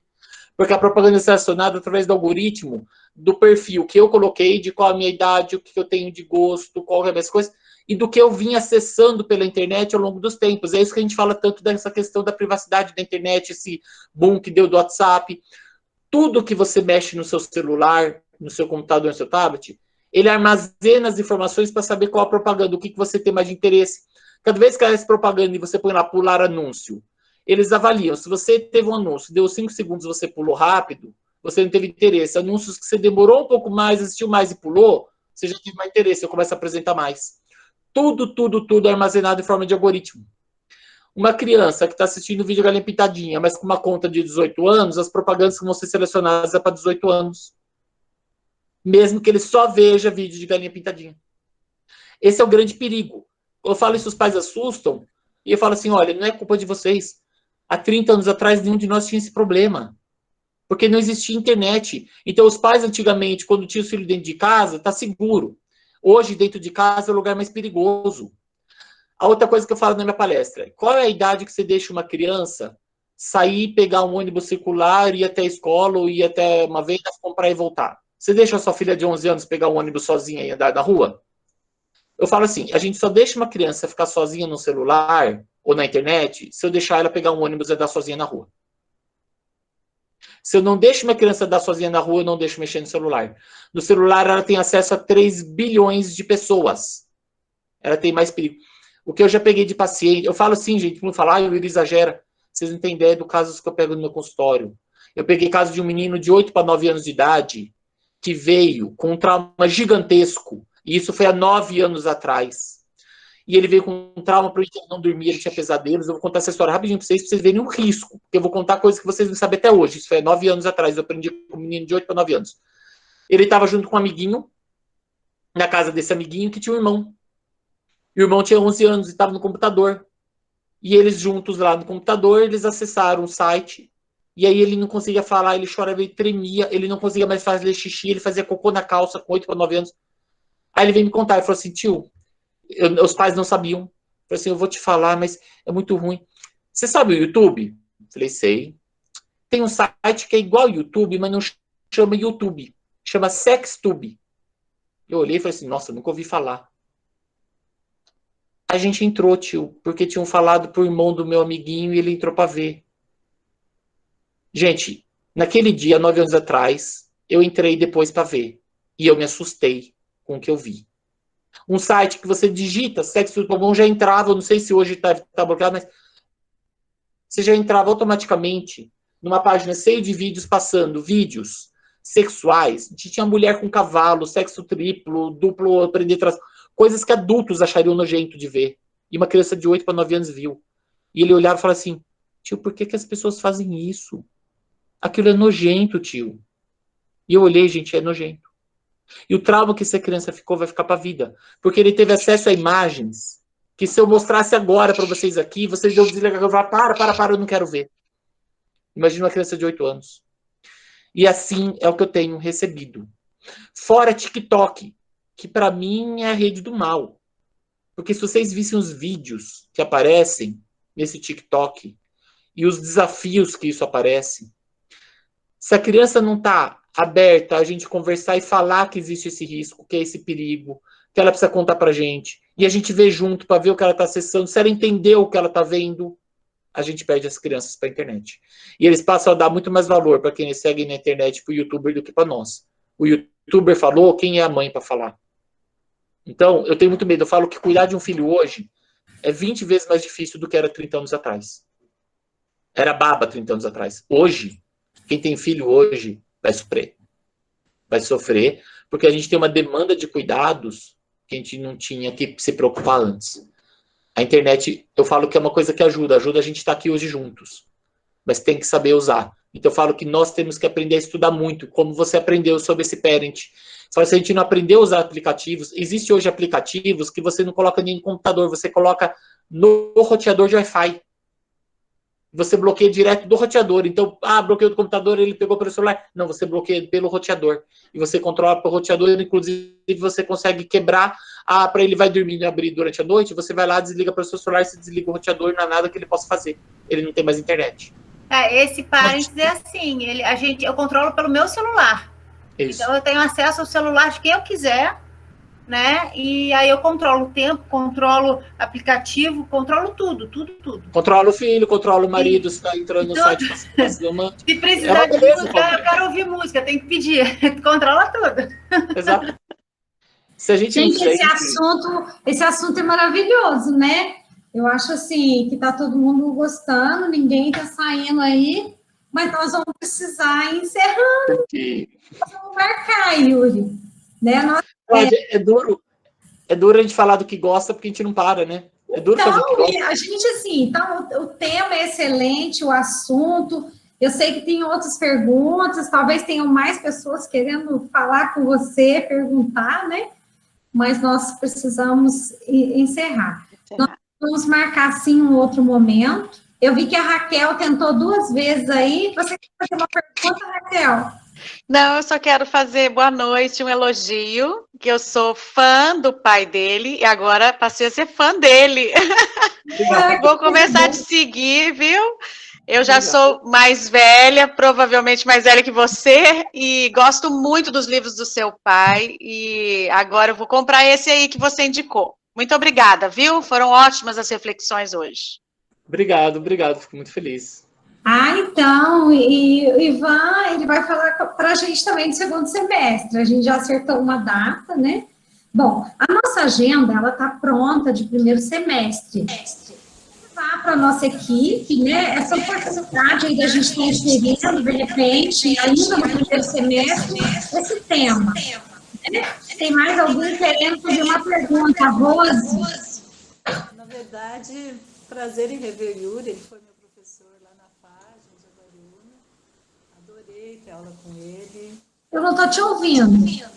Speaker 2: Porque a propaganda é selecionada através do algoritmo, do perfil que eu coloquei, de qual a minha idade, o que eu tenho de gosto, qual é as coisas, e do que eu vim acessando pela internet ao longo dos tempos. É isso que a gente fala tanto dessa questão da privacidade da internet, esse boom que deu do WhatsApp. Tudo que você mexe no seu celular, no seu computador, no seu tablet, ele armazena as informações para saber qual a propaganda, o que você tem mais de interesse. Cada vez que essa propaganda e você põe lá pular anúncio, eles avaliam. Se você teve um anúncio, deu 5 segundos, você pulou rápido, você não teve interesse. Anúncios que você demorou um pouco mais, assistiu mais e pulou, você já teve mais interesse, eu começo a apresentar mais. Tudo é armazenado em forma de algoritmo. Uma criança que está assistindo o vídeo Galinha Pintadinha, mas com uma conta de 18 anos, as propagandas que vão ser selecionadas é para 18 anos. Mesmo que ele só veja vídeo de Galinha Pintadinha. Esse é o grande perigo. Eu falo isso, os pais assustam, e eu falo assim, olha, não é culpa de vocês. Há 30 anos atrás, nenhum de nós tinha esse problema. Porque não existia internet. Então, os pais, antigamente, quando tinha os filhos dentro de casa, tá seguro. Hoje, dentro de casa, é o lugar mais perigoso. A outra coisa que eu falo na minha palestra, qual é a idade que você deixa uma criança sair, pegar um ônibus circular, ir até a escola, ou ir até uma vez, comprar e voltar? Você deixa a sua filha de 11 anos pegar um ônibus sozinha e andar na rua? Eu falo assim, a gente só deixa uma criança ficar sozinha no celular ou na internet se eu deixar ela pegar um ônibus e andar sozinha na rua. Se eu não deixo uma criança andar sozinha na rua, eu não deixo mexer no celular. No celular, ela tem acesso a 3 bilhões de pessoas. Ela tem mais perigo. O que eu já peguei de paciente... Eu falo assim, gente, todo mundo fala, o Yuri exagera. Vocês não têm ideia do caso que eu pego no meu consultório. Eu peguei caso de um menino de 8 para 9 anos de idade que veio com um trauma gigantesco. E isso foi há 9 anos atrás. E ele veio com um trauma porque ele não dormia, ele tinha pesadelos. Eu vou contar essa história rapidinho para vocês verem um risco. Porque eu vou contar coisas que vocês não sabem até hoje. Isso foi há 9 anos atrás. Eu aprendi com um menino de 8 para 9 anos. Ele estava junto com um amiguinho, na casa desse amiguinho, que tinha um irmão. E o irmão tinha 11 anos e estava no computador. E eles juntos lá no computador, eles acessaram o site. E aí ele não conseguia falar, ele chorava, ele tremia, ele não conseguia mais fazer xixi, ele fazia cocô na calça com 8 para 9 anos. Aí ele veio me contar, ele falou assim, tio, os pais não sabiam. Eu falei assim, eu vou te falar, mas é muito ruim. Você sabe o YouTube? Eu falei, sei. Tem um site que é igual ao YouTube, mas não chama YouTube. Chama Sextube. Eu olhei e falei assim, nossa, nunca ouvi falar. A gente entrou, tio, porque tinham falado pro irmão do meu amiguinho e ele entrou para ver. Gente, naquele dia, 9 anos atrás, eu entrei depois para ver. E eu me assustei com o que eu vi. Um site que você digita, Sextube, já entrava, não sei se hoje está bloqueado, mas você já entrava automaticamente numa página cheia de vídeos passando vídeos sexuais. Tinha mulher com cavalo, sexo triplo, duplo, aprender tração. Coisas que adultos achariam nojento de ver. E uma criança de 8 para 9 anos viu. E ele olhava e falava assim, tio, por que as pessoas fazem isso? Aquilo é nojento, tio. E eu olhei, gente, é nojento. E o trauma que essa criança ficou vai ficar para a vida. Porque ele teve acesso a imagens que se eu mostrasse agora para vocês aqui, vocês iam desligar e falar, para, eu não quero ver. Imagina uma criança de 8 anos. E assim é o que eu tenho recebido. Fora TikTok, que para mim é a rede do mal. Porque se vocês vissem os vídeos que aparecem nesse TikTok e os desafios que isso aparece, se a criança não está aberta a gente conversar e falar que existe esse risco, que é esse perigo, que ela precisa contar pra gente, e a gente vê junto para ver o que ela está acessando, se ela entendeu o que ela está vendo, a gente perde as crianças para a internet. E eles passam a dar muito mais valor para quem segue na internet, para o youtuber, do que para nós. O youtuber falou, quem é a mãe para falar? Então, eu tenho muito medo. Eu falo que cuidar de um filho hoje é 20 vezes mais difícil do que era 30 anos atrás. Era baba 30 anos atrás. Hoje, quem tem filho hoje vai sofrer. Vai sofrer, porque a gente tem uma demanda de cuidados que a gente não tinha que se preocupar antes. A internet, eu falo que é uma coisa que ajuda a gente estar aqui hoje juntos, mas tem que saber usar. Então eu falo que nós temos que aprender a estudar muito, como você aprendeu sobre esse parent. Só se a gente não aprender a usar aplicativos, existe hoje aplicativos que você não coloca nem no computador, você coloca no roteador de Wi-Fi. Você bloqueia direto do roteador. Então, bloqueio do computador, ele pegou pelo celular. Não, você bloqueia pelo roteador. E você controla pelo roteador, inclusive você consegue quebrar para ele vai dormir e abrir durante a noite, você vai lá, desliga para o seu celular, você desliga o roteador, não há nada que ele possa fazer. Ele não tem mais internet.
Speaker 6: Esse parênteses é assim, eu controlo pelo meu celular. Isso. Então eu tenho acesso ao celular de quem eu quiser, né? E aí eu controlo o tempo, controlo aplicativo, controlo tudo.
Speaker 2: Controlo o filho, controlo o marido, se está entrando no site.
Speaker 6: Se precisar de música, eu quero ouvir música, tem que pedir. Controla tudo.
Speaker 2: Exato. Se a gente
Speaker 1: esse assunto é maravilhoso, né? Eu acho assim que tá todo mundo gostando, ninguém tá saindo aí, mas nós vamos precisar ir encerrando. Nós vamos marcar, Yuri. Né?
Speaker 2: É duro a gente falar do que gosta, porque a gente não para, né? É duro fazer o que gosta.
Speaker 1: A gente, assim, então, o tema é excelente, o assunto. Eu sei que tem outras perguntas, talvez tenham mais pessoas querendo falar com você, perguntar, né? Mas nós precisamos encerrar. Nós vamos marcar, sim, um outro momento. Eu vi que a Raquel tentou 2 vezes aí. Você quer fazer uma pergunta, Raquel?
Speaker 7: Não, eu só quero fazer boa noite, um elogio, que eu sou fã do pai dele e agora passei a ser fã dele. Vou começar a te seguir, viu? Eu já sou mais velha, provavelmente mais velha que você, e gosto muito dos livros do seu pai, e agora eu vou comprar esse aí que você indicou. Muito obrigada, viu? Foram ótimas as reflexões hoje.
Speaker 2: Obrigado, fico muito feliz.
Speaker 1: Então, e o Ivan, ele vai falar para a gente também do segundo semestre, a gente já acertou uma data, né? Bom, a nossa agenda, ela está pronta de primeiro semestre. Para a nossa equipe, né, essa oportunidade aí da gente estar inserindo, de repente, ainda no primeiro semestre, esse tema. Né? Tem mais alguém querendo fazer uma pergunta? Rose?
Speaker 8: Na verdade, prazer em rever Yuri, ele foi meu professor lá na FAG, de Jaguariúna. Adorei ter aula com ele.
Speaker 1: Eu não estou te ouvindo.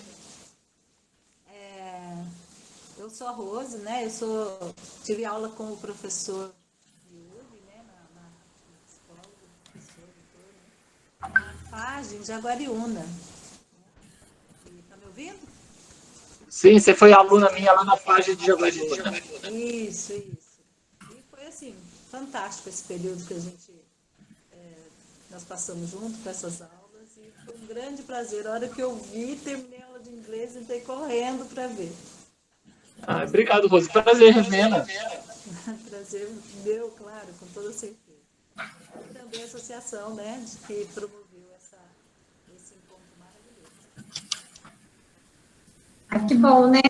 Speaker 8: Eu sou a Rose, né? Tive aula com o professor Yuri, né? Na escola do professor, na FAG, em Jaguariúna. Está me ouvindo?
Speaker 2: Sim, você foi aluna minha lá na FAG de Jaguariúna.
Speaker 8: Isso. E foi, assim, fantástico esse período que nós passamos junto com essas aulas. E foi um grande prazer. A hora que eu terminei a aula de inglês, entrei correndo para ver.
Speaker 2: Obrigado, Rose. Prazer, revê-la.
Speaker 8: Prazer meu, claro, com toda certeza. E também a associação, né, que promoveu esse encontro maravilhoso.
Speaker 1: Que bom, né?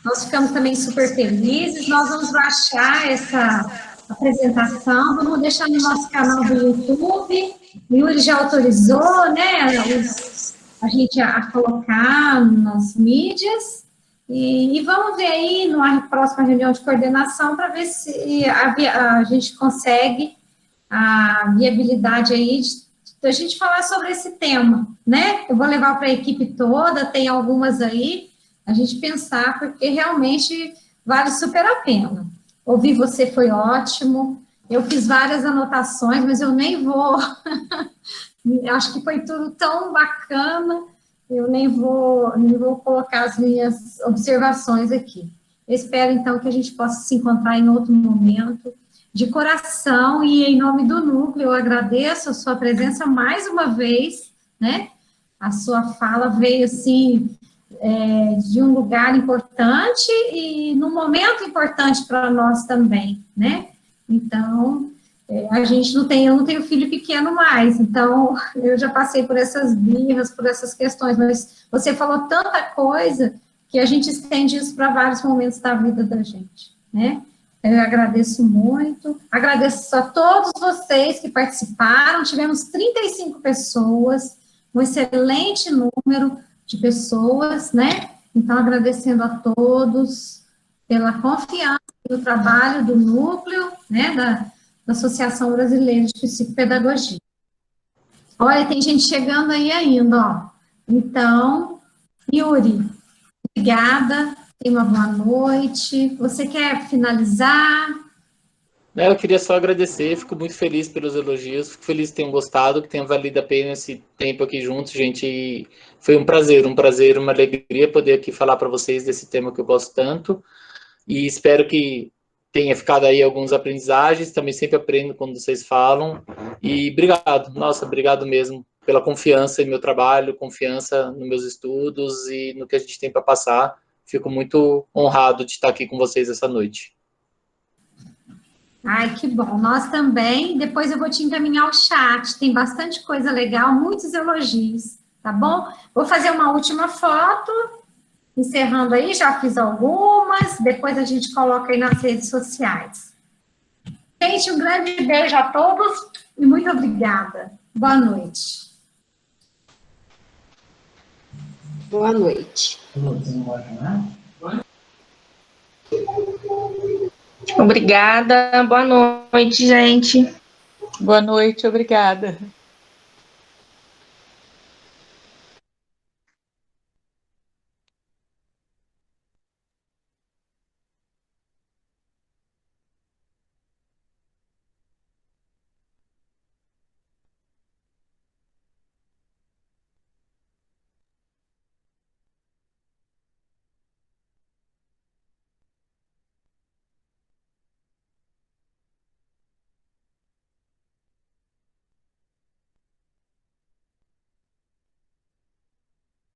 Speaker 1: Nós ficamos também super felizes. Nós vamos baixar essa apresentação, vamos deixar no nosso canal do YouTube. O Yuri já autorizou, né, a gente a colocar nas mídias. E vamos ver aí numa próxima reunião de coordenação para ver se a gente consegue a viabilidade aí de a gente falar sobre esse tema, né? Eu vou levar para a equipe toda, tem algumas aí, a gente pensar, porque realmente vale super a pena. Ouvir você foi ótimo, eu fiz várias anotações, mas eu nem vou, acho que foi tudo tão bacana, eu nem vou colocar as minhas observações aqui. Eu espero, então, que a gente possa se encontrar em outro momento, de coração, e em nome do núcleo, eu agradeço a sua presença mais uma vez, né? A sua fala veio, assim, de um lugar importante e num momento importante para nós também, né? Então, a gente não tem, eu não tenho filho pequeno mais, então eu já passei por essas birras, por essas questões, mas você falou tanta coisa que a gente estende isso para vários momentos da vida da gente, né? Eu agradeço muito, agradeço a todos vocês que participaram, tivemos 35 pessoas, um excelente número de pessoas, né? Então, agradecendo a todos pela confiança no trabalho do núcleo, né, da Associação Brasileira de Psicopedagogia. Olha, tem gente chegando aí ainda, ó. Então, Yuri, obrigada, tenha uma boa noite. Você quer finalizar?
Speaker 2: Eu queria só agradecer, fico muito feliz pelos elogios, fico feliz que tenham gostado, que tenha valido a pena esse tempo aqui juntos, gente. E foi um prazer, uma alegria poder aqui falar para vocês desse tema que eu gosto tanto. E espero que tenha ficado aí alguns aprendizagens, também sempre aprendo quando vocês falam. E obrigado, nossa, obrigado mesmo pela confiança em meu trabalho, confiança nos meus estudos e no que a gente tem para passar. Fico muito honrado de estar aqui com vocês essa noite.
Speaker 1: Ai, que bom. Nós também. Depois eu vou te encaminhar o chat. Tem bastante coisa legal, muitos elogios, tá bom? Vou fazer uma última foto, encerrando aí, já fiz algumas, depois a gente coloca aí nas redes sociais. Gente, um grande beijo a todos e muito obrigada. Boa noite.
Speaker 4: Boa noite.
Speaker 9: Obrigada, boa noite, gente.
Speaker 10: Boa noite, obrigada.